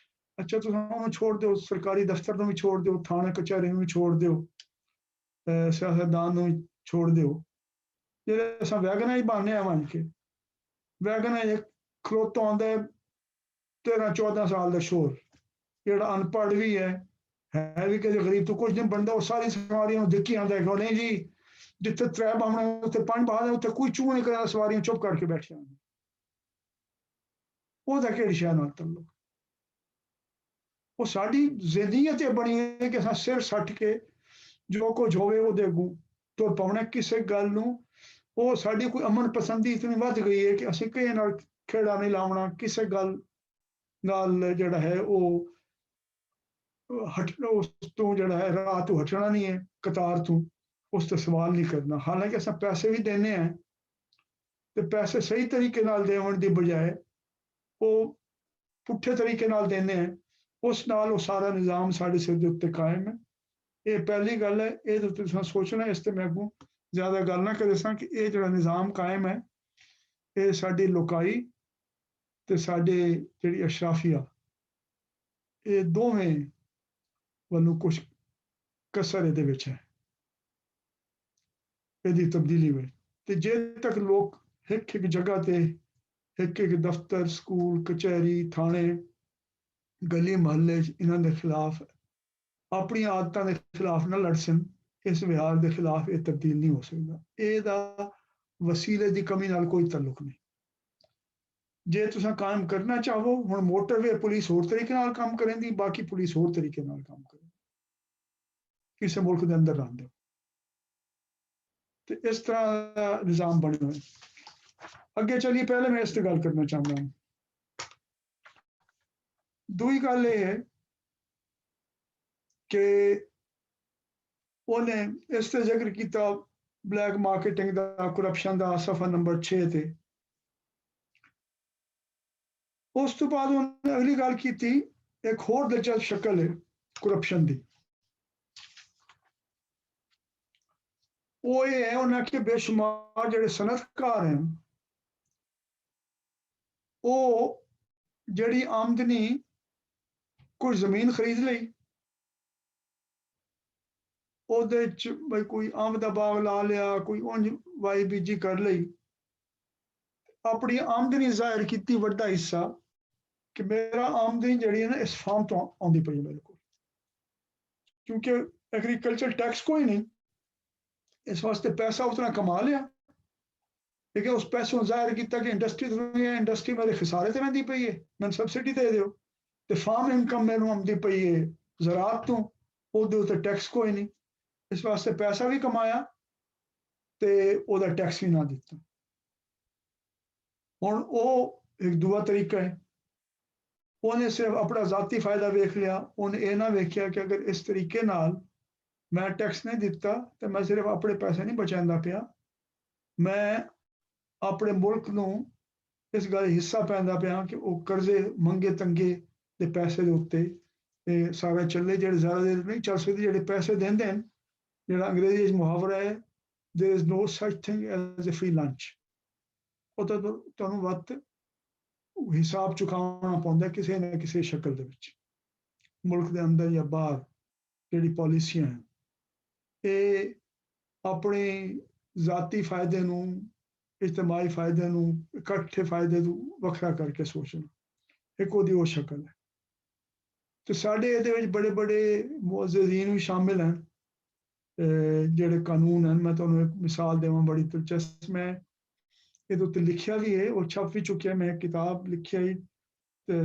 ਅੱਛਾ ਤੁਸੀਂ ਉਹਨੂੰ ਛੋੜ ਦਿਓ, ਸਰਕਾਰੀ ਦਫ਼ਤਰ ਨੂੰ ਵੀ ਛੋੜ ਦਿਓ, ਥਾਣੇ ਕਚਹਿਰੀ ਨੂੰ ਵੀ ਛੋੜ ਦਿਓ, ਸਿਆਸਤਦਾਨ ਨੂੰ ਛੋੜ ਦਿਓ। ਜਿਹੜੇ ਅਸਾਂ ਵੈਗਨਾਂ ਹੀ ਬਹਾਨੇ ਆ ਬਣ ਕੇ, ਵੈਗਨ ਖਲੋਤਾ ਆਉਂਦਾ 13-14 ਸਾਲ ਦਾ ਸ਼ੋਰ, ਜਿਹੜਾ ਅਨਪੜ੍ਹ ਵੀ ਹੈ ਵੀ ਕਿਸੇ ਗਰੀਬ ਤੋਂ ਕੁਝ ਨਹੀਂ ਬਣਦਾ, ਉਹ ਸਾਰੀ ਸਵਾਰੀਆਂ ਨੂੰ ਦੇਖੀ ਆਉਂਦਾ ਕਿ ਨਹੀਂ ਜੀ ਜਿੱਥੇ 3 ਬਾਹਮਣੇ ਉੱਥੇ 5 ਬਾਹਰ ਉੱਥੇ ਕੋਈ ਚੂਹ ਨਹੀਂ ਕਰਦਾ, ਸਵਾਰੀਆਂ ਚੁੱਪ ਕਰਕੇ ਬੈਠੀਆਂ। ਉਹਦਾ ਕਿਹੜੀ ਸ਼ੈ ਨਾਲ ਤਾਲੁਕ? ਉਹ ਸਾਡੀ ਜ਼ਿੰਦਗੀ ਤੇ ਬਣੀ ਹੈ ਕਿ ਅਸਾਂ ਸਿਰ ਸੱਟ ਕੇ ਜੋ ਕੁਝ ਹੋਵੇ ਉਹਦੇ ਅੱਗੋਂ ਤੁਰ ਪਾਉਣਾ। ਕਿਸੇ ਗੱਲ ਨੂੰ ਉਹ ਸਾਡੀ ਕੋਈ ਅਮਨ ਪਸੰਦੀ ਇਤਨੀ ਵੱਧ ਗਈ ਹੈ ਕਿ ਅਸੀਂ ਕਿਸੇ ਨਾਲ ਖੇੜਾ ਨਹੀਂ ਲਾਉਣਾ, ਕਿਸੇ ਗੱਲ ਨਾਲ ਜਿਹੜਾ ਹੈ ਉਹ ਉਸ ਤੋਂ ਜਿਹੜਾ ਹੈ ਰਾਹ ਤੋਂ ਹਟਣਾ ਨਹੀਂ ਹੈ, ਕਤਾਰ ਤੋਂ ਉਸ ਤੋਂ ਸਵਾਲ ਨਹੀਂ ਕਰਨਾ। ਹਾਲਾਂਕਿ ਅਸਾਂ ਪੈਸੇ ਵੀ ਦੇਣੇ ਆ ਤੇ ਪੈਸੇ ਸਹੀ ਤਰੀਕੇ ਨਾਲ ਦੇਣ ਦੀ ਬਜਾਏ ਉਹ ਪੁੱਠੇ ਤਰੀਕੇ ਨਾਲ ਦੇਣੇ ਆ, ਉਸ ਨਾਲ ਉਹ ਸਾਰਾ ਨਿਜ਼ਾਮ ਸਾਡੇ ਸਿਰ ਦੇ ਉੱਤੇ ਕਾਇਮ ਹੈ। ਇਹ ਪਹਿਲੀ ਗੱਲ ਹੈ, ਇਹਦੇ ਉੱਤੇ ਤੁਸੀਂ ਸੋਚਣਾ। ਇਸ ਤੇ ਮੈਂ ਅੱਗੋਂ ਜ਼ਿਆਦਾ ਗੱਲ ਨਾ ਕਰ ਦੱਸਾਂ ਕਿ ਇਹ ਜਿਹੜਾ ਨਿਜ਼ਾਮ ਕਾਇਮ ਹੈ ਇਹ ਸਾਡੀ ਲੋਕਾਈ ਤੇ ਸਾਡੇ ਜਿਹੜੀ ਅਸ਼ਰਾਫੀਆ, ਇਹ ਦੋਵੇਂ ਵੱਲੋਂ ਕੁਛ ਕਸਰ ਇਹਦੇ ਵਿੱਚ ਹੈ, ਇਹਦੀ ਤਬਦੀਲੀ ਵਿੱਚ। ਤੇ ਜੇ ਤੱਕ ਲੋਕ ਇੱਕ ਜਗ੍ਹਾ ਤੇ ਇੱਕ ਦਫ਼ਤਰ, ਸਕੂਲ, ਕਚਹਿਰੀ, ਥਾਣੇ, ਗਲੀ ਮੁਹੱਲੇ 'ਚ ਇਹਨਾਂ ਦੇ ਖਿਲਾਫ ਆਪਣੀਆਂ ਆਦਤਾਂ ਦੇ ਖਿਲਾਫ ਨਾ ਲੜ ਸਨ, ਇਸ ਵਿਹਾਰ ਦੇ ਖਿਲਾਫ ਇਹ ਤਬਦੀਲ ਨਹੀਂ ਹੋ ਸਕਦਾ। ਇਹਦਾ ਵਸੀਲੇ ਦੀ ਕਮੀ ਨਾਲ ਕੋਈ ਤਾਲੁਕ ਨਹੀਂ। ਜੇ ਤੁਸੀਂ ਕਾਇਮ ਕਰਨਾ ਚਾਹੋ, ਹੁਣ ਮੋਟਰਵੇ ਪੁਲਿਸ ਹੋਰ ਤਰੀਕੇ ਨਾਲ ਕੰਮ ਕਰੇਂਦੀ, ਬਾਕੀ ਪੁਲਿਸ ਹੋਰ ਤਰੀਕੇ ਨਾਲ ਕੰਮ ਕਰੇ ਕਿਸੇ ਮੁਲਕ ਦੇ ਅੰਦਰ ਰਹਿੰਦੇ ਹੋ, ਤੇ ਇਸ ਤਰ੍ਹਾਂ ਦਾ ਨਿਜ਼ਾਮ ਬਣਿਆ ਹੋਇਆ। ਅੱਗੇ ਚੱਲੀਏ, ਪਹਿਲੇ ਮੈਂ ਇਸ ਤੇ ਗੱਲ ਕਰਨਾ ਚਾਹੁੰਦਾ ਹਾਂ। ਦੂਜੀ ਗੱਲ ਇਹ ਹੈ ਕਿ ਉਹਨੇ ਇਸ ਤੇ ਜ਼ਿਕਰ ਕੀਤਾ ਬਲੈਕ ਮਾਰਕੀਟਿੰਗ ਦਾ, ਕਰਪਸ਼ਨ ਦਾ, ਸਫਾ ਨੰਬਰ 6 ਤੇ। ਉਸ ਤੋਂ ਬਾਅਦ ਉਹਨੇ ਅਗਲੀ ਗੱਲ ਕੀਤੀ, ਇੱਕ ਹੋਰ ਦਿਲਚਸਪ ਸ਼ਕਲ ਹੈ ਕਰਪਸ਼ਨ ਦੀ। ਉਹ ਇਹ ਹੈ, ਉਹਨਾਂ ਕਿ ਬੇਸ਼ੁਮਾਰ ਜਿਹੜੇ ਸਨਅਤਕਾਰ ਹਨ ਉਹ ਜਿਹੜੀ ਆਮਦਨੀ ਕੋਈ ਜ਼ਮੀਨ ਖਰੀਦ ਲਈ, ਉਹਦੇ 'ਚ ਬਈ ਕੋਈ ਅੰਬ ਦਾ ਬਾਗ ਲਾ ਲਿਆ, ਕੋਈ ਉਂਝ ਵਾਈ ਬੀਜੀ ਕਰ ਲਈ, ਆਪਣੀ ਆਮਦਨੀ ਜ਼ਾਹਿਰ ਕੀਤੀ ਵੱਡਾ ਹਿੱਸਾ ਕਿ ਮੇਰਾ ਆਮਦਨੀ ਜਿਹੜੀ ਹੈ ਨਾ ਇਸ ਫਾਰਮ ਤੋਂ ਆਉਂਦੀ ਪਈ ਮੇਰੇ ਕੋਲ, ਕਿਉਂਕਿ ਐਗਰੀਕਲਚਰ ਟੈਕਸ ਕੋਈ ਨਹੀਂ, ਇਸ ਵਾਸਤੇ ਪੈਸਾ ਉਤਨਾ ਕਮਾ ਲਿਆ, ਲੇਕਿਨ ਉਸ ਪੈਸੇ ਨੂੰ ਜ਼ਾਹਿਰ ਕੀਤਾ ਕਿ ਇੰਡਸਟਰੀ ਤੋਂ ਇੰਡਸਟਰੀ ਮੇਰੇ ਖਿਸਾਰੇ ਤੇ ਰਹਿੰਦੀ ਪਈ ਹੈ, ਮੈਨੂੰ ਸਬਸਿਡੀ ਦੇ ਦਿਓ। ਤੇ ਫਾਰਮ ਇਨਕਮ ਮੈਨੂੰ ਆਉਂਦੀ ਪਈ ਹੈ ਜ਼ਰਾਤ ਤੋਂ, ਉਹਦੇ ਉੱਤੇ ਟੈਕਸ ਕੋਈ ਨਹੀਂ, ਇਸ ਵਾਸਤੇ ਪੈਸਾ ਵੀ ਕਮਾਇਆ ਤੇ ਉਹਦਾ ਟੈਕਸ ਵੀ ਨਾ ਦਿੱਤਾ। ਹੁਣ ਉਹ ਇੱਕ ਦੂਆ ਤਰੀਕਾ ਹੈ, ਉਹਨੇ ਸਿਰਫ ਆਪਣਾ ਜ਼ਾਤੀ ਫਾਇਦਾ ਵੇਖ ਲਿਆ, ਉਹਨੇ ਇਹ ਨਾ ਵੇਖਿਆ ਕਿ ਅਗਰ ਇਸ ਤਰੀਕੇ ਨਾਲ ਮੈਂ ਟੈਕਸ ਨਹੀਂ ਦਿੱਤਾ ਤੇ ਮੈਂ ਸਿਰਫ ਆਪਣੇ ਪੈਸੇ ਨਹੀਂ ਬਚਾਉਂਦਾ ਪਿਆ, ਮੈਂ ਆਪਣੇ ਮੁਲਕ ਨੂੰ ਇਸ ਗੱਲ ਹਿੱਸਾ ਪੈਂਦਾ ਪਿਆ ਕਿ ਉਹ ਕਰਜ਼ੇ ਮੰਗੇ ਤੰਗੇ ਦੇ ਪੈਸੇ ਦੇ ਉੱਤੇ ਸਾਰਾ ਚੱਲੇ, ਜਿਹੜੇ ਜ਼ਿਆਦਾ ਦੇਰ ਨਹੀਂ ਚੱਲ ਸਕਦੇ, ਜਿਹੜੇ ਪੈਸੇ ਦਿੰਦੇ ਹਨ, ਜਿਹੜਾ ਅੰਗਰੇਜ਼ੀ 'ਚ ਮੁਹਾਵਰਾ ਹੈ there is no such thing as a free lunch, ਉਹ ਤਾਂ ਤੁਹਾਨੂੰ ਵਕਤ ਹਿਸਾਬ ਚੁਕਾਉਣਾ ਪੈਂਦਾ ਕਿਸੇ ਨਾ ਕਿਸੇ ਸ਼ਕਲ ਦੇ ਵਿੱਚ, ਮੁਲਕ ਦੇ ਅੰਦਰ ਜਾਂ ਬਾਹਰ। ਜਿਹੜੀ ਪਾਲਿਸੀਆਂ ਹੈ ਇਹ ਆਪਣੇ ਜ਼ਾਤੀ ਫਾਇਦੇ ਨੂੰ, ਇਜਤਮਾਈ ਫਾਇਦੇ ਨੂੰ, ਇਕੱਠੇ ਫਾਇਦੇ ਨੂੰ ਵੱਖਰਾ ਕਰਕੇ ਸੋਚਣਾ, ਇੱਕ ਉਹਦੀ ਉਹ ਸ਼ਕਲ ਹੈ। ਤੇ ਸਾਡੇ ਇਹਦੇ ਵਿੱਚ ਬੜੇ ਬੜੇ ਮੁਅੱਜ਼ਜ਼ੀਨ ਵੀ ਸ਼ਾਮਿਲ ਹਨ, ਜਿਹੜੇ ਕਾਨੂੰਨ ਹਨ। ਮੈਂ ਤੁਹਾਨੂੰ ਇੱਕ ਮਿਸਾਲ ਦੇਵਾਂ ਬੜੀ ਦਿਲਚਸਪ, ਮੈਂ ਇਹਦੇ ਉੱਤੇ ਲਿਖਿਆ ਵੀ ਹੈ, ਉਹ ਛਪ ਵੀ ਚੁੱਕਿਆ, ਮੈਂ ਕਿਤਾਬ ਲਿਖਿਆ ਹੀ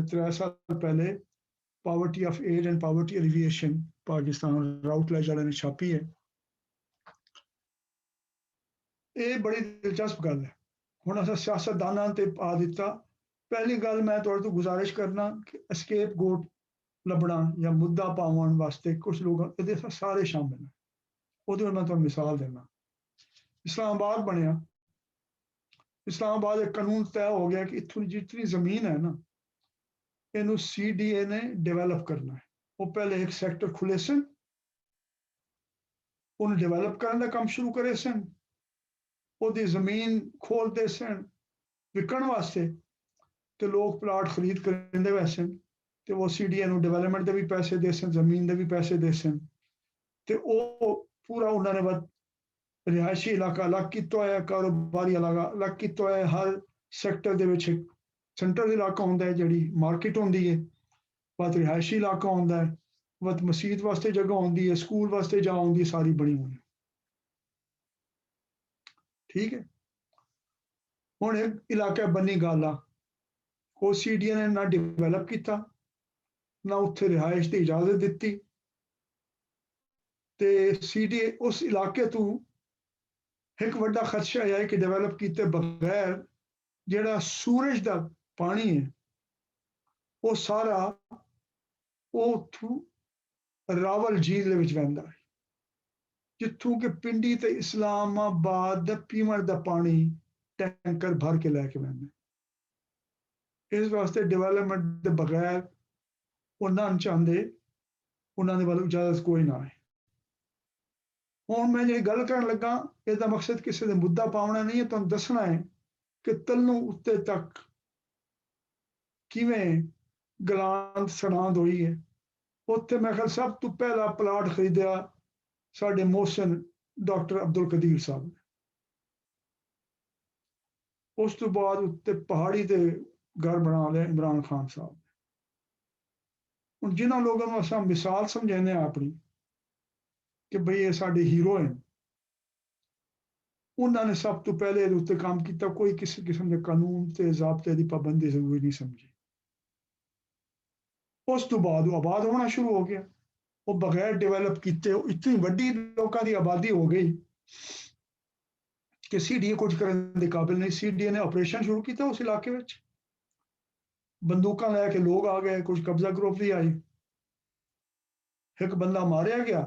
3 ਸਾਲ ਪਹਿਲੇ, poverty of age and poverty alleviation, Pakistan Routledge ਵਾਲਿਆਂ ਨੇ ਛਾਪੀ ਹੈ। ਇਹ ਬੜੀ ਦਿਲਚਸਪ ਗੱਲ ਹੈ। ਹੁਣ ਅਸਾਂ ਸਿਆਸਤਦਾਨਾਂ ਤੇ ਪਾ ਦਿੱਤਾ। ਪਹਿਲੀ ਗੱਲ ਮੈਂ ਤੁਹਾਡੇ ਤੋਂ ਗੁਜ਼ਾਰਿਸ਼ ਕਰਨਾ ਕਿ ਐਸਕੇਪ ਗੋਟ ਲੱਭਣਾ ਜਾਂ ਮੁੱਦਾ ਪਾਉਣ ਵਾਸਤੇ ਕੁਝ ਲੋਕ ਇਹਦੇ ਸਾਰੇ ਸ਼ਾਮਿਲ ਨੇ। ਉਹਦੇ ਮੈਂ ਤੁਹਾਨੂੰ ਮਿਸਾਲ ਦੇਣਾ, ਇਸਲਾਮਾਬਾਦ ਬਣਿਆ, ਇਸਲਾਮਾਬਾਦ ਇੱਕ ਕਾਨੂੰਨ ਤੈਅ ਹੋ ਗਿਆ ਕਿ ਇੱਥੋਂ ਜਿਤਨੀ ਜ਼ਮੀਨ ਹੈ ਨਾ, ਇਹਨੂੰ CDA ਨੇ ਡਿਵੈਲਪ ਕਰਨਾ ਹੈ। ਉਹ ਪਹਿਲੇ ਇੱਕ ਸੈਕਟਰ ਖੁੱਲੇ ਸਨ, ਉਹਨੂੰ ਡਿਵੈਲਪ ਕਰਨ ਦਾ ਕੰਮ ਸ਼ੁਰੂ ਕਰੇ ਸਨ, ਉਹਦੀ ਜ਼ਮੀਨ ਖੋਲਦੇ ਸਨ ਵਿਕਣ ਵਾਸਤੇ, ਤੇ ਲੋਕ ਪਲਾਟ ਖਰੀਦ ਕਰਦੇ ਵੈਸੇ, ਤੇ ਉਹ CDA ਨੂੰ ਡਿਵੈਲਪਮੈਂਟ ਦੇ ਵੀ ਪੈਸੇ ਦੇ ਸਨ, ਜ਼ਮੀਨ ਦੇ ਵੀ ਪੈਸੇ ਦੇ ਸਨ, ਤੇ ਉਹ पूरा उन्होंने बस रिहायशी इलाका अलग किया है, कारोबारी इलाका अलग किया है। हर सैक्टर दे विच सेंट्रल इलाका होंदा है, जिहड़ी मार्केट होंदी है, बस रिहायशी इलाका होंदा है, बस मसीत वास्ते जगह होंदी है, स्कूल वास्ते जगह होंदी है, सारी बनी हुई है। ठीक है। हुण एक इलाका बनी गाला, वो सीडीए ने ना डिवेलप किया, ना उत्थे रिहायश की इजाजत दी, ते सीडीए उस इलाके तो एक वड्डा खदशा है कि डेवलप किए बगैर जिहड़ा सूरज का पानी है वो सारा रावल झील दे विच वहंदा है, जित्थों कि पिंडी ते इस्लामाबाद दा पीवण दा पानी टैंकर भर के लैके वहंदा। इस वास्ते डेवलपमेंट दे बगैर वो ना चाहते, उन्होंने वालों इजाजत कोई ना है। हुण मैं जी गल करन लगा, इसका मकसद किसी ने मुद्दा पावना नहीं है, तुहानूं दसना है कि तल्लों उत्ते तक किवें गलांद सड़ांद हुई है। उत्थे मैं ख्याल सब तो पहला प्लाट खरीदिया साडे मोहसिन डॉक्टर अब्दुल कदीर साहब ने, उस तो बाद उत्ते पहाड़ी ते घर बना लिया इमरान खान साहब ने। हुण जिन्हां लोगों को असां मिसाल समझाने अपनी कि भई ये साडे हीरो हैं, उन्होंने सब तो पहले इहदे उत्ते काम किया, कोई किसी किस्म के कानून ते ज़ाब्ते की पाबंदी जरूरी नहीं समझी। उस तो बाद वो आबाद होना शुरू हो गया, वो बगैर डेवलप किए इतनी वड्डी लोगों की आबादी हो गई कि सीडीए कुछ करने के काबिल नहीं। सीडीए ने ऑपरेशन शुरू किया उस इलाके में, बंदूक लैके लोग आ गए, कुछ कब्जा ग्रुप भी आई, एक बंदा मारिया गया,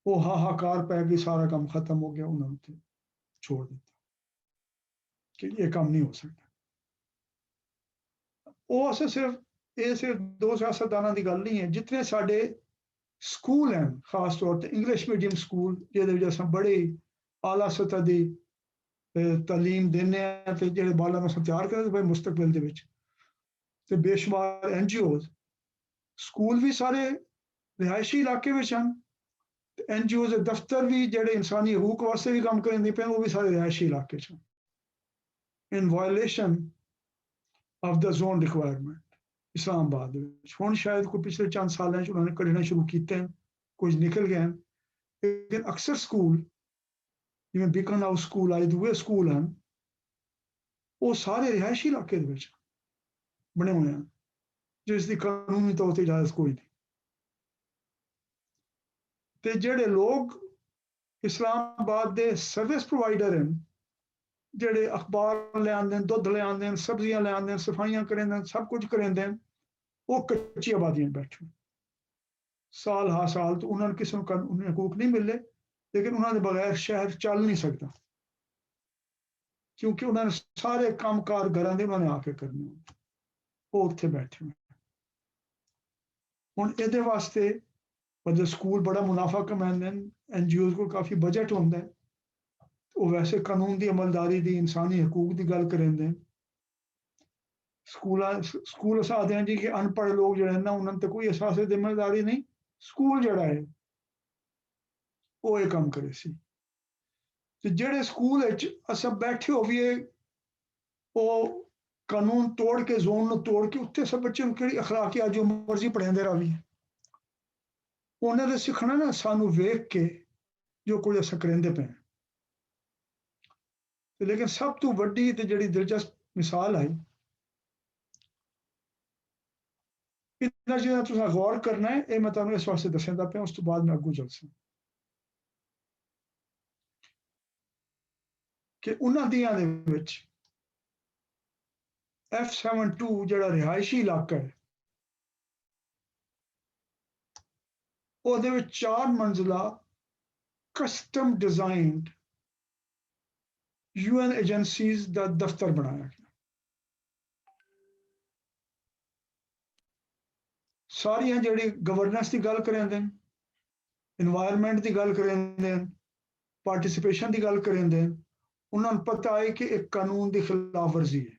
वो हाहाकार पै गई, सारा काम खत्म हो गया, उन्होंने छोड़ दिता कि ये काम नहीं हो सकता। वो अस सिर्फ दो सियासतदानों की गल नहीं है, जितने साडे स्कूल हैं खास तौर पर इंग्लिश मीडियम स्कूल जिहदे अस बड़ी आला सतह की तालीम देने ते जिहड़े बालां नूं तैयार करदे मुस्तकबिल दे विच, ते बेशुमार NGOs स्कूल भी सारे रिहायशी इलाके में हैं, NGO के दफ्तर भी जिहड़े इंसानी हकूक वास्ते भी काम करते पे, वो भी सारे रिहायशी इलाके च in violation of the zone requirement Islamabad. हुण शायद कोई पिछले चंद सालों उन्होंने कढ़ना शुरू किए हैं, कुछ निकल गए हैं, लेकिन अक्सर स्कूल जिवें बीकन हाउस स्कूल आए दूए स्कूल हैं, वो सारे रिहायशी इलाके दे विच बने हुए हैं, जिसकी कानूनी तौर पर इजाजत कोई नहीं। ते जिहड़े लोग इस्लामाबाद के सर्विस प्रोवाइडर हैं, जिहड़े अखबार ले आंदे, दुध ले आंदे, सब्जियां ले आंदे, सफाइयां करेंदे, सब कुछ करेंदे, वो कच्ची आबादी में बैठे साल हा साल, तो उन्होंने किसी कानूनी हकूक नहीं मिले, लेकिन उन्होंने बगैर शहर चल नहीं सकता, क्योंकि उन्होंने सारे काम कार घर के उन्होंने आके करने, वो उत्थे बैठे हुए। हुण इहदे वास्ते मतलब स्कूल बड़ा मुनाफा कमाते हैं, NGOs को काफ़ी बजट होंदा है, वो वैसे कानून की अमलदारी की इंसानी हकूक की गल करेंदे। स्कूल अस आखते हैं जी कि अनपढ़ लोग जो ना उन्होंने तो कोई एहसास जिम्मेदारी नहीं, स्कूल जड़ा है वो ये काम करे सी। ते जेड़े स्कूल अस बैठे हो भी वो कानून तोड़ के जोन ਨੂੰ तोड़ के उत्थे सब बच्चे किहड़ी अखलाकियात जो मर्जी पढ़ाते रह भी उन्हें सीखना ना सानू वेख के जो कुछ अस करेंदे पे। लेकिन सब तो वड्डी ते जिहड़ी दिलचस्प मिसाल आई, इतना चीज़ां तुसां गौर करना है, ये मैं तुहानूं इस वास्ते दस्सदा पिया, उस तो बाद मैं अग्गों चलसा कि उन्हां दियां दे विच F72 जिहड़ा रिहायशी इलाका है, ਉਹਦੇ ਵਿੱਚ 4 ਮੰਜ਼ਲਾ ਕਸਟਮ ਡਿਜ਼ਾਈਨਡ UN ਏਜੰਸੀਜ਼ ਦਾ ਦਫ਼ਤਰ ਬਣਾਇਆ ਗਿਆ। ਸਾਰੀਆਂ ਜਿਹੜੀ ਗਵਰਨੈਂਸ ਦੀ ਗੱਲ ਕरेंदे ਨੇ, ਇਨਵਾਇਰਨਮੈਂਟ ਦੀ ਗੱਲ ਕरेंदे ਨੇ, ਪਾਰਟਿਸਿਪੇਸ਼ਨ ਦੀ ਗੱਲ ਕरेंदे ਨੇ, ਉਹਨਾਂ ਨੂੰ ਪਤਾ ਹੈ ਕਿ ਇੱਕ ਕਾਨੂੰਨ ਦੀ ਖਿਲਾਫ ਵਰਜ਼ੀ ਹੈ।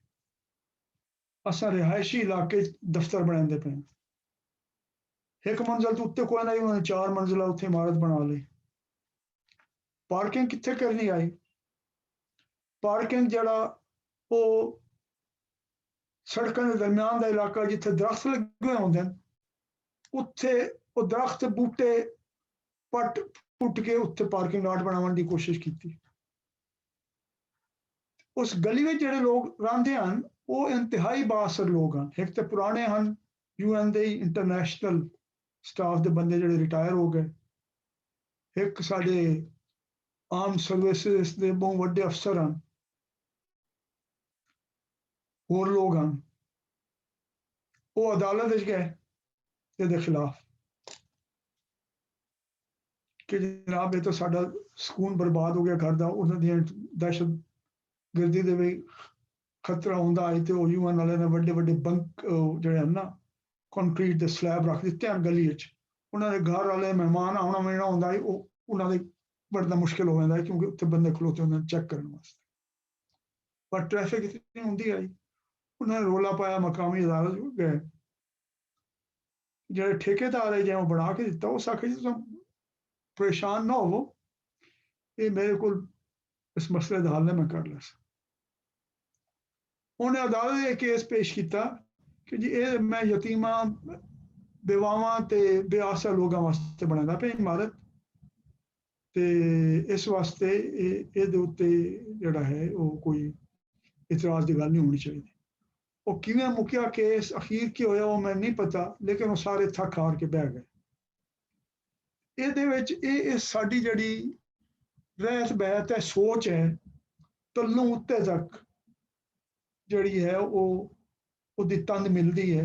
ਅਸਾਂ ਰਿਹਾਇਸ਼ੀ ਇਲਾਕੇ ਦਫ਼ਤਰ ਬਣਾਉਂਦੇ ਪਏ ਹਾਂ, एक मंजिल तो उत्ते कोई नहीं, उन्होंने 4 मंजिला उत्थे इमारत बना ली, ਪਾਰਕਿੰਗ ਕਿੱਥੇ ਕਰਨੀ ਆਈ? ਪਾਰਕਿੰਗ ਜਿਹੜਾ ਉਹ ਸੜਕਾਂ ਦੇ ਦਰਮਿਆਨ ਦਾ ਇਲਾਕਾ ਜਿੱਥੇ ਦਰਖਤ ਲੱਗੇ ਹੁੰਦੇ ਨੇ, ਉੱਥੇ ਉਹ ਦਰਖਤ ਬੂਟੇ ਪੁੱਟ ਕੇ ਉੱਥੇ ਪਾਰਕਿੰਗ ਲਾਟ ਬਣਾਉਣ ਦੀ ਕੋਸ਼ਿਸ਼ ਕੀਤੀ। ਉਸ ਗਲੀ ਵਿੱਚ ਜਿਹੜੇ ਲੋਕ ਰਹਿੰਦੇ ਹਨ ਉਹ ਇੰਤਹਾਈ ਬਾਅਸਰ ਲੋਕ ਹਨ। ਇੱਕ ਤੇ ਪੁਰਾਣੇ ਹਨ, UN ਦੇ ਇੰਟਰਨੈਸ਼ਨਲ ਸਟਾਫ ਦੇ ਬੰਦੇ ਜਿਹੜੇ ਰਿਟਾਇਰ ਹੋ ਗਏ, ਇੱਕ ਸਾਡੇ ਆਮ ਸਰਵਿਸਿਜ਼ ਦੇ ਬਹੁਤ ਵੱਡੇ ਅਫਸਰ ਹਨ, ਹੋਰ ਲੋਕ ਹਨ। ਉਹ ਅਦਾਲਤ ਵਿੱਚ ਗਏ ਇਹਦੇ ਖਿਲਾਫ ਕਿ ਜਨਾਬ ਇਹ ਤਾਂ ਸਾਡਾ ਸਕੂਨ ਬਰਬਾਦ ਹੋ ਗਿਆ ਘਰ ਦਾ, ਉਹਨਾਂ ਦੀਆਂ ਦਹਿਸ਼ਤ ਗਰਦੀ ਦੇ ਵੀ ਖਤਰਾ ਹੁੰਦਾ ਹੈ ਤੇ ਉਹ UN ਵਾਲਿਆਂ ਨੇ ਵੱਡੇ ਵੱਡੇ ਬੰਕ ਜਿਹੜੇ ਹਨ ਨਾ ਕੰਕਰੀਟ ਦੇ ਸਲੈਬ ਰੱਖ ਦਿੱਤੇ ਹਨ ਗਲੀ ਵਿੱਚ। ਉਹਨਾਂ ਦੇ ਘਰ ਵਾਲੇ ਮਹਿਮਾਨ ਆਉਣਾ ਮਿਲਣਾ ਹੁੰਦਾ ਹੈ, ਉਹ ਉਹਨਾਂ ਦੇ ਬੜਾ ਮੁਸ਼ਕਿਲ ਹੋ ਜਾਂਦਾ ਹੈ ਕਿਉਂਕਿ ਉੱਥੇ ਬੰਦੇ ਖਲੋਤੇ ਹੁੰਦੇ ਚੈੱਕ ਕਰਨ ਵਾਸਤੇ। ਪਰ ਟ੍ਰੈਫਿਕ ਇਤਨੀ ਹੁੰਦੀ ਆਈ, ਉਹਨਾਂ ਨੇ ਰੋਲਾ ਪਾਇਆ, ਮਕਾਮੀ ਅਦਾਲਤ ਗਏ। ਜਿਹੜੇ ਠੇਕੇਦਾਰ ਹੈ ਜਿਵੇਂ ਬਣਾ ਕੇ ਦਿੱਤਾ, ਉਸ ਆਖੇ ਜੀ ਤੁਸੀਂ ਪਰੇਸ਼ਾਨ ਨਾ ਹੋਵੋ, ਇਹ ਮੇਰੇ ਕੋਲ ਇਸ ਮਸਲੇ ਦਾ ਹੱਲ ਮੈਂ ਕਰ ਲਿਆ। ਉਹਨੇ ਅਦਾਲਤ ਨੇ ਕੇਸ ਪੇਸ਼ ਕੀਤਾ ਕਿ ਜੀ ਇਹ ਮੈਂ ਯਤੀਮਾਂ, ਬੇਵਾਵਾਂ ਤੇ ਬੇਆਸਰਾ ਲੋਕਾਂ ਵਾਸਤੇ ਬਣਾਉਂਦਾ ਪਿਆ ਇਮਾਰਤ, ਤੇ ਇਸ ਵਾਸਤੇ ਇਹਦੇ ਉੱਤੇ ਜਿਹੜਾ ਹੈ ਉਹ ਕੋਈ ਇਤਰਾਜ਼ ਦੀ ਗੱਲ ਨਹੀਂ ਹੋਣੀ ਚਾਹੀਦੀ। ਉਹ ਕਿਵੇਂ ਮੁੱਕਿਆ ਕੇਸ, ਅਖੀਰ ਕੀ ਹੋਇਆ ਉਹ ਮੈਨੂੰ ਨਹੀਂ ਪਤਾ, ਲੇਕਿਨ ਉਹ ਸਾਰੇ ਥੱਕ ਹਾਰ ਕੇ ਬਹਿ ਗਏ। ਇਹਦੇ ਵਿੱਚ ਇਹ ਸਾਡੀ ਜਿਹੜੀ ਰਹਿਤ ਬਹਿਤ ਹੈ, ਸੋਚ ਹੈ, ਤਲੋਂ ਉੱਤੇ ਤੱਕ ਜਿਹੜੀ ਹੈ ਉਹ ਉਹਦੀ ਤੰਦ ਮਿਲਦੀ ਹੈ।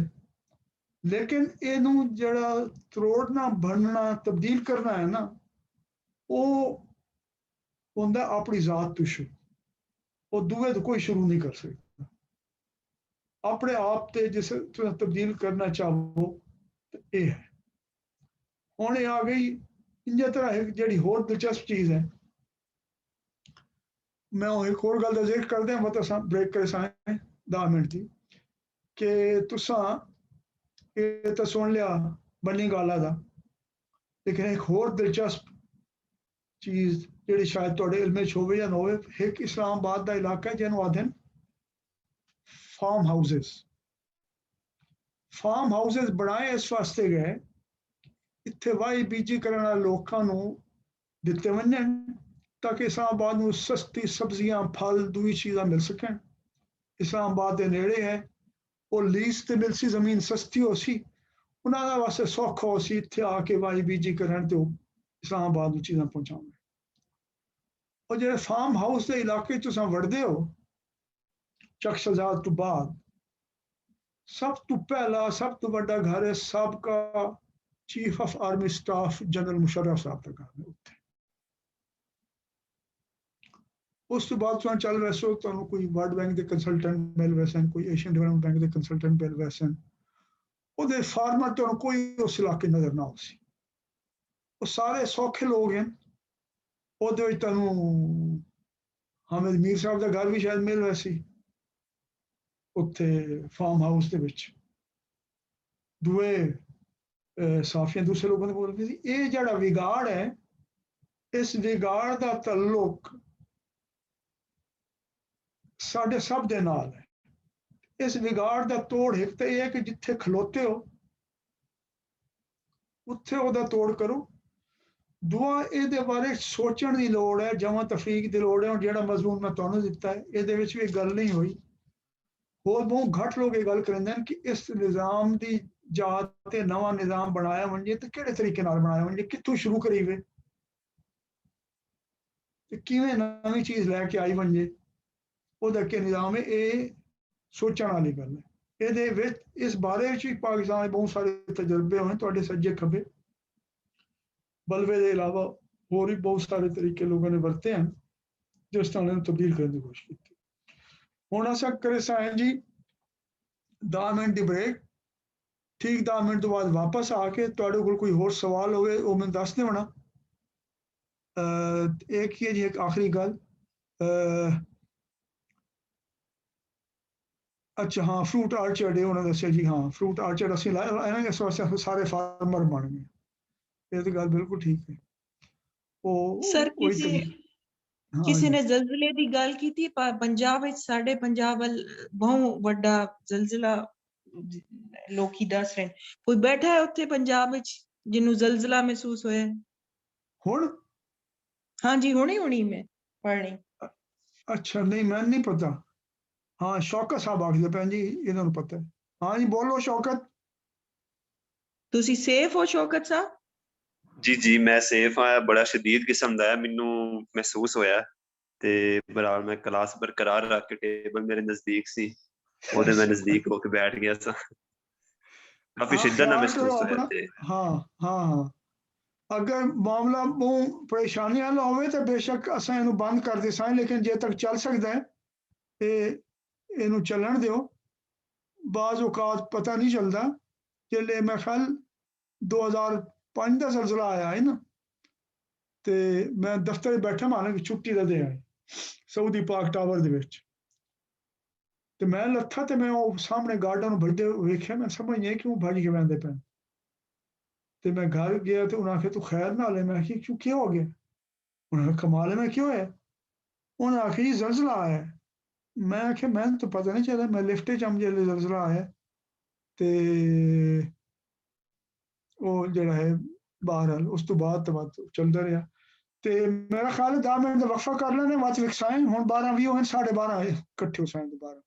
ਲੇਕਿਨ ਇਹਨੂੰ ਜਿਹੜਾ ਤਰੋੜਨਾ, ਬਣਨਾ, ਤਬਦੀਲ ਕਰਨਾ ਹੈ ਨਾ, ਉਹ ਹੁੰਦਾ ਆਪਣੀ ਜ਼ਾਤ ਤੋਂ ਸ਼ੁਰੂ, ਉਹ ਦੂਏ ਤੋਂ ਕੋਈ ਸ਼ੁਰੂ ਨਹੀਂ ਕਰ ਸਕਦਾ। ਆਪਣੇ ਆਪ ਤੇ ਜਿਸ ਤੁਸੀਂ ਤਬਦੀਲ ਕਰਨਾ ਚਾਹੋ ਤੇ ਇਹ ਹੈ। ਹੁਣ ਇਹ ਆ ਗਈ ਇੰਜੇ ਤਰ੍ਹਾਂ ਇੱਕ ਜਿਹੜੀ ਹੋਰ ਦਿਲਚਸਪ ਚੀਜ਼ ਹੈ, ਮੈਂ ਉਹ ਇੱਕ ਹੋਰ ਗੱਲ ਦਾ ਜ਼ਿਕਰ ਕਰਦੇ ਹਾਂ, ਮਤਲਬ ਬ੍ਰੇਕ ਕਰ ਸਾਂ 10 ਮਿੰਟ ਦੀ, ਕਿ ਤੁਸਾਂ ਇਹ ਤਾਂ ਸੁਣ ਲਿਆ ਬੰਨੀ ਗਾਲਾ ਦਾ, ਲੇਕਿਨ ਇੱਕ ਹੋਰ ਦਿਲਚਸਪ ਚੀਜ਼ ਜਿਹੜੀ ਸ਼ਾਇਦ ਤੁਹਾਡੇ ਇਲਮ ਵਿੱਚ ਹੋਵੇ ਜਾਂ ਨਾ ਹੋਵੇ, ਇੱਕ ਇਸਲਾਮਾਬਾਦ ਦਾ ਇਲਾਕਾ ਜਿਹਨੂੰ ਆਖਦੇ ਨੇ ਫਾਰਮ ਹਾਊਸਿਸ। ਫਾਰਮ ਹਾਊਸਿਸ ਬਣਾਏ ਇਸ ਵਾਸਤੇ ਗਏ ਇੱਥੇ ਵਾਹੀ ਬੀਜੀ ਕਰਨ ਵਾਲੇ ਲੋਕਾਂ ਨੂੰ ਦਿੱਤੇ ਵੰਜਣ ਤਾਂ ਕਿ ਇਸਲਾਮਾਬਾਦ ਨੂੰ ਸਸਤੀ ਸਬਜ਼ੀਆਂ, ਫਲ, ਦੂਜੀ ਚੀਜ਼ਾਂ ਮਿਲ ਸਕਣ। ਇਸਲਾਮਾਬਾਦ ਦੇ ਨੇੜੇ ਹੈ, ਉਹ ਲੀਜ਼ ਤੇ ਮਿਲ ਸੀ, ਜ਼ਮੀਨ ਸਸਤੀ ਹੋ ਸੀ, ਉਹਨਾਂ ਦਾ ਵਾਸਤੇ ਸੌਖਾ ਹੋ ਸੀ ਇੱਥੇ ਆ ਕੇ ਵਾਹੀ ਬੀਜੀ ਕਰਨ ਤੇ ਉਹ ਇਸਲਾਮਾਬਾਦ ਨੂੰ ਚੀਜ਼ਾਂ ਪਹੁੰਚਾਉਣ। ਉਹ ਜਿਹੜੇ ਫਾਰਮ ਹਾਊਸ ਦੇ ਇਲਾਕੇ ਤੁਸੀਂ ਵੜਦੇ ਹੋ ਚੱਕ ਸ਼ਹਜ਼ਾਦ ਤੋਂ ਬਾਅਦ, ਸਭ ਤੋਂ ਪਹਿਲਾ ਸਭ ਤੋਂ ਵੱਡਾ ਘਰ ਹੈ ਸਾਬਕਾ chief of army staff general Musharraf ਸਾਹਿਬ ਦਾ ਘਰ ਹੈ ਉੱਥੇ। ਉਸ ਤੋਂ ਬਾਅਦ ਤੁਹਾਨੂੰ ਚੱਲ ਵੈਸੋ ਤੁਹਾਨੂੰ ਕੋਈ ਵਰਲਡ ਬੈਂਕ ਦੇ ਕੰਸਲਟੈਂਟ ਮਿਲ ਵੈਸਨ, ਕੋਈ ਏਸ਼ੀਅਨ ਡਿਵੈਲਪਮੈਂਟ ਬੈਂਕ ਦੇ ਕੰਸਲਟੈਂਟ ਮਿਲ ਵੈਸਨ, ਉਹਦੇ ਫਾਰਮਰ ਤੁਹਾਨੂੰ ਕੋਈ ਉਸ ਇਲਾਕੇ ਨਜ਼ਰ ਨਾ ਹੋ ਸੀ। ਉਹ ਸਾਰੇ ਸੌਖੇ ਲੋਕ ਹਨ। ਉਹਦੇ ਵਿੱਚ ਤੁਹਾਨੂੰ ਹਾਮਿਦ ਮੀਰ ਸਾਹਿਬ ਦਾ ਘਰ ਵੀ ਸ਼ਾਇਦ ਮਿਲ ਰਿਹਾ ਸੀ ਉੱਥੇ ਫਾਰਮ ਹਾਊਸ ਦੇ ਵਿੱਚ। ਦੂਏ ਸਾਫੀਆਂ ਦੂਸਰੇ ਲੋਕਾਂ ਦੇ ਬੋਲਦੇ ਸੀ। ਇਹ ਜਿਹੜਾ ਵਿਗਾੜ ਹੈ, ਇਸ ਵਿਗਾੜ ਦਾ ਤਾਲੁਕ ਸਾਡੇ ਸਭ ਦੇ ਨਾਲ ਹੈ। ਇਸ ਵਿਗਾੜ ਦਾ ਤੋੜ ਇੱਕ ਤਾਂ ਇਹ ਹੈ ਕਿ ਜਿੱਥੇ ਖਲੋਤੇ ਹੋ ਉੱਥੇ ਉਹਦਾ ਤੋੜ ਕਰੋ। ਦੂਆ ਇਹਦੇ ਬਾਰੇ ਸੋਚਣ ਦੀ ਲੋੜ ਹੈ, ਜਮਾਂ ਤਫਰੀਕ ਦੀ ਲੋੜ ਹੈ। ਜਿਹੜਾ ਮਜ਼ਮੂਨ ਮੈਂ ਤੁਹਾਨੂੰ ਦਿੱਤਾ ਹੈ ਇਹਦੇ ਵਿੱਚ ਵੀ ਗੱਲ ਨਹੀਂ ਹੋਈ। ਹੋਰ ਬਹੁਤ ਘੱਟ ਲੋਕ ਇਹ ਗੱਲ ਕਰਦੇ ਹਨ ਕਿ ਇਸ ਨਿਜ਼ਾਮ ਦੀ ਜਾਤ ਤੇ ਨਵਾਂ ਨਿਜ਼ਾਮ ਬਣਾਇਆ ਵੰਜੇ ਤੇ ਕਿਹੜੇ ਤਰੀਕੇ ਨਾਲ ਬਣਾਇਆ ਵੰਜੇ, ਕਿੱਥੋਂ ਸ਼ੁਰੂ ਕਰੀਏ ਤੇ ਕਿਵੇਂ ਨਵੀਂ ਚੀਜ਼ ਲੈ ਕੇ ਆਈ ਵੰਜੇ, ਉਹਦਾ ਕੀ ਨਿਜ਼ਾਮ ਹੈ, ਇਹ ਸੋਚਣ ਵਾਲੀ ਗੱਲ ਹੈ। ਇਹਦੇ ਵਿੱਚ ਇਸ ਬਾਰੇ ਵਿੱਚ ਵੀ ਪਾਕਿਸਤਾਨ ਦੇ ਬਹੁਤ ਸਾਰੇ ਤਜਰਬੇ ਹੋਏ ਤੁਹਾਡੇ ਸੱਜੇ ਖੱਬੇ। ਬਲਵੇ ਦੇ ਇਲਾਵਾ ਹੋਰ ਵੀ ਬਹੁਤ ਸਾਰੇ ਤਰੀਕੇ ਲੋਕਾਂ ਨੇ ਵਰਤੇ ਹਨ ਜਿਸ ਤਰ੍ਹਾਂ ਨੂੰ ਤਬਦੀਲ ਕਰਨ ਦੀ ਕੋਸ਼ਿਸ਼ ਕੀਤੀ। ਹੁਣ ਅਸਾਂ ਕਰੇ ਸਾਂ ਜੀ 10 ਮਿੰਟ ਦੀ ਬ੍ਰੇਕ। ਠੀਕ 10 ਮਿੰਟ ਤੋਂ ਬਾਅਦ ਵਾਪਸ ਆ ਕੇ ਤੁਹਾਡੇ ਕੋਲ ਕੋਈ ਹੋਰ ਸਵਾਲ ਹੋਵੇ ਉਹ ਮੈਨੂੰ ਦੱਸ ਦੇਣਾ। ਇੱਕ ਹੀ ਹੈ ਜੀ ਇੱਕ ਆਖਰੀ ਗੱਲ, ਅੱਛਾ ਹਾਂ ਫਰੂਟ ਆਰਚਰਡ ਉਹਨਾਂ ਦੱਸਿਆ ਜੀ, ਹਾਂ ਫਰੂਟ ਆਰਚਰਡ ਅਸੀਂ ਲਾਇਆ ਇਸ ਵਾਸਤੇ ਸਾਰੇ ਫਾਰਮਰ ਬਣ ਗਏ। ਇਹ ਤਾਂ ਗੱਲ ਬਿਲਕੁਲ ਠੀਕ ਹੈ। ਸਰ ਕਿਸੇ ਨੇ ਜ਼ਲਜ਼ਲੇ ਦੀ ਗੱਲ ਕੀਤੀ, ਪੰਜਾਬ ਵਿੱਚ ਸਾਡੇ ਪੰਜਾਬ ਵੱਲ ਬਹੁਤ ਵੱਡਾ ਜ਼ਲਜ਼ਲਾ ਲੋਕੀ ਦੱਸ ਰਹੇ, ਕੋਈ ਬੈਠਾ ਹੈ ਉੱਥੇ ਪੰਜਾਬ ਵਿੱਚ ਜਿਹਨੂੰ ਜ਼ਲਜ਼ਲਾ ਮਹਿਸੂਸ ਹੋਇਆ? ਹੁਣ ਹਾਂਜੀ ਹੁਣੀ ਮੈਂ ਪੜ੍ਹਨੀ। ਅੱਛਾ, ਨਹੀਂ ਮੈਨੂੰ ਨਹੀਂ ਪਤਾ। ਹਾਂ ਸ਼ੌਕਤ ਸਾਹਿਬ ਆਖਦੇ ਭੈਣ ਜੀ ਇਹਨਾਂ ਨੂੰ ਪਤਾ। ਹਾਂ ਜੀ ਬੋਲੋ ਸ਼ੌਕਤ। ਤੁਸੀਂ ਸੇਫ ਹੋ ਸ਼ੌਕਤ ਸਾਹਿਬ? ਜੀ ਮੈਂ ਸੇਫ ਹਾਂ। ਬੜਾ ਸ਼ਦੀਦ ਕਿਸਮ ਦਾ ਹੈ ਮੈਨੂੰ ਮਹਿਸੂਸ ਹੋਇਆ ਤੇ ਬਰਾਬਰ ਮੈਂ ਕਲਾਸ ਬਰਕਰਾਰ ਰੱਖ ਕੇ ਟੇਬਲ ਮੇਰੇ ਨਜ਼ਦੀਕ ਸੀ, ਉਹਦੇ ਮੈਂ ਨਜ਼ਦੀਕ ਹੋ ਕੇ ਬੈਠ ਗਿਆ ਸਾਂ। ਕਾਫੀ ਸ਼ਿੱਦਤ ਨਾਲ ਮਹਿਸੂਸ ਹੋਇਆ ਤੇ ਹਾਂ ਅਗਰ ਮਾਮਲਾ ਪਰੇਸ਼ਾਨੀ ਵਾਲਾ ਹੋਵੇ ਤਾਂ ਬੇਸ਼ੱਕ ਅਸਾਂ ਇਹਨੂੰ ਬੰਦ ਕਰ ਦੇ ਸਾਂ, ਲੇਕਿਨ ਜੇ ਤੱਕ ਚੱਲ ਸਕਦਾ ਹੈ ਤੇ ਇਹਨੂੰ ਚੱਲਣ ਦਿਓ। ਬਾਜ਼ ਔਕਾਤ ਪਤਾ ਨਹੀਂ ਚੱਲਦਾ। ਜਿਹੜੇ ਮੈਂ ਖਿਆਲ 2005 ਦਾ ਜ਼ਲਜ਼ਲਾ ਆਇਆ ਹੈ ਨਾ, ਤੇ ਮੈਂ ਦਫ਼ਤਰ ਬੈਠਾ ਮਾਨਾ ਛੁੱਟੀ ਦਾ ਦੇ ਆਇਆ ਸਾਊਦੀ ਪਾਕ ਟਾਵਰ ਦੇ ਵਿੱਚ, ਤੇ ਮੈਂ ਲੱਥਾ ਤੇ ਮੈਂ ਉਹ ਸਾਹਮਣੇ ਗਾਰਡਨ ਨੂੰ ਭਜਦੇ ਵੇਖਿਆ। ਮੈਂ ਸਮਝ ਨਹੀਂ ਕਿਉਂ ਭੱਜ ਕੇ ਵੰਦੇ ਪਏ। ਤੇ ਮੈਂ ਘਰ ਗਿਆ ਤੇ ਉਹਨਾਂ ਆਖਿਆ ਤੂੰ ਖੈਰ ਨਾਲ ਹੈ। ਮੈਂ ਆਖਿਆ ਕਿਉਂ ਕੀ ਹੋ ਗਿਆ? ਉਹਨਾਂ ਕਮਾਲ ਹੈ ਮੈਂ ਕਿਉਂ ਹੈ? ਉਹਨਾਂ ਆਖਿਆ ਜੀ ਜ਼ਲਜ਼ਲਾ ਆਇਆ। ਮੈਂ ਆਖਿਆ ਮੈਨੂੰ ਤਾਂ ਪਤਾ ਨਹੀਂ ਚੱਲਦਾ, ਮੈਂ ਲਿਫਟ 'ਚ ਜਿਹੜੇ ਜ਼ਲਜ਼ਲਾ ਆਇਆ ਤੇ ਉਹ ਜਿਹੜਾ ਹੈ ਬਹਰਹਾਲ ਉਸ ਤੋਂ ਬਾਅਦ ਚੱਲਦਾ ਰਿਹਾ। ਤੇ ਮੇਰਾ ਖਿਆਲ ਹੈ 10 ਮਿੰਟ ਦਾ ਵਕਫਾ ਕਰ ਲੈਣੇ ਬਾਅਦ ਵਿਕਸਾਏ। ਹੁਣ 12:20 ਹੋਏ, 12:30 ਇਕੱਠੇ ਹੋ ਸਾਂ ਦੁਬਾਰਾ।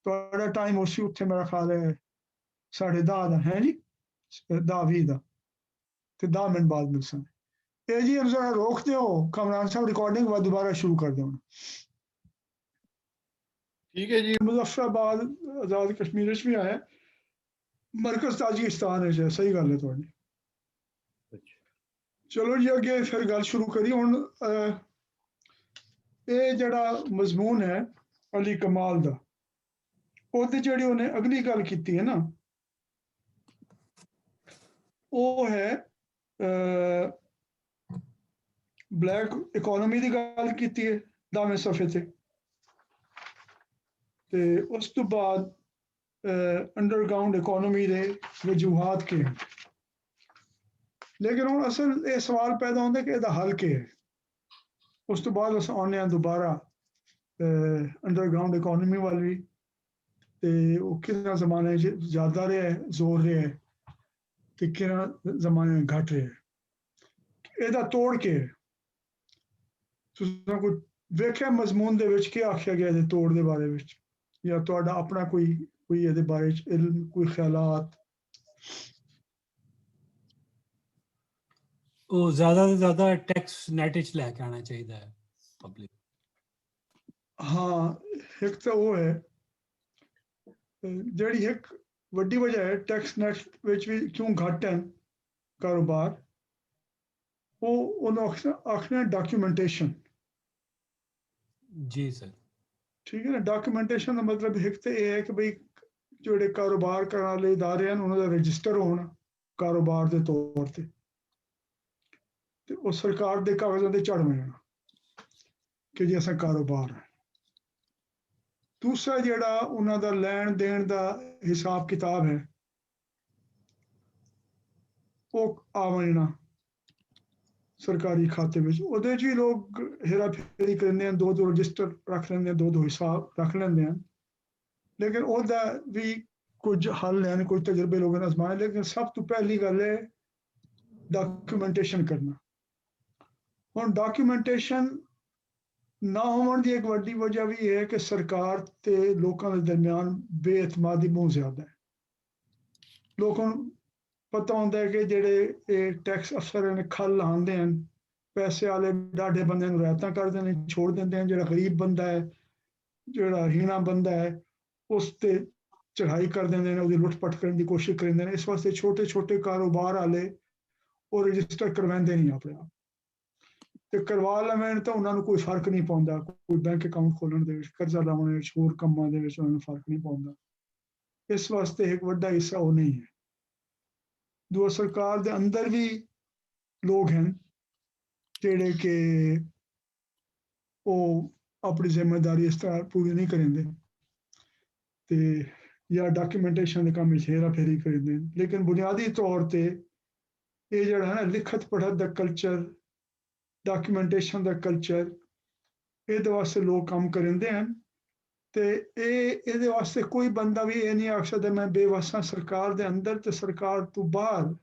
ਤੁਹਾਡਾ ਟਾਈਮ ਉਸੇ ਉੱਥੇ ਮੇਰਾ ਖਿਆਲ ਹੈ 10:30 ਦਾ ਹੈ ਜੀ, 10:20 ਦਾ, ਤੇ 10 ਮਿੰਟ ਬਾਅਦ ਮਿਲ ਸਾਂ। ਇਹ ਜੀ ਜ਼ਰਾ ਰੋਕ ਦਿਓ ਕਮਰਾਨ ਸਾਹਿਬ, ਰਿਕਾਰਡਿੰਗ ਬਾਅਦ ਦੁਬਾਰਾ ਸ਼ੁਰੂ ਕਰ ਦਿਓ। ਠੀਕ ਹੈ ਜੀ। ਮੁਜ਼ੱਫਰਾਬਾਦ ਆਜ਼ਾਦ ਕਸ਼ਮੀਰ ਵਿੱਚ ਵੀ ਆਇਆ, ਮਰਕਜ਼ ਤਾਜਿਕਿਸਤਾਨ ਵਿੱਚ ਹੈ। ਸਹੀ ਗੱਲ ਹੈ ਤੁਹਾਡੀ। ਚਲੋ ਜੀ ਅੱਗੇ ਫਿਰ ਗੱਲ ਸ਼ੁਰੂ ਕਰੀ। ਹੁਣ ਇਹ ਜਿਹੜਾ ਮਜ਼ਮੂਨ ਹੈ ਅਲੀ ਕਮਾਲ ਦਾ, ਉਹਦੀ ਜਿਹੜੀ ਉਹਨੇ ਅਗਲੀ ਗੱਲ ਕੀਤੀ ਹੈ ਨਾ, ਉਹ ਹੈ ਬਲੈਕ ਇਕੋਨਮੀ ਦੀ ਗੱਲ ਕੀਤੀ ਹੈ 10ਵੇਂ ਸਫ਼ੇ ਤੇ ਉਸ ਤੋਂ ਬਾਅਦ ਅੰਡਰਗਰਾਊਂਡ ਇਕੋਨਮੀ ਦੇ ਵਜੂਹਾਤ ਕੀ ਹਨ। ਲੇਕਿਨ ਹੁਣ ਅਸਲ ਇਹ ਸਵਾਲ ਪੈਦਾ ਹੁੰਦਾ ਕਿ ਇਹਦਾ ਹੱਲ ਕੀ ਹੈ। ਉਸ ਤੋਂ ਬਾਅਦ ਅਸੀਂ ਆਉਂਦੇ ਹਾਂ ਦੁਬਾਰਾ ਅੰਡਰਗਰਾਊਂਡ ਇਕੋਨਮੀ ਵੱਲ ਵੀ, ਤੇ ਉਹ ਕਿਹਨਾਂ ਜ਼ਮਾਨੇ 'ਚ ਜ਼ਿਆਦਾ ਰਿਹਾ ਜ਼ੋਰ ਰਿਹਾ ਤੇ ਕਿਹਨਾਂ ਜ਼ਮਾਨੇ ਘਟ ਰਿਹਾ, ਇਹਦਾ ਤੋੜ ਕੇ ਤੁਸੀਂ ਕੋਈ ਵੇਖਿਆ ਮਜ਼ਮੂਨ ਦੇ ਵਿੱਚ ਕੀ ਆਖਿਆ ਗਿਆ ਇਹਦੇ ਤੋੜ ਦੇ ਬਾਰੇ ਵਿੱਚ, ਜਾਂ ਤੁਹਾਡਾ ਆਪਣਾ ਕੋਈ ਇਹਦੇ ਬਾਰੇ 'ਚ ਇਲਮ, ਕੋਈ ਖਿਆਲਾਤ? ਉਹ ਜ਼ਿਆਦਾ ਤੋਂ ਜ਼ਿਆਦਾ ਟੈਕਸ ਨੈਟ 'ਚ ਲੈ ਕੇ ਆਉਣਾ ਚਾਹੀਦਾ ਹੈ ਪਬਲਿਕ। ਹਾਂ ਇੱਕ ਤਾਂ ਉਹ ਹੈ ਜਿਹੜੀ ਇੱਕ ਵੱਡੀ ਵਜ੍ਹਾ ਹੈ ਟੈਕਸ ਨੈਟ ਵਿੱਚ ਵੀ ਕਿਉਂ ਘੱਟ ਹੈ ਕਾਰੋਬਾਰ, ਉਹਨੂੰ ਆਖਣਾ ਡਾਕੂਮੈਂਟੇਸ਼ਨ। ਜੀ ਸਰ। ਠੀਕ ਹੈ ਨਾ। ਡਾਕੂਮੈਂਟੇਸ਼ਨ ਦਾ ਮਤਲਬ ਇੱਕ ਤਾਂ ਇਹ ਹੈ ਕਿ ਬਈ ਜਿਹੜੇ ਕਾਰੋਬਾਰ ਕਰਨ ਵਾਲੇ ਇਦਾਰੇ ਹਨ ਉਹਨਾਂ ਦਾ ਰਜਿਸਟਰ ਹੋਣਾ ਕਾਰੋਬਾਰ ਦੇ ਤੌਰ ਤੇ ਉਹ ਸਰਕਾਰ ਦੇ ਕਾਗਜ਼ਾਂ ਤੇ ਝੜ ਜਾਣਾ ਕਿ ਜੀ ਅਸਾਂ ਕਾਰੋਬਾਰ ਹੈ। ਦੂਸਰਾ ਜਿਹੜਾ ਉਹਨਾਂ ਦਾ ਲੈਣ ਦੇਣ ਦਾ ਹਿਸਾਬ ਕਿਤਾਬ ਹੈ ਉਹ ਆਵਣਾ ਸਰਕਾਰੀ ਖਾਤੇ ਵਿੱਚ, ਉਹਦੇ 'ਚ ਵੀ ਲੋਕ ਹੇਰਾ ਫੇਰੀ ਕਰਦੇ ਹਨ, ਦੋ ਰਜਿਸਟਰ ਰੱਖ ਲੈਂਦੇ ਹਨ, ਦੋ ਹਿਸਾਬ ਰੱਖ ਲੈਂਦੇ ਹਨ। ਲੇਕਿਨ ਉਹਦਾ ਵੀ ਕੁਝ ਹੱਲ ਹਨ, ਕੁਝ ਤਜਰਬੇ ਲੋਕਾਂ ਨੇ ਅਜ਼ਮਾਏ। ਲੇਕਿਨ ਸਭ ਤੋਂ ਪਹਿਲੀ ਗੱਲ ਹੈ ਡਾਕੂਮੈਂਟੇਸ਼ਨ ਕਰਨਾ। ਹੁਣ ਡਾਕੂਮੈਂਟੇਸ਼ਨ ਨਾ ਹੋਣ ਦੀ ਇੱਕ ਵੱਡੀ ਵਜ੍ਹਾ ਵੀ ਇਹ ਹੈ ਕਿ ਸਰਕਾਰ ਤੇ ਲੋਕਾਂ ਦੇ ਦਰਮਿਆਨ ਬੇਇਤਮਾਦੀ ਬਹੁਤ ਜ਼ਿਆਦਾ ਹੈ। ਲੋਕਾਂ ਨੂੰ ਪਤਾ ਹੁੰਦਾ ਹੈ ਕਿ ਜਿਹੜੇ ਇਹ ਟੈਕਸ ਅਫਸਰ ਨੇ ਖੱਲ ਲਾਉਂਦੇ ਹਨ, ਪੈਸੇ ਵਾਲੇ ਡਾਢੇ ਬੰਦੇ ਨੂੰ ਰਿਆਇਤਾਂ ਕਰਦੇ ਨੇ, ਛੋੜ ਦਿੰਦੇ ਹਨ। ਜਿਹੜਾ ਗਰੀਬ ਬੰਦਾ ਹੈ, ਜਿਹੜਾ ਹੀਣਾ ਬੰਦਾ ਹੈ, ਉਸ ਤੇ ਚੜ੍ਹਾਈ ਕਰ ਦਿੰਦੇ ਨੇ, ਉਹਦੀ ਲੁੱਟ ਪੱਟ ਕਰਨ ਦੀ ਕੋਸ਼ਿਸ਼ ਕਰਦੇ ਨੇ। ਇਸ ਵਾਸਤੇ ਛੋਟੇ ਛੋਟੇ ਕਾਰੋਬਾਰ ਵਾਲੇ ਉਹ ਰਜਿਸਟਰ ਕਰਵਾਉਂਦੇ ਨਹੀਂ ਆਪਣੇ ਆਪ, ਤੇ ਕਰਵਾ ਲਵੇਣ ਤਾਂ ਉਹਨਾਂ ਨੂੰ ਕੋਈ ਫਰਕ ਨਹੀਂ ਪਾਉਂਦਾ। ਕੋਈ ਬੈਂਕ ਅਕਾਊਂਟ ਖੋਲਣ ਦੇ ਵਿੱਚ, ਕਰਜ਼ਾ ਲਾਉਣ ਵਿੱਚ, ਹੋਰ ਕੰਮਾਂ ਦੇ ਵਿੱਚ ਉਹਨਾਂ ਨੂੰ ਫਰਕ ਨਹੀਂ ਪਾਉਂਦਾ। ਇਸ ਵਾਸਤੇ ਇੱਕ ਵੱਡਾ ਹਿੱਸਾ ਉਹ ਨਹੀਂ ਹੈ। ਦੂਆ ਸਰਕਾਰ ਦੇ ਅੰਦਰ ਵੀ ਲੋਕ ਹਨ ਜਿਹੜੇ ਕਿ ਉਹ ਆਪਣੀ ਜ਼ਿੰਮੇਵਾਰੀ ਇਸ ਤਰ੍ਹਾਂ ਪੂਰੀ ਨਹੀਂ ਕਰਿੰਦੇ ਤੇ ਜਾਂ ਡਾਕੂਮੈਂਟੇਸ਼ਨ ਦੇ ਕੰਮ ਵਿੱਚ ਹੇਰਾ ਫੇਰੀ ਕਰਿੰਦੇ। ਲੇਕਿਨ ਬੁਨਿਆਦੀ ਤੌਰ ਤੇ ਇਹ ਜਿਹੜਾ ਹੈ ਨਾ ਲਿਖਤ ਪੜ੍ਹਤ ਦਾ ਕਲਚਰ ਡਾਕੂਮੈਂਟੇਸ਼ਨ ਦਾ ਕਲਚਰ, ਇਹਦੇ ਵਾਸਤੇ ਲੋਕ ਕੰਮ ਕਰਿੰਦੇ ਹਨ। ਤੇ ਇਹਦੇ ਵਾਸਤੇ ਕੋਈ ਬੰਦਾ ਵੀ ਇਹ ਨਹੀਂ ਆਖ ਸਕਦਾ ਮੈਂ ਬੇਵਸ ਹਾਂ। ਸਰਕਾਰ ਦੇ ਅੰਦਰ ਤੇ ਸਰਕਾਰ ਤੋਂ ਬਾਹਰ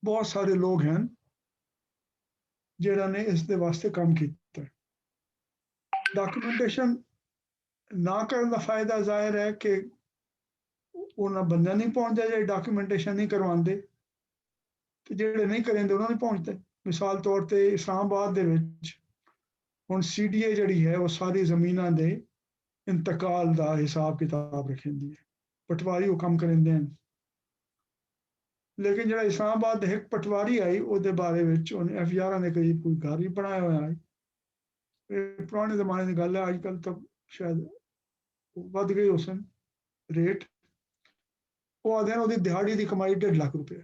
ਬਹੁਤ ਸਾਰੇ ਲੋਕ ਹਨ ਜਿਹੜਾ ਨੇ ਇਸ ਦੇ ਵਾਸਤੇ ਕੰਮ ਕੀਤਾ। ਡਾਕੂਮੈਂਟੇਸ਼ਨ ਨਾ ਕਰਨ ਦਾ ਫਾਇਦਾ ਜ਼ਾਹਿਰ ਹੈ ਕਿ ਉਹਨਾਂ ਬੰਦਿਆਂ ਨਹੀਂ ਪਹੁੰਚਦਾ ਜਿਹੜੇ ਡਾਕੂਮੈਂਟੇਸ਼ਨ ਨਹੀਂ ਕਰਵਾਉਂਦੇ, ਤੇ ਜਿਹੜੇ ਨਹੀਂ ਕਰਿੰਦੇ ਉਹਨਾਂ ਨੂੰ ਪਹੁੰਚਦੇ। ਮਿਸਾਲ ਤੌਰ ਤੇ ਇਸਲਾਮਾਬਾਦ ਦੇ ਵਿੱਚ ਹੁਣ CDA ਜਿਹੜੀ ਹੈ ਉਹ ਸਾਰੀ ਜ਼ਮੀਨਾਂ ਦੇ ਇੰਤਕਾਲ ਦਾ ਹਿਸਾਬ ਕਿਤਾਬ ਰੱਖਦੀ ਹੈ। ਪਟਵਾਰੀ ਉਹ ਕੰਮ ਕਰਿੰਦੇ ਹਨ। ਲੇਕਿਨ ਜਿਹੜਾ ਇਸਲਾਮਾਬਾਦ ਦੇ ਇੱਕ ਪਟਵਾਰੀ ਆਈ ਉਹਦੇ ਬਾਰੇ ਵਿੱਚ ਉਹਨੇ FIR ਦੇ ਕਰੀਬ ਕੋਈ ਘਰ ਵੀ ਬਣਾਇਆ ਹੋਇਆ ਹੈ। ਇਹ ਪੁਰਾਣੇ ਜ਼ਮਾਨੇ ਦੀ ਗੱਲ ਹੈ, ਅੱਜ ਕੱਲ੍ਹ ਤਾਂ ਸ਼ਾਇਦ ਵੱਧ ਗਈ ਉਸ ਰੇਟ। ਉਹ ਆਦੇ ਹਨ ਉਹਦੀ ਦਿਹਾੜੀ ਦੀ ਕਮਾਈ 1.5 ਲੱਖ ਰੁਪਏ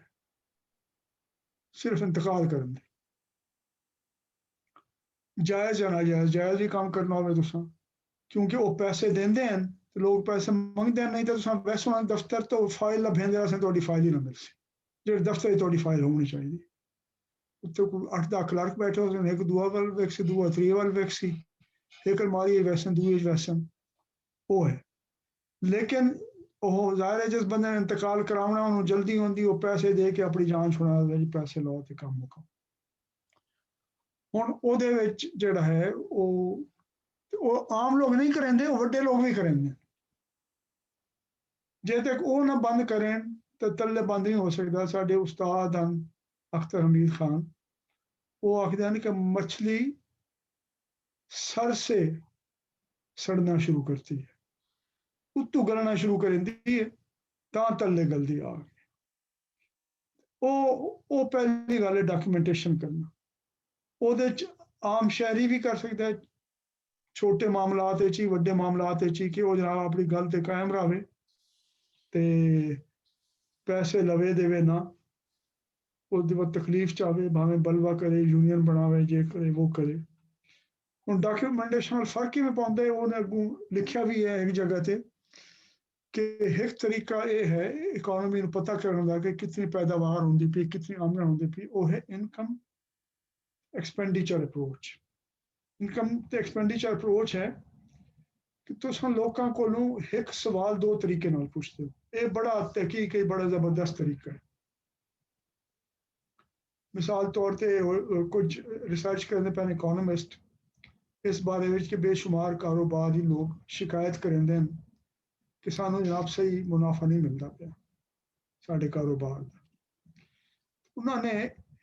ਸਿਰਫ ਇੰਤਕਾਲ ਕਰਨ ਦੀ। ਜਾਇਜ਼ ਜਾਂ ਨਾਜਾਇਜ਼, ਜਾਇਜ਼ ਵੀ ਕੰਮ ਕਰਨਾ ਹੋਵੇ ਤੁਸੀਂ, ਕਿਉਂਕਿ ਉਹ ਪੈਸੇ ਦਿੰਦੇ ਹਨ ਤੇ ਲੋਕ ਪੈਸੇ ਮੰਗਦੇ ਹਨ। ਨਹੀਂ ਤਾਂ ਤੁਸੀਂ ਵੈਸੇ ਉਹਨਾਂ ਦਫ਼ਤਰ ਤੋਂ ਫਾਈਲ ਲੱਭੇਂਦੇ ਅਸੀਂ ਤੁਹਾਡੀ ਫਾਈਲ ਹੀ ਨਾ ਮਿਲ ਸੀ, ਜਿਹੜੇ ਦਫ਼ਤਰ 'ਚ ਤੁਹਾਡੀ ਫਾਈਲ ਹੋਣੀ ਚਾਹੀਦੀ। ਉੱਥੇ ਕੋਈ 8-10 ਕਲਰਕ ਬੈਠੇ ਹੋਏ, ਇੱਕ ਦੂਆ ਵੱਲ ਵੇਖ ਸੀ, ਦੂਆ ਤੀਏ ਵੱਲ ਵੇਖ ਸੀ, ਇੱਕ ਅਲਮਾਰੀ ਵੈਸਨ, ਦੂਏ ਵੈਸਨ, ਉਹ ਹੈ। ਲੇਕਿਨ ਉਹ ਜ਼ਾਹਿਰ ਹੈ ਜਿਸ ਬੰਦੇ ਨੇ ਇੰਤਕਾਲ ਕਰਾਉਣਾ ਉਹਨੂੰ ਜਲਦੀ ਹੁੰਦੀ, ਉਹ ਪੈਸੇ ਦੇ ਕੇ ਆਪਣੀ ਜਾਨ ਛੁਡਾ ਦਿੰਦਾ ਜੀ, ਪੈਸੇ ਲਓ ਤੇ ਕੰਮ ਮੁਕਾਓ। ਹੁਣ ਉਹਦੇ ਵਿੱਚ ਜਿਹੜਾ ਹੈ ਉਹ ਆਮ ਲੋਕ ਨਹੀਂ ਕਰਿੰਦੇ, ਉਹ ਵੱਡੇ ਲੋਕ ਵੀ ਕਰਿੰਦੇ। ਜੇ ਤੱਕ ਉਹ ਨਾ ਬੰਦ ਕਰਨ ਤਾਂ ਤੱਲੇ ਬੰਦ ਨਹੀਂ ਹੋ ਸਕਦਾ। ਸਾਡੇ ਉਸਤਾਦ ਹਨ ਅਖਤਰ ਹਮੀਦ ਖਾਨ, ਉਹ ਆਖਦੇ ਹਨ ਕਿ ਮछली सर से सड़ना शुरू करती है, उत्तों गलना शुरू कर देती है ਤਾਂ ਤੱਲੇ ਗਲਦੀ ਆ ਗਈ। ਉਹ ਪਹਿਲੀ ਗੱਲ ਹੈ ਡਾਕੂਮੈਂਟੇਸ਼ਨ ਕਰਨਾ। ਉਹਦੇ 'ਚ ਆਮ ਸ਼ਹਿਰੀ ਵੀ ਕਰ ਸਕਦਾ ਹੈ, ਛੋਟੇ ਮਾਮਲਾਤ ਵਿੱਚ ਹੀ, ਵੱਡੇ ਮਾਮਲਾਤ ਵਿੱਚ ਹੀ, ਕਿ ਉਹ ਜਨਾਬ ਆਪਣੀ ਗੱਲ ਤੇ ਕਾਇਮ ਰਹੇ ਤੇ ਪੈਸੇ ਲਵੇ ਦੇਵੇ ਨਾ, ਉਹਦੇ ਬਾਅਦ ਤਕਲੀਫ 'ਚ ਆਵੇ, ਭਾਵੇਂ ਬਲਵਾ ਕਰੇ, ਯੂਨੀਅਨ ਬਣਾਵੇ, ਜੇ ਕਰੇ ਉਹ ਕਰੇ। ਹੁਣ ਡਾਕੂਮੈਂਟੇਸ਼ਨ ਨਾਲ ਫਰਕ ਕਿਵੇਂ ਪਾਉਂਦੇ, ਉਹਨੇ ਅੱਗੋਂ ਲਿਖਿਆ ਵੀ ਹੈ ਇੱਕ ਜਗ੍ਹਾ ਤੇ ਕਿ ਇੱਕ ਤਰੀਕਾ ਇਹ ਹੈ ਇਕੋਨਮੀ ਨੂੰ ਪਤਾ ਕਰਨ ਦਾ ਕਿ ਕਿਤਨੀ ਪੈਦਾਵਾਰ ਹੁੰਦੀ ਪਈ, ਕਿਤਨੀ ਆਮਦਨ ਹੁੰਦੀ ਪਈ, ਉਹ ਹੈ ਇਨਕਮ ਐਕਸਪੈਂਡੀਚਰ ਅਪਰੋਚ। ਇਨਕਮ ਤੇ ਐਕਸਪੈਂਡੀਚਰ ਅਪਰੋਚ ਹੈ ਕਿ ਤੁਸੀਂ ਲੋਕਾਂ ਕੋਲੋਂ ਇੱਕ ਸਵਾਲ ਦੋ ਤਰੀਕੇ ਨਾਲ ਪੁੱਛਦੇ ਹੋ। ਇਹ ਬੜਾ ਤਹਿਕੀਕ ਹੈ, ਬੜਾ ਜ਼ਬਰਦਸਤ ਤਰੀਕਾ ਹੈ। ਮਿਸਾਲ ਤੌਰ ਤੇ ਕੁਝ ਰਿਸਰਚ ਕਰਦੇ ਪਏ ਇਕੋਨੋਮਿਸਟ ਇਸ ਬਾਰੇ ਵਿੱਚ ਕਿ ਬੇਸ਼ੁਮਾਰ ਕਾਰੋਬਾਰ ਦੀ ਲੋਕ ਸ਼ਿਕਾਇਤ ਕਰਿੰਦੇ ਹਨ ਕਿ ਸਾਨੂੰ ਜਨਾਬ ਸਹੀ ਮੁਨਾਫਾ ਨਹੀਂ ਮਿਲਦਾ ਪਿਆ ਸਾਡੇ ਕਾਰੋਬਾਰ ਦਾ। ਉਹਨਾਂ ਨੇ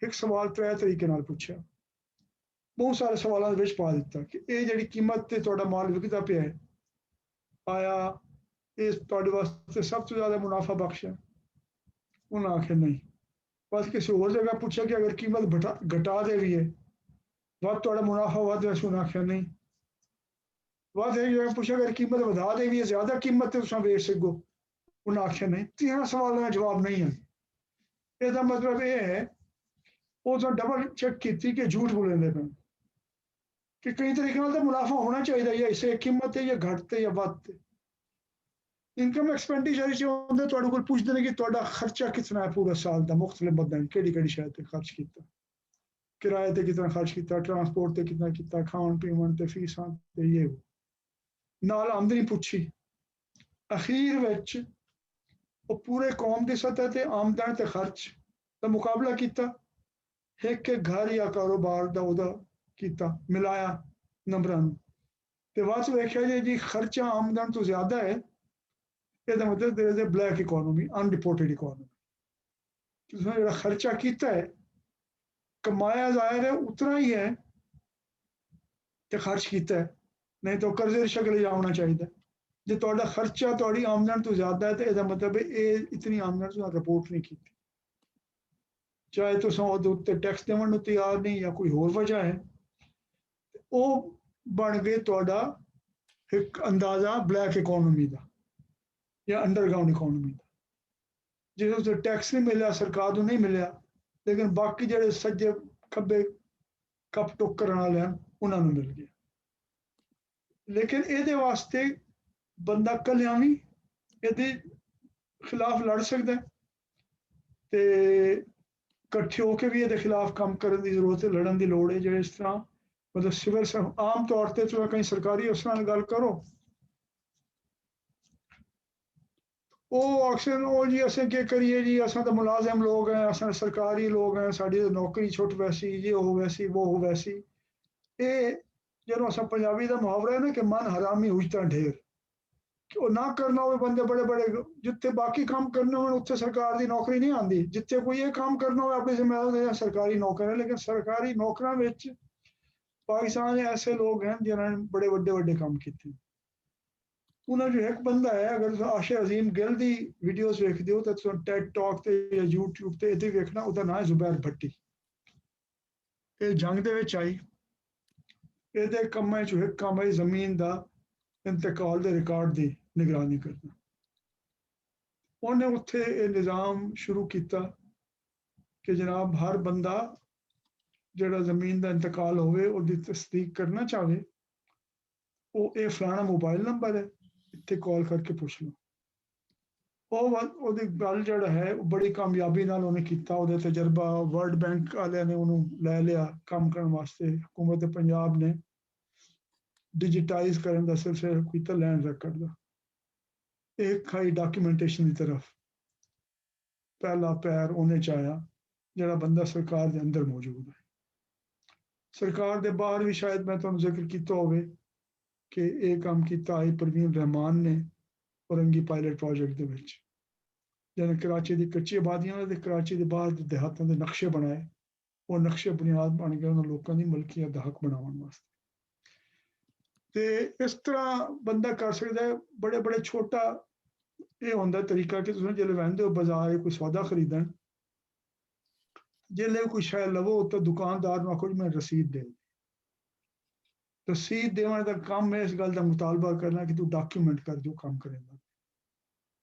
ਇੱਕ ਸਵਾਲ 3 ਤਰੀਕੇ ਨਾਲ ਪੁੱਛਿਆ, ਬਹੁਤ ਸਾਰੇ ਸਵਾਲਾਂ ਦੇ ਵਿੱਚ ਪਾ ਦਿੱਤਾ ਕਿ ਇਹ ਜਿਹੜੀ ਕੀਮਤ ਤੇ ਤੁਹਾਡਾ ਮਾਲ ਵਿਕਦਾ ਪਿਆ ਹੈ, ਆਇਆ ਇਹ ਤੁਹਾਡੇ ਵਾਸਤੇ ਸਭ ਤੋਂ ਜ਼ਿਆਦਾ ਮੁਨਾਫਾ ਬਖਸ਼ ਹੈ? ਉਹਨਾਂ ਆਖਿਆ ਨਹੀਂ। ਬਸ ਕਿਸੇ ਹੋਰ ਜਗ੍ਹਾ ਪੁੱਛਿਆ ਕਿ ਅਗਰ ਕੀਮਤ ਘਟਾ ਦੇ ਵੀ ਹੈ ਵੱਧ ਤੁਹਾਡਾ ਮੁਨਾਫਾ ਵੱਧ ਹੈ? ਉਹਨਾਂ ਆਖਿਆ ਨਹੀਂ। ਵੱਧ ਇਹ ਜਗ੍ਹਾ ਪੁੱਛਿਆ ਅਗਰ ਕੀਮਤ ਵਧਾ ਦੇ ਵੀ ਹੈ, ਜ਼ਿਆਦਾ ਕੀਮਤ ਤੇ ਤੁਸੀਂ ਵੇਚ ਸਕੋ? ਉਹਨਾਂ ਆਖਿਆ ਨਹੀਂ। 3 ਸਵਾਲਾਂ ਦਾ ਜਵਾਬ ਨਹੀਂ ਹੈ। ਇਹਦਾ ਮਤਲਬ ਇਹ ਹੈ ਉਹ ਤਾਂ ਡਬਲ ਚੈੱਕ ਕੀਤੀ ਕਿ ਝੂਠ ਬੋਲਦੇ ਪਏ ਕਿ ਕਈ ਤਰੀਕੇ ਨਾਲ ਤਾਂ ਮੁਨਾਫਾ ਹੋਣਾ ਚਾਹੀਦਾ ਹੈ, ਇਸੇ ਕੀਮਤ ਤੇ ਜਾਂ ਘੱਟ ਤੇ ਜਾਂ ਵੱਧ ਤੇ। ਇਨਕਮ ਐਕਸਪੈਂਡੀਚਰ ਚ ਹੁੰਦੇ ਤੁਹਾਡੇ ਕੋਲ ਪੁੱਛਦੇ ਨੇ ਕਿ ਤੁਹਾਡਾ ਖਰਚਾ ਕਿਤਨਾ ਹੈ ਪੂਰਾ ਸਾਲ ਦਾ, ਮੁਖਤਲਿਫ ਬੰਦਿਆਂ ਕਿਹੜੀ ਸ਼ਾਇਦ ਤੇ ਖਰਚ ਕੀਤਾ, ਕਿਰਾਏ ਤੇ ਕਿਤਨਾ ਖਰਚ ਕੀਤਾ, ਟਰਾਂਸਪੋਰਟ ਤੇ ਕਿਤਨਾ ਕੀਤਾ, ਖਾਣ ਪੀਣ ਤੇ ਫੀਸਾਂ ਤੇ ਇਹ ਨਾਲ ਆਮਦਨੀ ਪੁੱਛੀ। ਅਖੀਰ ਵਿੱਚ ਉਹ ਪੂਰੇ ਕੌਮ ਦੀ ਸਤਹ ਤੇ ਆਮਦਨ ਤੇ ਖਰਚ ਦਾ ਮੁਕਾਬਲਾ ਕੀਤਾ, ਇੱਕ ਘਰ ਜਾਂ ਕਾਰੋਬਾਰ ਦਾ ਉਹਦਾ ਕੀਤਾ, ਮਿਲਾਇਆ ਨੰਬਰਾਂ ਨੂੰ ਤੇ ਬਾਅਦ ਵੇਖਿਆ ਜੀ ਖਰਚਾ ਆਮਦਨ ਤੋਂ ਜ਼ਿਆਦਾ ਹੈ। ਇਹਦਾ ਮਤਲਬ there is a black economy, unreported economy। ਤੁਸੀਂ ਜਿਹੜਾ ਖਰਚਾ ਕੀਤਾ ਹੈ ਕਮਾਇਆ ਜ਼ਾਹਿਰ ਹੈ ਉਤਨਾ ਹੀ ਹੈ ਤੇ ਖਰਚ ਕੀਤਾ ਹੈ, ਨਹੀਂ ਤਾਂ ਕਰਜ਼ੇ ਦੀ ਸ਼ਕਲ ਆਉਣਾ ਚਾਹੀਦਾ। ਜੇ ਤੁਹਾਡਾ ਖਰਚਾ ਤੁਹਾਡੀ ਆਮਦਨ ਤੋਂ ਜ਼ਿਆਦਾ ਹੈ ਤੇ ਇਹਦਾ ਮਤਲਬ ਇਹ ਇਤਨੀ ਆਮਦਨ ਤੁਸੀਂ ਰਿਪੋਰਟ ਨਹੀਂ ਕੀਤੀ, ਚਾਹੇ ਤੁਸੀਂ ਉਹਦੇ ਉੱਤੇ ਟੈਕਸ ਦੇਣ ਨੂੰ ਤਿਆਰ ਨਹੀਂ ਜਾਂ ਕੋਈ ਹੋਰ ਵਜ੍ਹਾ ਹੈ, ਉਹ ਬਣ ਗਏ ਤੁਹਾਡਾ ਇੱਕ ਅੰਦਾਜ਼ਾ ਬਲੈਕ ਇਕੋਨਮੀ ਦਾ ਜਾਂ ਅੰਡਰਗਰਾਊਂਡ ਇਕੋਨਮੀ ਦਾ। ਜਿਹਦੇ ਉੱਤੇ ਟੈਕਸ ਨਹੀਂ ਮਿਲਿਆ, ਸਰਕਾਰ ਨੂੰ ਨਹੀਂ ਮਿਲਿਆ, ਲੇਕਿਨ ਬਾਕੀ ਜਿਹੜੇ ਸੱਜੇ ਖੱਬੇ ਕੱਪ ਟੁੱਕ ਕਰਨ ਵਾਲੇ ਹਨ ਉਹਨਾਂ ਨੂੰ ਮਿਲ ਗਿਆ। ਲੇਕਿਨ ਇਹਦੇ ਵਾਸਤੇ ਬੰਦਾ ਕੱਲਿਆਂ ਵੀ ਇਹਦੇ ਖਿਲਾਫ ਲੜ ਸਕਦਾ ਤੇ ਇਕੱਠੇ ਹੋ ਕੇ ਵੀ ਇਹਦੇ ਖਿਲਾਫ ਕੰਮ ਕਰਨ ਦੀ ਜ਼ਰੂਰਤ ਹੈ, ਲੜਨ ਦੀ ਲੋੜ ਹੈ। ਜਿਹੜੇ ਇਸ ਤਰ੍ਹਾਂ ਮਤਲਬ ਸਿਵਲ ਆਮ ਤੌਰ ਤੇ ਤੁਸੀਂ ਕਈ ਸਰਕਾਰੀ ਅਫਸਰਾਂ ਨਾਲ ਗੱਲ ਕਰੋ, ਉਹ ਅਕਸਰ ਉਹ ਜੀ ਅਸੀਂ ਕੀ ਕਰੀਏ ਜੀ, ਅਸਾਂ ਤਾਂ ਮੁਲਾਜ਼ਮ ਲੋਕ ਹੈ, ਅਸਾਂ ਸਰਕਾਰੀ ਲੋਕ ਹੈ, ਸਾਡੀ ਨੌਕਰੀ ਛੁੱਟ ਵੈਸੀ, ਜੇ ਉਹ ਵੈਸੀ ਉਹ ਵੈਸੀ। ਇਹ ਜਦੋਂ ਅਸਾਂ ਪੰਜਾਬੀ ਦਾ ਮੁਹਾਵਰਾ ਹੈ ਨਾ ਕਿ ਮਨ ਹਰਾਮੀ ਉਜਤਾ ਢੇਰ, ਕਿ ਉਹ ਨਾ ਕਰਨਾ ਹੋਵੇ ਬੰਦੇ ਬੜੇ ਬੜੇ, ਜਿੱਥੇ ਬਾਕੀ ਕੰਮ ਕਰਨੇ ਹੋਣ ਉੱਥੇ ਸਰਕਾਰ ਦੀ ਨੌਕਰੀ ਨਹੀਂ ਆਉਂਦੀ, ਜਿੱਥੇ ਕੋਈ ਇਹ ਕੰਮ ਕਰਨਾ ਹੋਵੇ ਆਪਣੀ ਜ਼ਿੰਮੇਵਾਰੀ ਸਰਕਾਰੀ ਨੌਕਰ ਹੈ। ਲੇਕਿਨ ਸਰਕਾਰੀ ਨੌਕਰਾਂ ਵਿੱਚ ਪਾਕਿਸਤਾਨ ਦੇ ਐਸੇ ਲੋਕ ਹਨ ਜਿਨ੍ਹਾਂ ਨੇ ਬੜੇ ਵੱਡੇ ਵੱਡੇ ਕੰਮ ਕੀਤੇ। ਉਹਨਾਂ ਜੋ ਇੱਕ ਬੰਦਾ ਹੈ, ਅਗਰ ਤੁਸੀਂ ਆਸ਼ਾ ਅਜ਼ੀਮ ਗਿੱਲ ਦੀ ਵੀਡੀਓਜ਼ ਵੇਖਦੇ ਹੋ ਤਾਂ ਤੁਸੀਂ ਟੈਡ ਟਾਕ ਤੇ ਜਾਂ YouTube ਤੇ ਇੱਥੇ ਵੇਖਣਾ, ਉਹਦਾ ਨਾਂ ਹੈ ਜ਼ੁਬੈਰ ਭੱਟੀ। ਇਹ ਜੰਗ ਦੇ ਵਿੱਚ ਆਈ, ਇਹਦੇ ਕੰਮਾਂ 'ਚੋਂ ਇੱਕ ਕੰਮ ਹੈ ਜ਼ਮੀਨ ਦਾ ਇੰਤਕਾਲ ਦੇ ਰਿਕਾਰਡ ਦੀ ਨਿਗਰਾਨੀ ਕਰਨਾ। ਉਹਨੇ ਉੱਥੇ ਇਹ ਨਿਜ਼ਾਮ ਸ਼ੁਰੂ ਕੀਤਾ ਕਿ ਜਨਾਬ ਹਰ ਬੰਦਾ ਜਿਹੜਾ ਜ਼ਮੀਨ ਦਾ ਇੰਤਕਾਲ ਹੋਵੇ ਉਹਦੀ ਤਸਦੀਕ ਕਰਨਾ ਚਾਹਵੇ, ਉਹ ਇਹ ਫਲਾਣਾ ਮੋਬਾਈਲ ਨੰਬਰ ਹੈ, ਇੱਥੇ ਕਾਲ ਕਰਕੇ ਪੁੱਛ ਲਓ। ਉਹਦੀ ਗੱਲ ਜਿਹੜਾ ਹੈ ਉਹ ਬੜੀ ਕਾਮਯਾਬੀ ਨਾਲ ਉਹਨੇ ਕੀਤਾ। ਉਹਦੇ ਤਜਰਬਾ ਵਰਲਡ ਬੈਂਕ ਵਾਲਿਆਂ ਨੇ ਉਹਨੂੰ ਲੈ ਲਿਆ ਕੰਮ ਕਰਨ ਵਾਸਤੇ। ਹਕੂਮਤ ਪੰਜਾਬ ਨੇ ਡਿਜੀਟਾਈਜ਼ ਕਰਨ ਦਾ ਸਿਲਸਿਲਾ ਕੀਤਾ ਲੈਂਡ ਰੈਕਡ ਦਾ। ਇਹ ਖਾਈ ਡਾਕੂਮੈਂਟੇਸ਼ਨ ਦੀ ਤਰਫ ਪਹਿਲਾ ਪੈਰ ਉਹਨੇ 'ਚ ਆਇਆ ਜਿਹੜਾ ਬੰਦਾ ਸਰਕਾਰ ਦੇ ਅੰਦਰ ਮੌਜੂਦ ਹੈ। ਸਰਕਾਰ ਦੇ ਬਾਹਰ ਵੀ ਸ਼ਾਇਦ ਮੈਂ ਤੁਹਾਨੂੰ ਜ਼ਿਕਰ ਕੀਤਾ ਹੋਵੇ ਕਿ ਇਹ ਕੰਮ ਕੀਤਾ ਆਈ ਪ੍ਰਵੀਨ ਰਹਿਮਾਨ ਨੇ ਔਰੰਗੀ ਪਾਇਲਟ ਪ੍ਰੋਜੈਕਟ ਦੇ ਵਿੱਚ, ਜਿਹਨੇ ਕਰਾਚੀ ਦੀ ਕੱਚੀ ਆਬਾਦੀਆਂ ਦੇ ਕਰਾਚੀ ਦੇ ਬਾਹਰ ਦੇ ਦਿਹਾਤਾਂ ਦੇ ਨਕਸ਼ੇ ਬਣਾਏ। ਉਹ ਨਕਸ਼ੇ ਬੁਨਿਆਦ ਬਣ ਗਏ ਉਹਨਾਂ ਲੋਕਾਂ ਦੀ ਮਲਕੀਅਤ ਦਾ ਹੱਕ ਬਣਾਉਣ ਵਾਸਤੇ। ਤੇ ਇਸ ਤਰ੍ਹਾਂ ਬੰਦਾ ਕਰ ਸਕਦਾ ਹੈ। ਬੜੇ ਬੜੇ ਛੋਟਾ ਇਹ ਹੁੰਦਾ ਤਰੀਕਾ ਕਿ ਤੁਸੀਂ ਜਿਹੜੇ ਵਹਿੰਦੇ ਹੋ ਬਾਜ਼ਾਰ ਕੋਈ ਸੌਦਾ ਖਰੀਦਣ, ਜੇ ਕੋਈ ਸ਼ੈ ਲਵੋ ਤਾਂ ਦੁਕਾਨਦਾਰ ਨੂੰ ਆਖੋ ਜੀ ਮੈਂ ਰਸੀਦ ਦੇ। ਰਸੀਦ ਦੇਣ ਦਾ ਕੰਮ ਹੈ ਇਸ ਗੱਲ ਦਾ ਮੁਤਾਲਬਾ ਕਰਨਾ ਕਿ ਤੂੰ ਡਾਕੂਮੈਂਟ ਕਰ ਜੋ ਕੰਮ ਕਰੇਗਾ,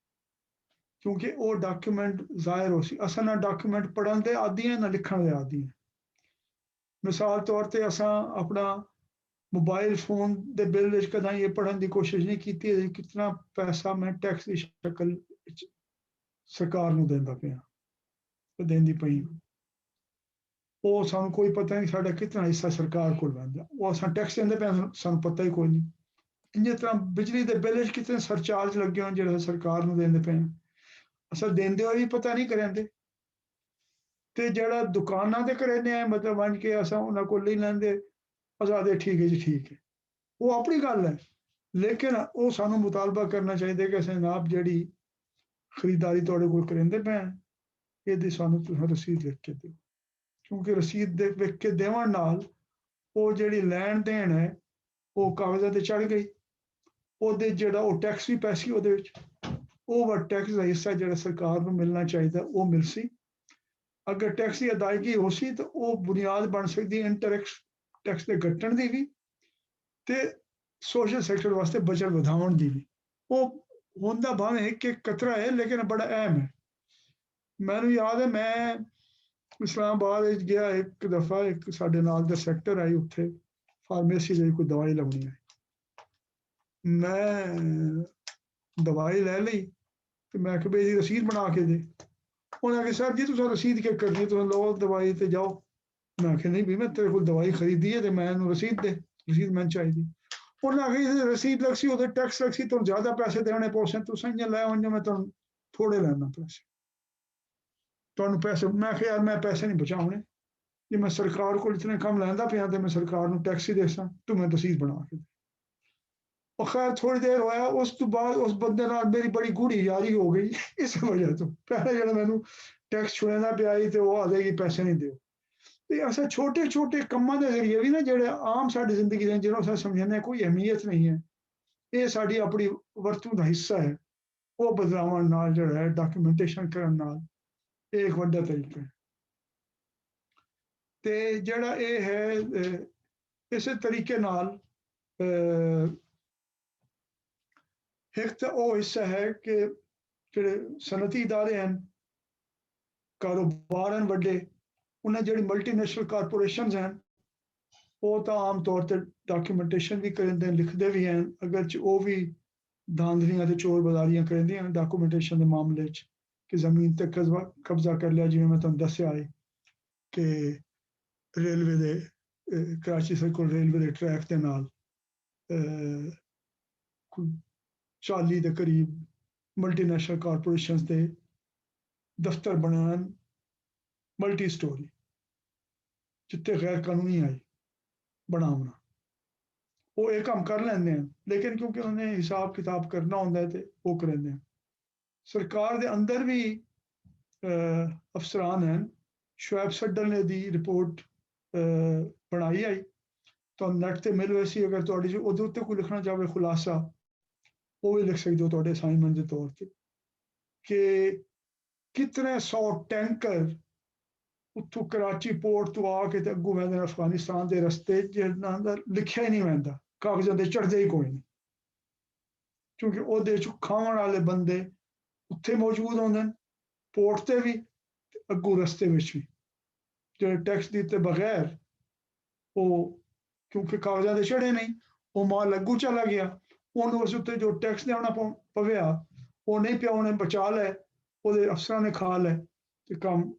ਕਿਉਂਕਿ ਉਹ ਡਾਕੂਮੈਂਟ ਜ਼ਾਹਿਰ ਹੋ ਸੀ। ਅਸਾਂ ਨਾ ਡਾਕੂਮੈਂਟ ਪੜ੍ਹਨ ਦੇ ਆਦੀ ਹੈ ਨਾ ਲਿਖਣ ਦੇ ਆਦੀ ਹੈ। ਮਿਸਾਲ ਤੌਰ ਤੇ ਅਸਾਂ ਆਪਣਾ ਮੋਬਾਈਲ ਫੋਨ ਦੇ ਬਿੱਲ ਵਿੱਚ ਕਦਾਂ ਇਹ ਪੜ੍ਹਨ ਦੀ ਕੋਸ਼ਿਸ਼ ਨਹੀਂ ਕੀਤੀ ਹੈ ਕਿਤਨਾ ਪੈਸਾ ਮੈਂ ਟੈਕਸ ਦੀ ਸ਼ਕਲ ਵਿੱਚ ਸਰਕਾਰ ਨੂੰ ਦਿੰਦਾ ਪਿਆ, ਦਿੰਦੀ ਪਈ। ਉਹ ਸਾਨੂੰ ਕੋਈ ਪਤਾ ਨਹੀਂ ਸਾਡਾ ਕਿਤਨਾ ਹਿੱਸਾ ਸਰਕਾਰ ਕੋਲ ਰਹਿੰਦਾ, ਉਹ ਅਸਾਂ ਟੈਕਸ ਦਿੰਦੇ ਪਏ ਸਾਨੂੰ ਪਤਾ ਹੀ ਕੋਈ ਨਹੀਂ। ਜਿਸ ਤਰ੍ਹਾਂ ਬਿਜਲੀ ਦੇ ਬਿੱਲ ਵਿੱਚ ਕਿਤਨੇ ਸਰਚਾਰਜ ਲੱਗੇ ਹੋਣ ਜਿਹੜੇ ਸਰਕਾਰ ਨੂੰ ਦਿੰਦੇ ਪਏ ਅਸਾਂ ਦਿੰਦੇ ਹੋਏ ਵੀ ਪਤਾ ਨਹੀਂ ਕਰਾਂਦੇ। ਤੇ ਜਿਹੜਾ ਦੁਕਾਨਾਂ ਤੇ ਕਰਾਂਦੇ ਆ ਮਤਲਬ ਵੰਝ ਕੇ ਅਸਾਂ ਉਹਨਾਂ ਕੋਲ ਨਹੀਂ ਲੈਂਦੇ, ਆਜ਼ਾਦੇ ਠੀਕ ਹੈ ਜੀ ਠੀਕ ਹੈ, ਉਹ ਆਪਣੀ ਗੱਲ ਹੈ। ਲੇਕਿਨ ਉਹ ਸਾਨੂੰ ਮੁਤਾਲਬਾ ਕਰਨਾ ਚਾਹੀਦਾ ਕਿ ਅਸੀਂ ਜਨਾਬ ਜਿਹੜੀ ਖਰੀਦਦਾਰੀ ਤੁਹਾਡੇ ਕੋਲ ਕਰਾਂਦੇ ਪਏ ਇਹਦੀ ਸਾਨੂੰ ਤੁਸੀਂ ਰਸੀਦ ਲਿਖ ਕੇ ਦਿਓ, ਕਿਉਂਕਿ ਰਸੀਦ ਦੇ ਲਿਖ ਕੇ ਦੇਵਣ ਨਾਲ ਉਹ ਜਿਹੜੀ ਲੈਣ ਦੇਣ ਹੈ ਉਹ ਕਾਗਜ਼ਾਂ ਤੇ ਚੜ੍ਹ ਗਈ। ਉਹਦੇ ਜਿਹੜਾ ਉਹ ਟੈਕਸ ਵੀ ਪੈਸੀ ਉਹਦੇ ਵਿੱਚ, ਉਹ ਟੈਕਸ ਦਾ ਹਿੱਸਾ ਜਿਹੜਾ ਸਰਕਾਰ ਨੂੰ ਮਿਲਣਾ ਚਾਹੀਦਾ ਉਹ ਮਿਲ ਸੀ। ਅਗਰ ਟੈਕਸ ਦੀ ਅਦਾਇਗੀ ਹੋ ਸੀ ਤਾਂ ਉਹ ਬੁਨਿਆਦ ਬਣ ਸਕਦੀ ਇੰਟਰੈਕਟ ਟੈਕਸ ਦੇ ਘਟਣ ਦੀ ਵੀ ਤੇ ਸੋਸ਼ਲ ਸੈਕਟਰ ਵਾਸਤੇ ਬਜਟ ਵਧਾਉਣ ਦੀ ਵੀ। ਉਹ ਹੁੰਦਾ ਭਾਵੇਂ ਕਿ ਕਤਰਾ ਹੈ ਲੇਕਿਨ ਬੜਾ ਅਹਿਮ ਹੈ। ਮੈਨੂੰ ਯਾਦ ਹੈ ਮੈਂ ਇਸਲਾਮਾਬਾਦ ਵਿੱਚ ਗਿਆ ਇੱਕ ਦਫਾ, ਇੱਕ ਸਾਡੇ ਨਾਲ ਦਾ ਸੈਕਟਰ ਆਈ ਉੱਥੇ ਫਾਰਮੇਸੀ ਦੀ ਕੋਈ ਦਵਾਈ ਲਾਉਣੀ ਹੈ। ਮੈਂ ਦਵਾਈ ਲੈ ਲਈ ਤੇ ਮੈਂ ਕਿਹਾ ਬਈ ਇਹਦੀ ਰਸੀਦ ਬਣਾ ਕੇ ਦੇ। ਉਹਨੇ ਆਖਿਆ ਸਰ ਜੀ ਤੁਸੀਂ ਰਸੀਦ ਕੀ ਕਰਨੀ, ਤੁਸੀਂ ਲਓ ਦਵਾਈ ਤੇ ਜਾਓ। ਮੈਂ ਆਖਿਆ ਨਹੀਂ ਵੀ ਮੈਂ ਤੇਰੇ ਕੋਲ ਦਵਾਈ ਖਰੀਦੀ ਹੈ ਤੇ ਮੈਨੂੰ ਰਸੀਦ ਦੇ, ਰਸੀਦ ਮੈਨੂੰ ਚਾਹੀਦੀ। ਉਹਨੇ ਆਖਿਆ ਰਸੀਦ ਲੱਗ ਸੀ ਉਹਦੇ ਟੈਕਸ ਲੱਗ ਸੀ, ਤੁਹਾਨੂੰ ਜ਼ਿਆਦਾ ਪੈਸੇ ਦੇਣੇ ਪੌਸੇ, ਤੁਸੀਂ ਇੰਝ ਲੈ ਆਉਂ ਮੈਂ ਤੁਹਾਨੂੰ ਥੋੜੇ ਲੈਣਾ ਪੈਸੇ, ਤੁਹਾਨੂੰ ਪੈਸੇ। ਮੈਂ ਕਿਹਾ ਯਾਰ ਮੈਂ ਪੈਸੇ ਨਹੀਂ ਬਚਾਉਣੇ, ਜੇ ਮੈਂ ਸਰਕਾਰ ਕੋਲ ਇਤਨੇ ਕੰਮ ਲੈਂਦਾ ਪਿਆ ਤੇ ਮੈਂ ਸਰਕਾਰ ਨੂੰ ਟੈਕਸ ਹੀ ਦੇ ਸਾਂ, ਤੂੰ ਮੈਂ ਰਸੀਦ ਬਣਾ ਕੇ ਦੇ। ਉਹ ਖੈਰ ਥੋੜੀ ਦੇਰ ਹੋਇਆ, ਉਸ ਤੋਂ ਬਾਅਦ ਉਸ ਬੰਦੇ ਨਾਲ ਮੇਰੀ ਬੜੀ ਗੂੜੀ ਯਾਰੀ ਹੋ ਗਈ ਇਸ ਵਜ੍ਹਾ ਤੋਂ। ਪਹਿਲਾਂ ਜਿਹੜਾ ਮੈਨੂੰ ਟੈਕਸ ਛੁੜਾਉਂਦਾ ਪਿਆ ਸੀ ਤੇ ਉਹ ਆਦੇਗੀ ਪੈਸੇ ਨਹੀਂ ਦਿਓ। ਤੇ ਅਸਾਂ ਛੋਟੇ ਛੋਟੇ ਕੰਮਾਂ ਦੇ ਜ਼ਰੀਏ ਵੀ ਨਾ ਜਿਹੜੇ ਆਮ ਸਾਡੀ ਜ਼ਿੰਦਗੀ ਦੇ ਜਿਹਨੂੰ ਅਸਾਂ ਸਮਝਾਉਂਦੇ ਕੋਈ ਅਹਿਮੀਅਤ ਨਹੀਂ ਹੈ, ਇਹ ਸਾਡੀ ਆਪਣੀ ਵਰਤੋਂ ਦਾ ਹਿੱਸਾ ਹੈ, ਉਹ ਬਦਲਾਵਣ ਨਾਲ ਜਿਹੜਾ ਹੈ ਡਾਕੂਮੈਂਟੇਸ਼ਨ ਕਰਨ ਨਾਲ ਇਹ ਇੱਕ ਵੱਡਾ ਤਰੀਕਾ ਹੈ। ਤੇ ਜਿਹੜਾ ਇਹ ਹੈ ਇਸੇ ਤਰੀਕੇ ਨਾਲ ਇੱਕ ਤਾਂ ਉਹ ਹਿੱਸਾ ਹੈ ਕਿ ਜਿਹੜੇ ਸਨਅਤੀ ਇਦਾਰੇ ਹਨ, ਕਾਰੋਬਾਰ ਹਨ ਵੱਡੇ, ਉਹਨਾਂ ਜਿਹੜੀ ਮਲਟੀਨੈਸ਼ਨਲ ਕਾਰਪੋਰੇਸ਼ਨਸ ਹਨ ਉਹ ਤਾਂ ਆਮ ਤੌਰ ਤੇ ਡਾਕੂਮੈਂਟੇਸ਼ਨ ਵੀ ਕਰਦੇ ਲਿਖਦੇ ਵੀ ਹਨ, ਅਗਰ ਉਹ ਵੀ ਧਾਂਦਲੀਆਂ ਤੇ ਚੋਰ ਬਜ਼ਾਰੀਆਂ ਕਰਦੀਆਂ ਡਾਕੂਮੈਂਟੇਸ਼ਨ ਦੇ ਮਾਮਲੇ 'ਚ ਕਿ ਜ਼ਮੀਨ ਤੇ ਕਬਜ਼ਾ ਕਰ ਲਿਆ, ਜਿਵੇਂ ਮੈਂ ਤੁਹਾਨੂੰ ਦੱਸਿਆ ਹੈ ਕਿ ਰੇਲਵੇ ਦੇ ਕਰਾਚੀ ਸਰਕਲ ਰੇਲਵੇ ਦੇ ਟਰੈਕ ਦੇ ਨਾਲ 40 ਦੇ ਕਰੀਬ ਮਲਟੀਨੈਸ਼ਨਲ ਕਾਰਪੋਰੇਸ਼ਨਸ ਦੇ ਦਫ਼ਤਰ ਬਣਾਉਣ ਮਲਟੀ ਸਟੋਰੀ ਜਿੱਥੇ ਗੈਰ ਕਾਨੂੰਨੀ ਆਈ ਬਣਾਉਣਾ ਉਹ ਇਹ ਕੰਮ ਕਰ ਲੈਂਦੇ ਹਨ ਲੇਕਿਨ ਕਿਉਂਕਿ ਉਹਨੇ ਹਿਸਾਬ ਕਿਤਾਬ ਕਰਨਾ ਹੁੰਦਾ ਹੈ ਤੇ ਉਹ ਕਰਾਂਦੇ ਹਨ ਸਰਕਾਰ ਦੇ ਅੰਦਰ ਵੀ ਅਫਸਰਾਨ ਹਨ ਸ਼ੁਐਬ ਸੱਡਲ ਨੇ ਦੀ ਰਿਪੋਰਟ ਬਣਾਈ ਆਈ ਤੁਹਾਨੂੰ ਨੈਟ ਤੇ ਮਿਲ ਵੈਸੀ ਅਗਰ ਤੁਹਾਡੀ ਉਹਦੇ ਉੱਤੇ ਕੋਈ ਲਿਖਣਾ ਚਾਹਵੇ ਖੁਲਾਸਾ ਉਹ ਵੀ ਲਿਖ ਸਕਦੇ ਹੋ ਤੁਹਾਡੇ ਅਸਾਈਨਮੈਂਟ ਦੇ ਤੌਰ ਤੇ ਕਿ ਕਿਤਨੇ 100 ਟੈਂਕਰ ਉੱਥੋਂ ਕਰਾਚੀ ਪੋਰਟ ਤੋਂ ਆ ਕੇ ਤੇ ਅੱਗੋਂ ਵੈਂਦੇ ਅਫਗਾਨਿਸਤਾਨ ਦੇ ਰਸਤੇ ਜਿਹਨਾਂ ਦਾ ਲਿਖਿਆ ਹੀ ਨਹੀਂ ਵੈਂਦਾ ਕਾਗਜ਼ਾਂ ਤੇ ਚੜ੍ਹਦੇ ਹੀ ਕੋਈ ਨਹੀਂ ਕਿਉਂਕਿ ਉਹਦੇ ਚ ਖਾਣ ਵਾਲੇ ਬੰਦੇ ਉੱਥੇ ਮੌਜੂਦ ਹੁੰਦੇ ਨੇ ਪੋਰਟ ਤੇ ਵੀ ਅੱਗੋਂ ਰਸਤੇ ਵਿੱਚ ਵੀ ਜਿਹੜੇ ਟੈਕਸ ਦਿੱਤੇ ਬਗੈਰ ਉਹ ਕਿਉਂਕਿ ਕਾਗਜ਼ਾਂ ਤੇ ਚੜ੍ਹੇ ਨਹੀਂ ਉਹ ਮਾਲ ਅੱਗੋਂ ਚਲਾ ਗਿਆ ਉਹਨੂੰ ਉਸ ਉੱਤੇ ਜੋ ਟੈਕਸ ਦੇਣਾ ਪਵਿਆ ਉਹ ਨਹੀਂ ਪਿਆ ਉਹਨੇ ਬਚਾ ਲਿਆ ਉਹਦੇ ਅਫਸਰਾਂ ਨੇ ਖਾ ਲਿਆ ਤੇ ਕੰਮ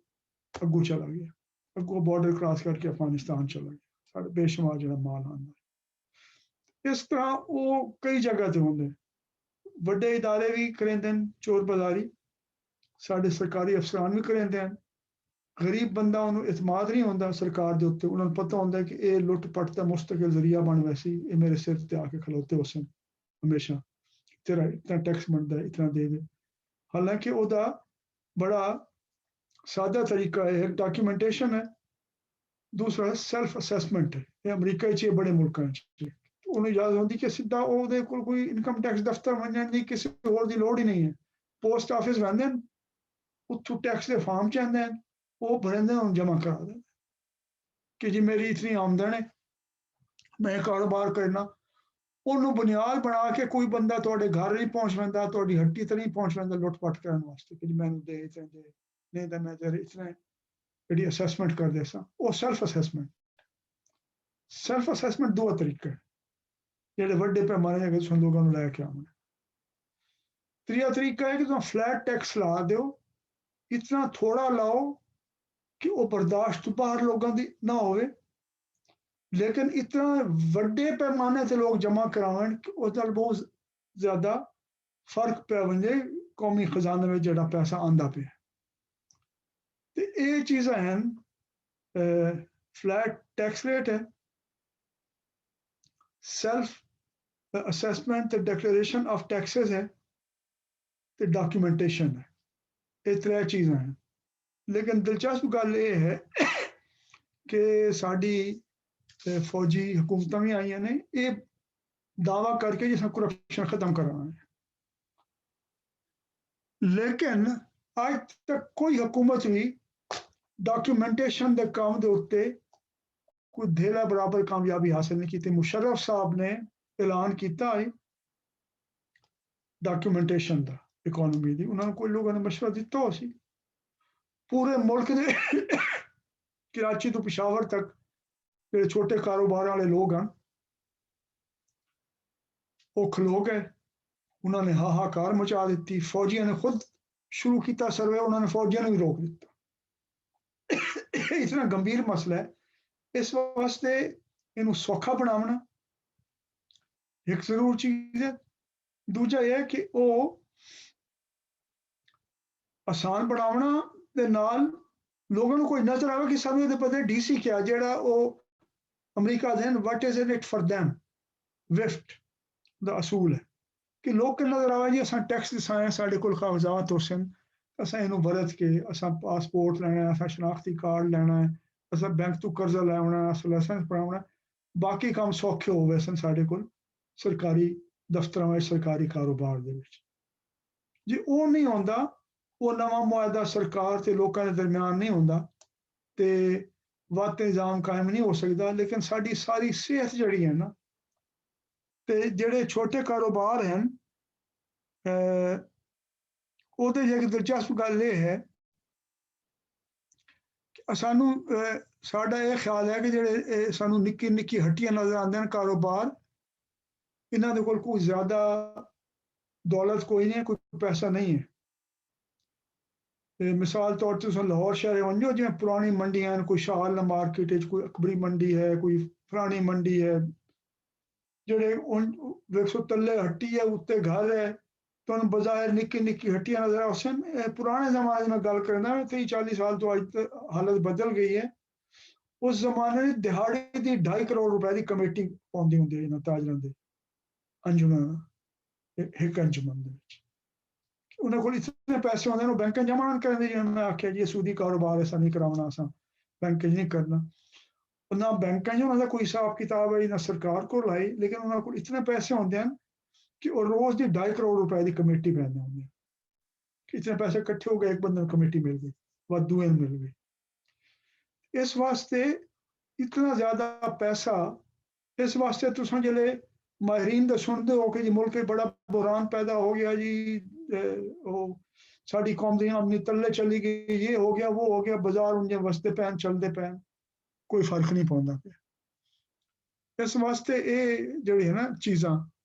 ਅੱਗੋਂ ਚਲਾ ਗਿਆ ਅੱਗੋਂ ਬਾਰਡਰ ਕ੍ਰਾਸ ਕਰਕੇ ਅਫਗਾਨਿਸਤਾਨ ਚਲਾ ਗਿਆ ਸਾਡੇ ਬੇਸ਼ੁਮਾਰ ਜਿਹੜਾ ਮਾਲ ਆਉਂਦਾ ਇਸ ਤਰ੍ਹਾਂ ਉਹ ਕਈ ਜਗ੍ਹਾ ਤੇ ਹੁੰਦੇ ਵੱਡੇ ਇਦਾਰੇ ਵੀ ਕਰਿੰਦੇ ਨੇ ਚੋਰ ਬਾਜ਼ਾਰੀ ਸਾਡੇ ਸਰਕਾਰੀ ਅਫਸਰਾਨ ਵੀ ਕਰਿੰਦੇ ਹਨ ਗਰੀਬ ਬੰਦਾ ਉਹਨੂੰ ਇਤਮਾਦ ਨਹੀਂ ਹੁੰਦਾ ਸਰਕਾਰ ਦੇ ਉੱਤੇ ਉਹਨਾਂ ਨੂੰ ਪਤਾ ਹੁੰਦਾ ਕਿ ਇਹ ਲੁੱਟ ਪੱਟ ਦਾ ਮੁਸਤਕਿਲ ਜ਼ਰੀਆ ਬਣ ਵੈਸੀ ਇਹ ਮੇਰੇ ਸਿਰ ਤੇ ਆ ਕੇ ਖਲੋਤੇ ਹੋਸਨ ਹਮੇਸ਼ਾ ਤੇਰਾ ਇਤਨਾ ਟੈਕਸ ਬਣਦਾ ਇਤਨਾ ਦੇ ਦੇ ਹਾਲਾਂਕਿ ਉਹਦਾ ਬੜਾ ਸਾਦਾ ਤਰੀਕਾ ਹੈ ਇੱਕ ਡਾਕੂਮੈਂਟੇਸ਼ਨ ਹੈ ਦੂਸਰਾ ਸੈਲਫ ਅਸੈਸਮੈਂਟ ਹੈ ਇਹ ਅਮਰੀਕਾ 'ਚ ਬੜੇ ਮੁਲਕਾਂ 'ਚ ਉਹਨੂੰ ਯਾਦ ਹੁੰਦੀ ਕਿ ਸਿੱਧਾ ਉਹਦੇ ਕੋਲ ਕੋਈ ਇਨਕਮ ਟੈਕਸ ਦਫ਼ਤਰ ਮੰਨਣ ਦੀ ਕਿਸੇ ਹੋਰ ਦੀ ਲੋੜ ਹੀ ਨਹੀਂ ਹੈ ਪੋਸਟ ਆਫਿਸ ਰਹਿੰਦੇ ਨੇ ਉੱਥੋਂ ਟੈਕਸ ਦੇ ਫਾਰਮ 'ਚ ਆਉਂਦੇ ਨੇ ਉਹ ਭਰਦੇ ਉਹਨੂੰ ਜਮ੍ਹਾਂ ਕਰਾ ਦਿੰਦੇ ਕਿ ਜੀ ਮੇਰੀ ਇਤਨੀ ਆਮਦਨ ਹੈ ਮੈਂ ਕਾਰੋਬਾਰ ਕਰਨਾ ਉਹਨੂੰ ਬੁਨਿਆਦ ਬਣਾ ਕੇ ਕੋਈ ਬੰਦਾ ਤੁਹਾਡੇ ਘਰ ਨਹੀਂ ਪਹੁੰਚ ਪੈਂਦਾ ਤੁਹਾਡੀ ਹੱਟੀ ਤੇ ਨਹੀਂ ਪਹੁੰਚ ਪੈਂਦਾ ਲੁੱਟ ਪੱਟ ਕਰਨ ਵਾਸਤੇ ਕਿ ਮੈਨੂੰ ਦੇ ਇਤਨੇ ਨਹੀਂ ਤਾਂ ਮੈਂ ਤੇਰੇ ਇਤਨੇ ਜਿਹੜੀ ਅਸੈਸਮੈਂਟ ਕਰਦੇ ਸਾਂ ਉਹ ਸੈਲਫ ਅਸੈਸਮੈਂਟ ਦੋ ਤਰੀਕੇ ਜਿਹੜੇ ਵੱਡੇ ਪੈਮਾਨੇ ਦੇ ਸੰਦੋਗਾਂ ਨੂੰ ਲੈ ਕੇ ਆਉਣ ਤੀਆ ਤਰੀਕਾ ਹੈ ਕਿ ਤੁਸੀਂ ਫਲੈਟ ਟੈਕਸ ਲਾ ਦਿਓ ਇਤਨਾ ਥੋੜਾ ਲਾਓ ਕਿ ਉਹ ਬਰਦਾਸ਼ਤ ਤੋਂ ਬਾਹਰ ਲੋਕਾਂ ਦੀ ਨਾ ਹੋਵੇ ਲੇਕਿਨ ਇਤਨਾ ਵੱਡੇ ਪੈਮਾਨੇ ਤੇ ਲੋਕ ਜਮ੍ਹਾਂ ਕਰਾਉਣ ਕਿ ਉਸ ਨਾਲ ਬਹੁਤ ਜ਼ਿਆਦਾ ਫਰਕ ਪੈ ਵੰਜੇ ਕੌਮੀ ਖਜ਼ਾਨੇ ਵਿੱਚ ਜਿਹੜਾ ਪੈਸਾ ਆਂਦਾ ਪਿਆ ਤੇ ਇਹ ਚੀਜ਼ਾਂ ਹਨ ਫਲੈਟ ਟੈਕਸ ਰੇਟ ਹੈ ਸੈਲਫ ਅਸੈਸਮੈਂਟ ਤੇ ਡਿਕਲੇਰੇਸ਼ਨ ਆਫ ਟੈਕਸਸ ਹੈ ਤੇ ਡਾਕੂਮੈਂਟੇਸ਼ਨ ਹੈ ਇਹ ਤਿੰਨ ਚੀਜ਼ਾਂ ਹਨ ਲੇਕਿਨ ਦਿਲਚਸਪ ਗੱਲ ਇਹ ਹੈ ਕਿ ਸਾਡੀ ਫੌਜੀ ਹਕੂਮਤਾਂ ਵੀ ਆਈਆਂ ਨੇ ਇਹ ਦਾਅਵਾ ਕਰਕੇ ਜਿਸ ਕਰਪਸ਼ਨ ਖਤਮ ਕਰਾਉਣਾ ਹੈ ਲੇਕਿਨ ਅੱਜ ਤੱਕ ਕੋਈ ਹਕੂਮਤ ਵੀ ਡਾਕੂਮੈਂਟੇਸ਼ਨ ਦੇ ਕੰਮ ਦੇ ਉੱਤੇ ਕੋਈ ਢੇਲਾ ਬਰਾਬਰ ਕਾਮਯਾਬੀ ਹਾਸਲ ਨਹੀਂ ਕੀਤੀ ਮੁਸ਼ਰਫ ਸਾਹਿਬ ਨੇ ਐਲਾਨ ਕੀਤਾ ਹੈ ਡਾਕੂਮੈਂਟੇਸ਼ਨ ਦਾ ਇਕਨੋਮੀ ਦੀ ਉਹਨਾਂ ਨੂੰ ਕੋਈ ਲੋਕਾਂ ਨੇ ਮਸ਼ਵਰਾ ਦਿੱਤਾ ਹੋ ਸੀ ਪੂਰੇ ਮੁਲਕ ਦੇ ਕਰਾਚੀ ਤੋਂ ਪਿਸ਼ਾਵਰ ਤੱਕ ਜਿਹੜੇ ਛੋਟੇ ਕਾਰੋਬਾਰ ਵਾਲੇ ਲੋਕ ਹਨ ਉਹ ਖਲੋ ਗਏ ਉਹਨਾਂ ਨੇ ਹਾਹਾਕਾਰ ਮਚਾ ਦਿੱਤੀ ਫੌਜੀਆਂ ਨੇ ਖੁਦ ਸ਼ੁਰੂ ਕੀਤਾ ਸਰਵੇ ਉਹਨਾਂ ਨੇ ਫੌਜੀਆਂ ਨੂੰ ਵੀ ਰੋਕ ਦਿੱਤਾ ਇਤਨਾ ਗੰਭੀਰ ਮਸਲਾ ਹੈ ਇਸ ਵਾਸਤੇ ਇਹਨੂੰ ਸੌਖਾ ਬਣਾਉਣਾ ਇੱਕ ਜ਼ਰੂਰ ਚੀਜ਼ ਹੈ ਦੂਜਾ ਇਹ ਹੈ ਕਿ ਉਹ ਆਸਾਨ ਬਣਾਉਣਾ ਦੇ ਨਾਲ ਲੋਕਾਂ ਨੂੰ ਕੋਈ ਨਜ਼ਰ ਆਵੇ ਕਿ ਸਾਨੂੰ ਇਹਦੇ ਪਤਾ ਡੀਸੀ ਕਿਹਾ ਜਿਹੜਾ ਉਹ ਅਮਰੀਕਾ ਦੇ what is it for them ਵਿਫਟ ਦਾ ਅਸੂਲ ਹੈ ਕਿ ਲੋਕ ਨਜ਼ਰ ਆਵੇ ਜੀ ਅਸਾਂ ਟੈਕਸ ਦਿਸਾਇਆ ਸਾਡੇ ਕੋਲ ਕਾਗਜ਼ਾਤ ਹੋਸਨ ਅਸਾਂ ਇਹਨੂੰ ਵਰਤ ਕੇ ਅਸਾਂ ਪਾਸਪੋਰਟ ਲੈਣਾ ਅਸਾਂ ਸ਼ਨਾਖਤੀ ਕਾਰਡ ਲੈਣਾ ਅਸਾਂ ਬੈਂਕ ਤੋਂ ਕਰਜ਼ਾ ਲੈਣਾ ਅਸਾਂ ਲਾਇਸੈਂਸ ਬਣਾਉਣਾ ਬਾਕੀ ਕੰਮ ਸੌਖੇ ਹੋਵੇ ਸਨ ਸਾਡੇ ਕੋਲ ਸਰਕਾਰੀ ਦਫ਼ਤਰਾਂ ਵਿੱਚ ਸਰਕਾਰੀ ਕਾਰੋਬਾਰ ਦੇ ਵਿੱਚ ਜੇ ਉਹ ਨਹੀਂ ਹੁੰਦਾ ਉਹ ਨਵਾਂ ਮੁਆਹਦਾ ਸਰਕਾਰ ਤੇ ਲੋਕਾਂ ਦੇ ਦਰਮਿਆਨ ਨਹੀਂ ਹੁੰਦਾ ਤੇ ਵਾਤ ਨਿਜ਼ਾਮ ਕਾਇਮ ਨਹੀਂ ਹੋ ਸਕਦਾ ਲੇਕਿਨ ਸਾਡੀ ਸਾਰੀ ਸਿਹਤ ਜਿਹੜੀ ਹੈ ਨਾ ਤੇ ਜਿਹੜੇ ਛੋਟੇ ਕਾਰੋਬਾਰ ਹਨ ਉਹਦੇ ਜਿਹੜੀ ਦਿਲਚਸਪ ਗੱਲ ਇਹ ਹੈ ਕਿ ਸਾਨੂੰ ਸਾਡਾ ਇਹ ਖਿਆਲ ਹੈ ਕਿ ਜਿਹੜੇ ਸਾਨੂੰ ਨਿੱਕੀ ਨਿੱਕੀ ਹੱਟੀਆਂ ਨਜ਼ਰ ਆਉਂਦੇ ਹਨ ਕਾਰੋਬਾਰ ਇਹਨਾਂ ਦੇ ਕੋਲ ਕੋਈ ਜ਼ਿਆਦਾ ਦੌਲਤ ਕੋਈ ਨਹੀਂ ਕੋਈ ਪੈਸਾ ਨਹੀਂ ਹੈ मिसाल तौर पर तुस लाहौर शहर वञो जिवें पुरानी मंडियां न, कोई शाल मार्केट कोई अकबरी मंडी है, कोई पुरानी मंडी है, जेड़े देखो तले हट्टी है उत्ते घर है, तुहानूं बाजार निक्की निक्की हट्टियां नजर आसन। पुराने जमाने में गल करना 30-40 साल तो अज हालत बदल गई है। उस जमाने च दिहाड़ी दी 2.5 करोड़ रुपए की कमेटी पाउंदी हुंदी इन्हां ताजरां दे अंजुमन, एक अंजुमन दे विच उन्हां कोल इतने पैसे होंदे ने, बैंक जमा नहीं करदे। जिवें मैं आख्या जी सूदी कारोबार ऐसा नहीं करावना, असां बैंक च नहीं करना। ना बैंक उन्होंने कोई हिसाब किताब है, ना सरकार को लाई, लेकिन उन्होंने को इतने पैसे होंगे हैं कि वो रोज की 2.5 करोड़ रुपए की कमेटी पैदा होंगे। इतने पैसे इकट्ठे हो गए, एक बंदे कमेटी मिल गई, वादू मिल गई। इस वास्ते इतना ज्यादा पैसा, इस वास्ते तुम जिले माहरीन तो सुनते हो कि जी मुल्क बड़ा बुरान पैदा हो गया जी, साड़ी कौम दी आमदनी तले चली गई, ये हो गया वो हो गया, बाजार उनके वसते पैन चलते पैन, कोई फर्क नहीं पाता पे। इस वास्ते ये जड़ी है ना चीज़ां,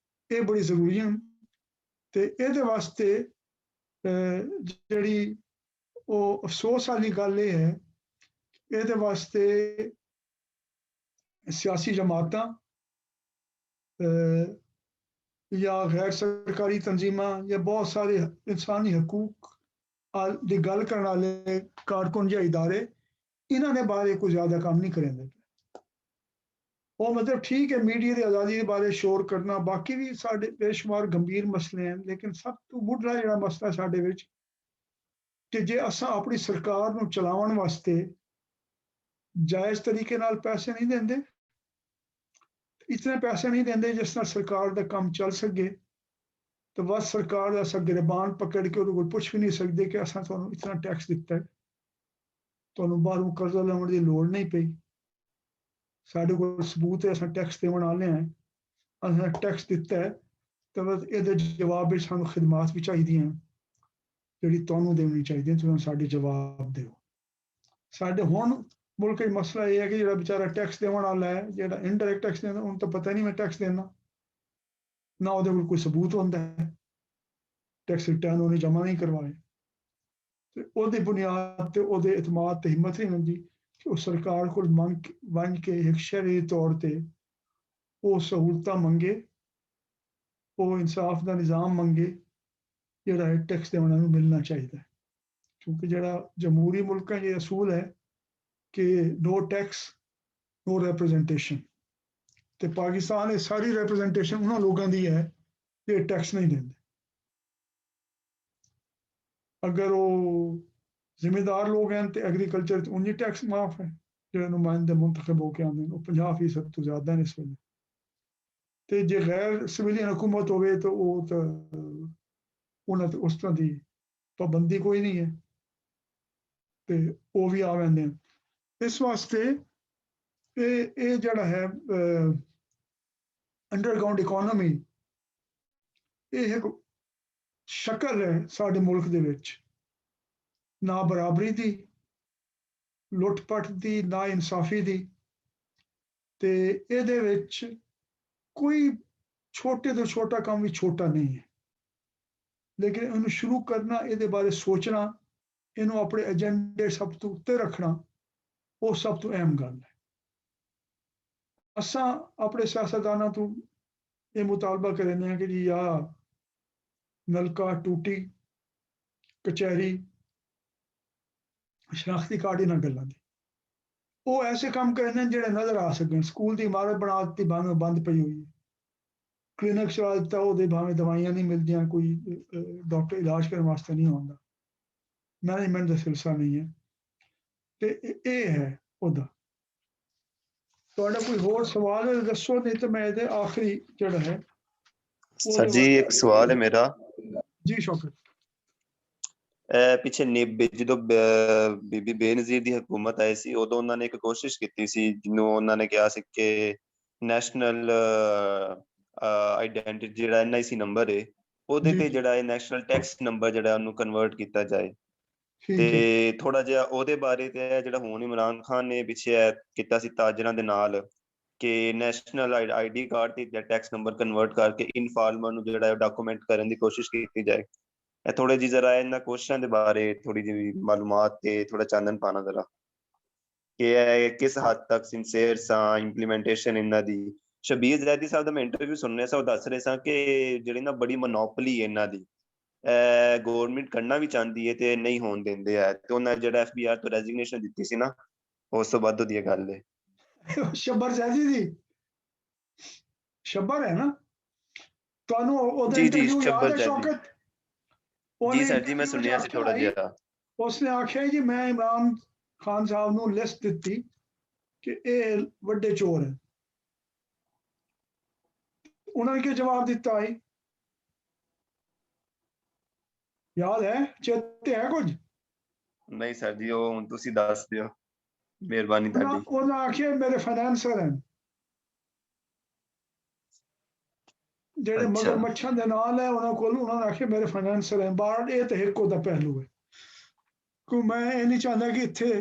ये बड़ी जरूरी हैं। तो ये वास्ते जड़ी वो अफसोस वाली गल ये है, ये वास्ते सियासी जमातां या गैर सरकारी तंजीमां या बहुत सारे इंसानी हकूक की गल करने वाले कारकुन या इदारे, इन्होंने बारे कोई ज़्यादा काम नहीं करेंगे। वो मतलब ठीक है मीडिया की आज़ादी के बारे शोर करना, बाकी भी साढ़े बेशुमार गंभीर मसले हैं, लेकिन सब तो मुढ़ला जिहड़ा मसला साढ़े विच कि जे असां अपनी सरकार नूं चलाउण वास्ते जायज़ तरीके नाल पैसे नहीं देंदे, इतने पैसे नहीं देंदे जिस नाल सरकार दा काम चल सके, तो बस सरकार दा असां गिरबान पकड़ के उहदे कोल पुछ भी नहीं सकदे कि असां तुहानूं इतना टैक्स दिता है, तुहानूं बाहरों कर्जा लैण दी लोड़ नहीं पई, साढ़े को सबूत है असां टैक्स देवन वाले हैं, असां टैक्स दिता है, तो बस ये जवाब में सानूं खिदमात भी चाहिए जिहड़ी तुहानूं देनी चाहिए, तुसीं साडे जवाब दिओ। साडे हुण मुल्क च मसला यह है कि जिहड़ा बेचारा टैक्स देवन वाला है, जिहड़ा इनडायरैक्ट टैक्स देना, उन्हें तो पता नहीं मैं टैक्स देना, ना उहदे कोल कोई सबूत होंदा है, टैक्स रिटर्न उन्हें जमा नहीं करवाए, तो उहदी बुनियाद ते उहदे इतमाद ते हिम्मत नहीं होंदी कि वो सरकार को मंग के एक शहरी तौर पर वो सहूलत मंगे, वो इंसाफ का निज़ाम मंगे जिहड़ा टैक्स देने वालों मिलना चाहिए। क्योंकि जिहड़ा जमहूरी मुल्कां ये असूल है कि नो टैक्स नो रिप्रजेंटेशन, तो पाकिस्तान ये सारी रिप्रजेंटेशन उन्होंने लोगों की है जो टैक्स नहीं देंगे। अगर वो जिम्मेदार लोग हैं तो एग्रीकल्चर उन्नी टैक्स माफ है, जो नुमाइंदे मुंतखब होकर आते हैं वो 50% तो ज़्यादा है इस वेले, तो जे गैर सिविलियन हुकूमत हो तो वो तो उन्हें तो उस तरह की पाबंदी कोई नहीं है, तो वो भी आ वैंदे हैं। इस वास्ते ये जड़ा है अंडरग्राउंड इकोनॉमी, ये एक शक्ल है साडे मुल्क दे विच ना बराबरी दी, लुटपट दी, ना इंसाफी दी, ते इहदे विच कोई छोटे तो छोटा काम भी छोटा नहीं है, लेकिन इन्हूं शुरू करना, इहदे बारे सोचना, इन्हूं अपने एजेंडे सब तो उत्ते रखना, वो सब तो अहम गल है। असां अपने सियासतदानां तो ये मुतालबा करने हैं कि जी या नलका टूटी कचहरी शनाख्ती कार्ड इन्हां गल्लां दी, वो ऐसे काम करने जिहड़े नजर आ सकन। स्कूल की इमारत बना दी भावें बंद पई हुई है, क्लिनिक चला दिता वो भावें दवाइयां नहीं मिलदियां, कोई डॉक्टर इलाज करने वास्ते नहीं आउंदा, मैनेजमेंट का सिलसिला नहीं है, तो ये है ओहदा। तुहाडा कोई होर सवाल है दसो, नहीं तो मैं इहदे आखिरी जिहड़ा है सर जी एक सवाल है मेरा जी शौकत। ਪਿੱਛੇ ਜਦੋਂ ਬੀਬੀ ਬੇਨਜ਼ੀਰ ਦੀ ਹਕੂਮਤ ਆਈ ਸੀ ਉਦੋਂ ਉਹਨਾਂ ਨੇ ਇੱਕ ਕੋਸ਼ਿਸ਼ ਕੀਤੀ ਸੀ ਜਿਹਨੂੰ ਉਹਨਾਂ ਨੇ ਕਿਹਾ ਸੀ ਕਿ ਨੈਸ਼ਨਲ ਆਈਡੈਂਟੀਟੀ ਜਿਹੜਾ NIC ਨੰਬਰ ਹੈ ਉਹਦੇ ਤੇ ਜਿਹੜਾ ਨੈਸ਼ਨਲ ਟੈਕਸ ਨੰਬਰ ਜਿਹੜਾ ਉਹਨੂੰ ਕਨਵਰਟ ਕੀਤਾ ਜਾਏ, ਤੇ ਥੋੜਾ ਜਿਹਾ ਉਹਦੇ ਬਾਰੇ ਤੇ ਜਿਹੜਾ ਹੁਣ ਇਮਰਾਨ ਖਾਨ ਨੇ ਪਿੱਛੇ ਕੀਤਾ ਸੀ ਤਾਜਰਾਂ ਦੇ ਨਾਲ ਕਿ ਨੈਸ਼ਨਲ ID ਕਾਰਡ ਤੇ ਟੈਕਸ ਨੰਬਰ ਕਨਵਰਟ ਕਰਕੇ ਇਨਫਾਰਮਰ ਨੂੰ ਜਿਹੜਾ ਡਾਕੂਮੈਂਟ ਕਰਨ ਦੀ ਕੋਸ਼ਿਸ਼ ਕੀਤੀ ਜਾਏ, ਇਹ ਥੋੜੇ ਜਿਹੀ ਜ਼ਰਾ ਇਹਨਾਂ ਕੋਸ਼ਿਸ਼ਾਂ ਦੇ ਬਾਰੇ ਥੋੜੀ ਜਿਹੀ ਮਾਲੂਮਾਤ ਤੇ ਥੋੜਾ ਚਾਨਣ ਪਾਣਾ ਜ਼ਰਾ ਕਿ ਇਹ ਕਿਸ ਹੱਦ ਤੱਕ ਸਿੰਸੀਅਰ ਸਾਂ ਇੰਪਲੀਮੈਂਟੇਸ਼ਨ ਇਹਨਾਂ ਦੀ। ਸ਼ਬੀਰ ਜ਼ੈਦੀ ਸਾਹਿਬ ਦਾ ਮੈਂ ਇੰਟਰਵਿਊ ਸੁਣਨੇ ਸਾਂ, ਉਹ ਦੱਸ ਰਹੇ ਸਾਂ ਕਿ ਜਿਹੜੀ ਨਾ ਬੜੀ ਮੋਨੋਪੋਲੀ ਹੈ ਇਹਨਾਂ ਦੀ, ਗਵਰਨਮੈਂਟ ਕਰਨਾ ਵੀ ਚਾਹੁੰਦੀ ਹੈ ਤੇ ਨਹੀਂ ਹੋਣ ਦਿੰਦੇ ਹੈ, ਤੇ ਉਹਨਾਂ ਜਿਹੜਾ FBR ਤੋਂ ਰੈਜ਼ਿਗਨੇਸ਼ਨ ਦਿੱਤੀ ਸੀ ਨਾ, ਉਸ ਤੋਂ ਬਾਅਦ ਦੀ ਗੱਲ ਹੈ। ਸ਼ੱਬਰ ਜ਼ੈਦੀ ਦੀ ਸ਼ੱਬਰ ਹੈ ਨਾ, ਤੁਹਾਨੂੰ ਉਹਦਾ ਜੀ ਇੰਟਰਵਿਊ ਯਾਦ ਸ਼ੱਬਰ ਹੈ ਜ਼ੈਦੀ ਸ਼ੌਕਤ? ਜੀ ਸਰ ਜੀ, ਮੈਂ ਸੁਣਿਆ ਸੀ ਥੋੜਾ ਜਿਹਾ। ਉਸਨੇ ਆਖਿਆ ਜੀ ਮੈਂ ਇਮਰਾਨ ਖਾਨ ਸਾਹਿਬ ਨੂੰ ਲਿਸਟ ਦਿੱਤੀ ਕਿ ਇਹ ਵੱਡੇ ਚੋਰ ਹੈ। ਉਹਨਾਂ ਨੇ ਕੀ ਜਵਾਬ ਦਿੱਤਾ ਹੈ, ਯਾਦ ਹੈ, ਚੇਤੇ ਹੈ ਕੁਝ? ਨਹੀਂ ਸਰ ਜੀ, ਉਹ ਹੁਣ ਤੁਸੀਂ ਦੱਸ ਦਿਓ, ਮਿਹਰਬਾਨੀ ਤੁਹਾਡੀ। ਉਹਨਾਂ ਆਖਿਆ ਮੇਰੇ ਫਾਈਨੈਂਸਰ ਹਨ ਜਿਹੜੇ ਮਗਰਮੱਛਾਂ ਦੇ ਨਾਲ ਹੈ, ਉਹਨਾਂ ਕੋਲ ਉਹਨਾਂ ਨੇ ਆਖਿਆ ਮੇਰੇ ਫਾਈਨੈਂਸਰ ਹਨ ਬਾਹਰ। ਇਹ ਤਾਂ ਇੱਕ ਉਹਦਾ ਪਹਿਲੂ ਹੈ, ਕਿ ਮੈਂ ਇਹ ਨਹੀਂ ਚਾਹੁੰਦਾ ਕਿ ਇੱਥੇ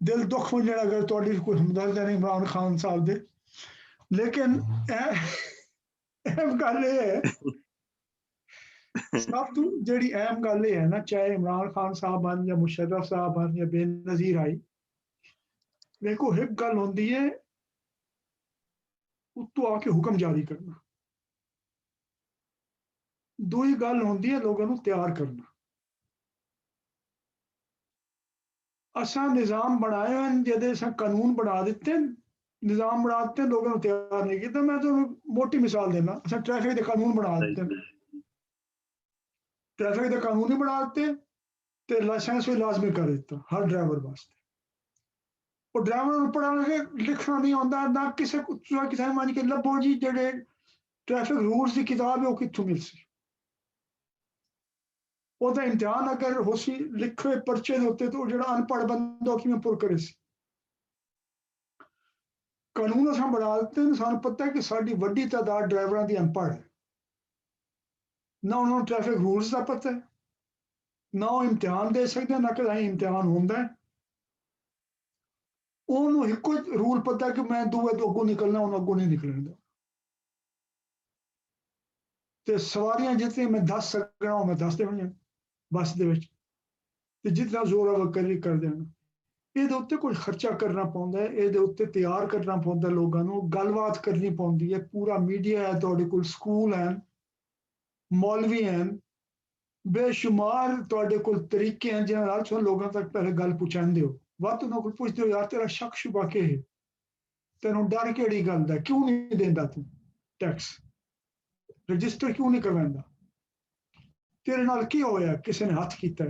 ਦਿਲ ਦੁੱਖ ਵੰਜਣਾ ਅਗਰ ਤੁਹਾਡੀ ਕੋਈ ਹਮਦਰਦ ਹੈ ਇਮਰਾਨ ਖਾਨ ਸਾਹਿਬ ਦੇ। ਲੇਕਿਨ ਅਹਿਮ ਗੱਲ ਇਹ ਹੈ, ਸਭ ਤੋਂ ਜਿਹੜੀ ਅਹਿਮ ਗੱਲ ਇਹ ਹੈ ਨਾ, ਚਾਹੇ ਇਮਰਾਨ ਖਾਨ ਸਾਹਿਬ ਹਨ ਜਾਂ ਮੁਸ਼ਰਫ ਸਾਹਿਬ ਹਨ ਜਾਂ ਬੇਨਜ਼ੀਰ ਆਈ, ਦੇਖੋ ਇੱਕ ਗੱਲ ਹੁੰਦੀ ਹੈ ਉੱਤੋਂ ਆ ਕੇ ਹੁਕਮ ਜਾਰੀ ਕਰਨਾ, ਦੂਜੀ ਗੱਲ ਹੁੰਦੀ ਹੈ ਲੋਕਾਂ ਨੂੰ ਤਿਆਰ ਕਰਨਾ। ਅਸਾਂ ਨਿਜ਼ਾਮ ਬਣਾਏ ਹਨ ਜਿਹਦੇ ਅਸਾਂ ਕਾਨੂੰਨ ਬਣਾ ਦਿੱਤੇ, ਨਿਜ਼ਾਮ ਬਣਾ ਦਿੱਤੇ, ਲੋਕਾਂ ਨੂੰ ਤਿਆਰ ਨਹੀਂ ਕੀਤਾ। ਮੈਂ ਤੁਹਾਨੂੰ ਮੋਟੀ ਮਿਸਾਲ ਦੇਣਾ, ਅਸਾਂ ਟ੍ਰੈਫਿਕ ਦੇ ਕਾਨੂੰਨ ਬਣਾ ਦਿੱਤੇ, ਟ੍ਰੈਫਿਕ ਦੇ ਕਾਨੂੰਨ ਹੀ ਬਣਾ ਦਿੱਤੇ ਤੇ ਲਾਇਸੈਂਸ ਵੀ ਲਾਜ਼ਮੀ ਕਰ ਦਿੱਤਾ ਹਰ ਡਰਾਈਵਰ ਵਾਸਤੇ। ਉਹ ਡਰਾਈਵਰ ਨੂੰ ਪੜ੍ਹਨਾ ਲਿਖਣਾ ਨਹੀਂ ਆਉਂਦਾ, ਨਾ ਕਿਸੇ ਮੰਨ ਕੇ ਲੱਭੋ ਜੀ ਜਿਹੜੇ ਟ੍ਰੈਫਿਕ ਰੂਲਸ ਦੀ ਕਿਤਾਬ ਹੈ ਉਹ ਕਿੱਥੋਂ ਮਿਲ ਸੀ। ਉਹਦਾ ਇਮਤਿਹਾਨ ਅਗਰ ਹੋ ਸੀ ਲਿਖੇ ਪਰਚੇ ਦੇ ਉੱਤੇ, ਤਾਂ ਉਹ ਜਿਹੜਾ ਅਨਪੜ੍ਹ ਬੰਦਾ ਉਹ ਕਿਵੇਂ ਪੁਰ ਕਰੇ ਸੀ। ਕਾਨੂੰਨ ਅਸਾਂ ਬਣਾ ਦਿੱਤੇ ਨੇ, ਸਾਨੂੰ ਪਤਾ ਕਿ ਸਾਡੀ ਵੱਡੀ ਤਾਦਾਦ ਡਰਾਈਵਰਾਂ ਦੀ ਅਨਪੜ੍ਹ ਹੈ, ਨਾ ਉਹਨਾਂ ਨੂੰ ਟ੍ਰੈਫਿਕ ਰੂਲਸ ਦਾ ਪਤਾ ਹੈ, ਨਾ ਉਹ ਇਮਤਿਹਾਨ ਦੇ ਸਕਦੇ, ਨਾ ਕਦੇ ਇਮਤਿਹਾਨ ਹੁੰਦਾ ਹੈ। ਉਹਨੂੰ ਇੱਕੋ ਰੂਲ ਪਤਾ ਕਿ ਮੈਂ ਦੂਏ ਤੋਂ ਅੱਗੋਂ ਨਿਕਲਣਾ, ਉਹਨੂੰ ਅੱਗੋਂ ਨਹੀਂ ਨਿਕਲਣ ਦਾ। ਤੇ ਸਵਾਰੀਆਂ ਜਿੱਥੇ ਮੈਂ ਦੱਸ ਸਕਣਾ ਉਹ ਮੈਂ ਦੱਸ ਦੇਵਾਂਗਾ ਬੱਸ ਦੇ ਵਿੱਚ, ਤੇ ਜਿਤਨਾ ਜ਼ੋਰ ਕਰ ਦੇਣਾ। ਇਹਦੇ ਉੱਤੇ ਕੋਈ ਖਰਚਾ ਕਰਨਾ ਪਾਉਂਦਾ ਹੈ, ਇਹਦੇ ਉੱਤੇ ਤਿਆਰ ਕਰਨਾ ਪਾਉਂਦਾ, ਲੋਕਾਂ ਨੂੰ ਗੱਲਬਾਤ ਕਰਨੀ ਪਾਉਂਦੀ ਹੈ। ਪੂਰਾ ਮੀਡੀਆ ਹੈ ਤੁਹਾਡੇ ਕੋਲ, ਸਕੂਲ ਹਨ, ਮੌਲਵੀ ਹਨ, ਬੇਸ਼ੁਮਾਰ ਤੁਹਾਡੇ ਕੋਲ ਤਰੀਕੇ ਹਨ ਜਿਹਨਾਂ ਨਾਲ ਤੁਸੀਂ ਲੋਕਾਂ ਤੱਕ ਪਹਿਲੇ ਗੱਲ ਪਹੁੰਚਾਉਂਦੇ ਹੋ। ਵੱਧ ਉਹਨਾਂ ਕੋਲ ਪੁੱਛਦੇ ਹੋ, ਯਾਰ ਤੇਰਾ ਸ਼ੱਕ ਸ਼ੁਬਾ ਕੀ ਹੈ, ਤੈਨੂੰ ਡਰ ਕਿਹੜੀ ਗੱਲ ਦਾ, ਕਿਉਂ ਨਹੀਂ ਦਿੰਦਾ ਤੂੰ ਟੈਕਸ, ਰਜਿਸਟਰ ਕਿਉਂ ਨਹੀਂ ਕਰਵਾਉਂਦਾ, ਤੇਰੇ ਨਾਲ ਕੀ ਹੋਇਆ, ਕਿਸੇ ਨੇ ਹੱਥ ਕੀਤਾ,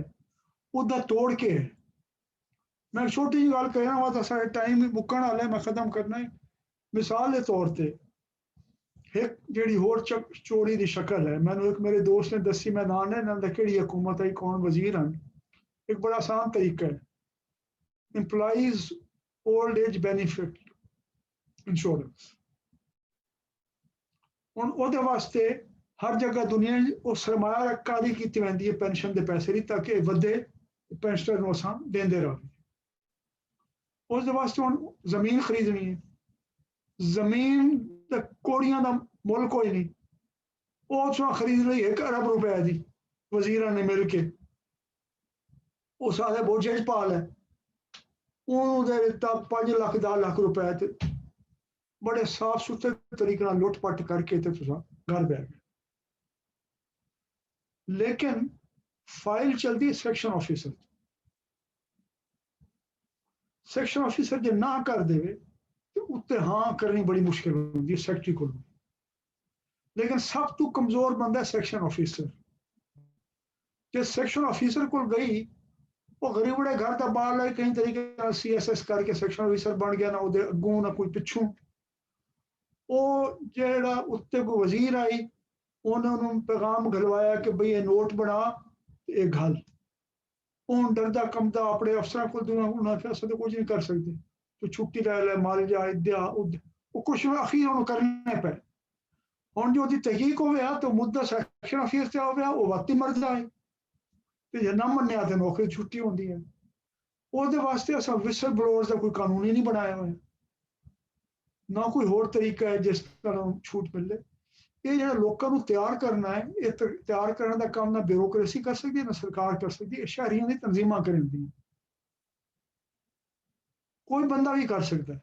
ਉਹਦਾ ਤੋੜ ਕੇ। ਮੈਂ ਛੋਟੀ ਜਿਹੀ ਗੱਲ ਕਹਿਣਾ ਵਾ ਤਾਂ ਸਾਡਾ ਟਾਈਮ ਮੁੱਕਣ ਵਾਲਾ, ਮੈਂ ਖਤਮ ਕਰਨਾ ਹੈ। ਮਿਸਾਲ ਦੇ ਤੌਰ ਤੇ ਇੱਕ ਜਿਹੜੀ ਹੋਰ ਚੋਰੀ ਦੀ ਸ਼ਕਲ ਹੈ, ਮੈਨੂੰ ਇੱਕ ਮੇਰੇ ਦੋਸਤ ਨੇ ਦੱਸੀ, ਮੈਂ ਨਾਂ ਨਹੀਂ ਲੈਂਦਾ ਕਿਹੜੀ ਹਕੂਮਤ ਹੈ, ਕੌਣ ਵਜ਼ੀਰ ਹਨ। ਇੱਕ ਬੜਾ ਆਸਾਨ ਤਰੀਕਾ ਹੈ, employees old age benefit insurance. ਹੁਣ ਉਹਦੇ ਵਾਸਤੇ ਹਰ ਜਗ੍ਹਾ ਦੁਨੀਆ ਉਹ ਸਰਮਾਇਆ ਕਾਰੀ ਕੀਤੀ ਜਾਂਦੀ ਹੈ ਪੈਨਸ਼ਨ ਦੇ ਪੈਸੇ ਦੀ, ਤਾਂ ਕਿ ਵਧੇ ਪੈਨਸ਼ਨਰ ਨੂੰ ਅਸਾਂ ਦਿੰਦੇ ਰਹੀਏ। ਉਸ ਦੇ ਵਾਸਤੇ ਹੁਣ ਜ਼ਮੀਨ ਖਰੀਦਣੀ ਹੈ, ਜ਼ਮੀਨ ਤੇ ਕੋੜੀਆਂ ਦਾ ਮੁੱਲ ਕੋਈ ਨਹੀਂ, ਉਹ ਤੋਂ ਖਰੀਦ ਲਈ 1 ਅਰਬ ਰੁਪਏ ਦੀ ਵਜ਼ੀਰਾਂ ਨੇ ਮਿਲ ਕੇ, ਉਹ ਸਾਰੇ ਬੋਝੇ 'ਚ ਪਾ ਲੈ, ਉਹਨੂੰ ਦੇ ਦਿੱਤਾ 5 ਲੱਖ 10 ਲੱਖ ਰੁਪਏ ਤੇ ਬੜੇ ਸਾਫ ਸੁਥਰੇ ਤਰੀਕੇ ਨਾਲ ਲੁੱਟ ਪੱਟ ਕਰਕੇ ਤੇ ਤੁਸੀਂ ਘਰ ਬੈਠ ਗਏ। ਲੇਕਿਨ ਫਾਈਲ ਚਲਦੀ ਸੈਕਸ਼ਨ ਆਫਿਸਰ, ਸੈਕਸ਼ਨ ਆਫਿਸਰ ਜੇ ਨਾ ਕਰ ਦੇਵੇ ਤੇ ਉੱਤੇ ਹਾਂ ਕਰਨੀ ਬੜੀ ਮੁਸ਼ਕਿਲ ਹੁੰਦੀ ਹੈ ਸੈਕਟਰੀ ਕੋਲ। ਲੇਕਿਨ ਸਭ ਤੋਂ ਕਮਜ਼ੋਰ ਬੰਦਾ ਸੈਕਸ਼ਨ ਆਫਿਸਰ। ਜੇ ਸੈਕਸ਼ਨ ਆਫਿਸਰ ਕੋਲ ਗਈ, ਉਹ ਗਰੀਬੜੇ ਘਰ ਦਾ ਬਾਹਰ ਲੈ ਕਈ ਤਰੀਕੇ ਨਾਲ CSS ਕਰਕੇ ਸੈਕਸ਼ਨ ਆਫਿਸਰ ਬਣ ਗਿਆ, ਨਾ ਉਹਦੇ ਅੱਗੋਂ ਨਾ ਕੋਈ ਪਿੱਛੋਂ। ਉਹ ਜਿਹੜਾ ਉੱਤੇ ਕੋਈ ਵਜ਼ੀਰ ਆਈ, ਉਹਨਾਂ ਨੂੰ ਪੈਗਾਮ ਘਲਵਾਇਆ ਕਿ ਬਈ ਇਹ ਨੋਟ ਬਣਾ, ਇਹ ਗੱਲ। ਉਹ ਡਰਦਾ ਕੰਬਦਾ ਆਪਣੇ ਅਫਸਰਾਂ ਕੋਲ ਦੂਆ, ਉਹਨਾਂ ਫੈਸਲੇ ਕੁਝ ਨਹੀਂ ਕਰ ਸਕਦੇ, ਤੂੰ ਛੁੱਟੀ ਲੈ ਲੈ, ਮਾਰ ਜਾ, ਇੱਦਿਆ ਉਹ ਕੁਛ ਅਖੀਰ ਉਹਨੂੰ ਕਰਨੇ ਪਏ। ਹੁਣ ਜੋ ਉਹਦੀ ਤਹਿਕੀਕ ਹੋਇਆ ਤਾਂ ਮੁੱਦਾ ਸੈਕਸ਼ਨ ਆਫਿਸ ਤੇ ਹੋਇਆ, ਉਹ ਵਾਤੀ ਮਰਦਾ ਹੈ, ਤੇ ਜੇ ਨਾ ਮੰਨਿਆ ਤੇ ਨੌਕਰੀ ਛੁੱਟੀ ਹੁੰਦੀ ਹੈ। ਉਹਦੇ ਵਾਸਤੇ ਅਸਾਂ ਵਿਸਲ ਬਲੋਅਰਸ ਦਾ ਕੋਈ ਕਾਨੂੰਨ ਹੀ ਨਹੀਂ ਬਣਾਇਆ ਹੋਇਆ, ਨਾ ਕੋਈ ਹੋਰ ਤਰੀਕਾ ਹੈ ਜਿਸ ਤਰ੍ਹਾਂ ਛੂਟ ਮਿਲੇ। ਇਹ ਜਿਹੜਾ ਲੋਕਾਂ ਨੂੰ ਤਿਆਰ ਕਰਨਾ ਹੈ, ਇਹ ਤਿਆਰ ਕਰਨ ਦਾ ਕੰਮ ਨਾ ਬਿਊਰੋਕ੍ਰੇਸੀ ਕਰ ਸਕਦੀ ਹੈ, ਨਾ ਸਰਕਾਰ ਕਰ ਸਕਦੀ ਹੈ, ਸ਼ਹਿਰੀਆਂ ਦੀ ਤਨਜ਼ੀਮਾਂ ਕਰਨਦੀਆਂ। ਕੋਈ ਬੰਦਾ ਵੀ ਕਰ ਸਕਦਾ ਹੈ।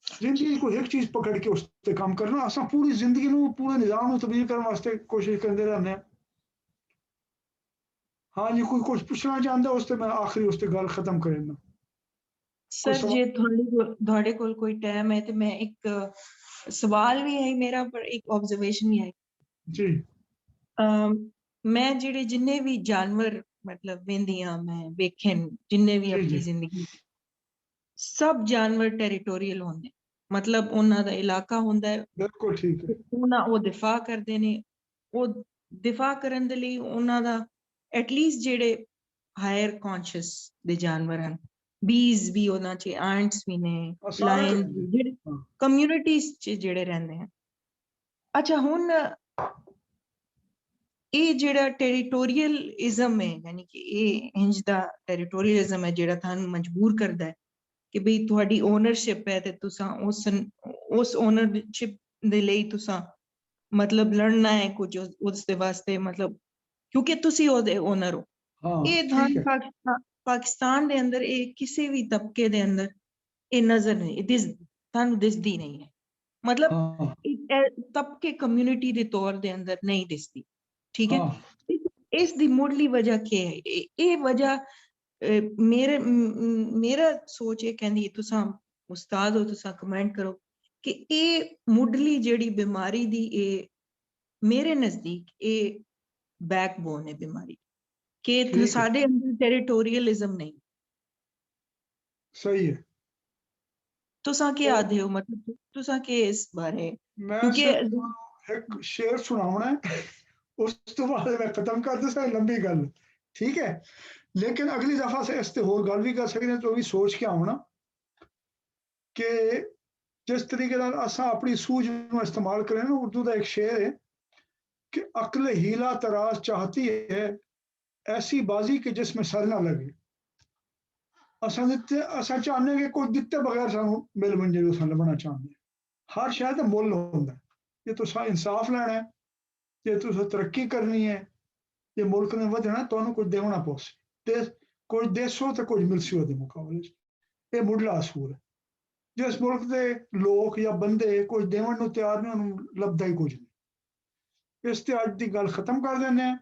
ਜ਼ਿੰਦਗੀ ਕੋਈ ਇੱਕ ਚੀਜ਼ ਪਕੜ ਕੇ ਉਸ ਤੇ ਕੰਮ ਕਰਨਾ। ਅਸਾਂ ਪੂਰੀ ਜ਼ਿੰਦਗੀ ਨੂੰ, ਪੂਰੇ ਨਿਜ਼ਾਮ ਨੂੰ ਤਬਦੀਲ ਕਰਨ ਵਾਸਤੇ ਕੋਸ਼ਿਸ਼ ਕਰਦੇ ਰਹਿੰਦੇ ਹਾਂ। हाँ जी, कोई कुछ पूछना चाहता है उस ते मैं आखिरी उस ते गल खत्म करना। सर जे थोड़े कोल कोई टाइम है तो मैं एक सवाल भी है मेरा, पर एक ऑब्जर्वेशन भी है जी। मैं जेड़े जिन्ने भी जानवर मतलब वेंदियां मैं वेखन जिन्ने भी अपनी जिंदगी, सब जानवर टेरिटोरियल होंदे, मतलब उन्हां दा इलाका हुंदा है। बिल्कुल ठीक है। उन्हां ओ दिफा करदे ने, ओ दिफा करन दे लई उन्हां दा एटलीस्ट जेड़े हायर कॉन्शियस दे जानवर हैं, बीज भी होना चाहिए, एंट्स भी ने, लायन जेड़े कम्युनिटीज च जेड़े रहंदे हैं। अच्छा हुन ये जेड़ा टेरिटोरियलिज्म है, यानी कि ये इंज दा टेरिटोरियलिज्म है जेड़ा थानू मजबूर करदा है कि भाई तुहाडी ओनरशिप है ते तुसां उस ओनरशिप दे लई तुसां मतलब लड़ना है कुछ उस दे वास्ते, मतलब क्योंकि तुसी ओदे ओनर हो। ये धान पाकिस्तान दे अंदर ये किसी भी तबके दे अंदर ये नजर नहीं थानू दिसदी नहीं है, मतलब तबके कम्युनिटी दे तौर दे अंदर नहीं दिसदी। ठीक है, इस दी मुढ़ली वजह क्या है? ये वजह मेरा सोच ये कहंदी, तुसां उस्ताद हो, तुसां कमेंट करो कि ये मुढ़ली जेड़ी बीमारी दी ये मेरे नजदीक ये बैकबोन है बीमारी के साडे अंदर टेरिटोरियलिज्म नहीं। सही है। तुसां के आदे हो, मतलब तुसां के इस बारे? क्योंकि एक शेर सुनावना है उस तो बाद मैं खत्म कर दूं, लंबी गल, ठीक है, लेकिन अगली दफा से इस ते होर गल भी कर सकते हैं, तो भी सोच के आना कि जिस तरीके नाल असां अपनी सूझ नूं इस्तेमाल करें ना। उर्दू का एक शेर है कि अक्ल हीला तराज चाहती है ऐसी बाजी कि जिसमें सर ना लगे। असां चाहने कि कोई दिते बगैर सानू मिल मंजे असां लभना चाहते हैं। हर शय दा मुल होंदा है। जे तुसां इंसाफ लैना है, जे तुसां तरक्की करनी है, जे मुल्क ने वधना, तुहानू कुछ देना पौसे, कुछ देसो तो कुछ मिलसी ओहदे मुकाबले च। ये मुढ़ला असूल है। जिस मुल्क के लोग या बंदे कुछ देवन नूं तैयार नहीं, उन्होंने लभदा ही कुछ नहीं। इस ते अज दी गल खत्म कर देने हैं।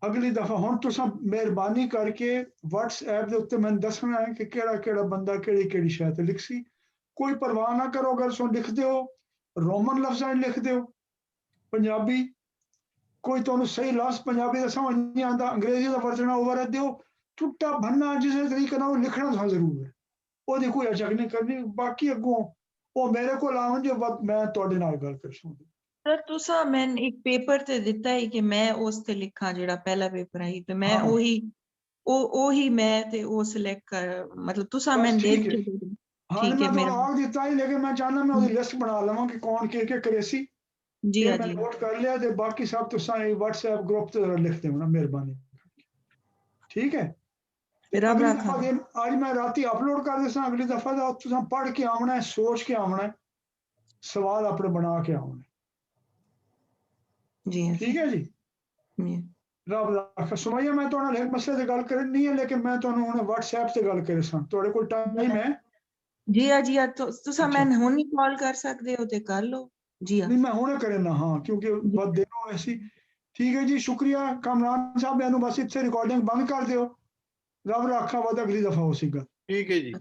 अगली दफा हुण तुसां मेहरबानी करके व्हाट्सएप दे उत्ते मैनूं दसना है कि केड़ा केड़ा बंदा केड़ी केड़ी शय ते लिखसी। कोई परवाह ना करो, अगर सो लिख दिओ, रोमन लफ्ज़ां च लिख दिओ, पंजाबी कोई तुहानूं सही लफ्ज़ पंजाबी दा समझ नहीं आंदा, अंग्रेजी दा वर्जना ओवर दिओ, टुट्टा भन्ना जिस तरीके नाल लिखना तुहां जरूर है, ओहदी कोई अचक नहीं करनी। बाकी अगों ओ मेरे कोल आउण जो मैं तुहाडे नाल गल कर सकदा। सर तुसा मैं एक पेपर ते दिता है कि मैं उस ते लिखा, जेड़ा पहला पेपर आई ते मैं ओही मैं ते ओ सिलेक्ट कर, मतलब तुसा मैं दे ठीक है, मैं आग दिता ही, लेकिन मैं चाहना मैं ओदी लिस्ट बना लवां कि कौन के करेसी। जी हां मैं नोट कर लिया ते बाकी सब तुसा व्हाट्सएप ग्रुप ते लिख देना मेहरबानी, ठीक है। अगली दफा आज मैं राती अपलोड कर देसा, अगली दफा दा तुसा पढ़ के आना है, सोच के आना है, सवाल अपने बना के आना है। जी ठीक है जी। रब दा सुमैया, मैं तुहाडे नाल एक मसले ते गल करनी है, लेकिन मैं तुहानू हुण व्हाट्सएप ते गल करे सा, तुहाडे कोल टाइम है? जी हां तुसा मैं हुण ही कॉल कर सकदे हो ते कर लो। जी हां, नहीं मैं हुणे करना, हाँ, क्योंकि बहुत देर हो ऐसी। ठीक है जी, शुक्रिया कामरान साहब, मैनू बस इत्थे रिकॉर्डिंग बंद कर दिओ। रब राखा, बाद अगली दफा हो सीगा। ठीक है जी।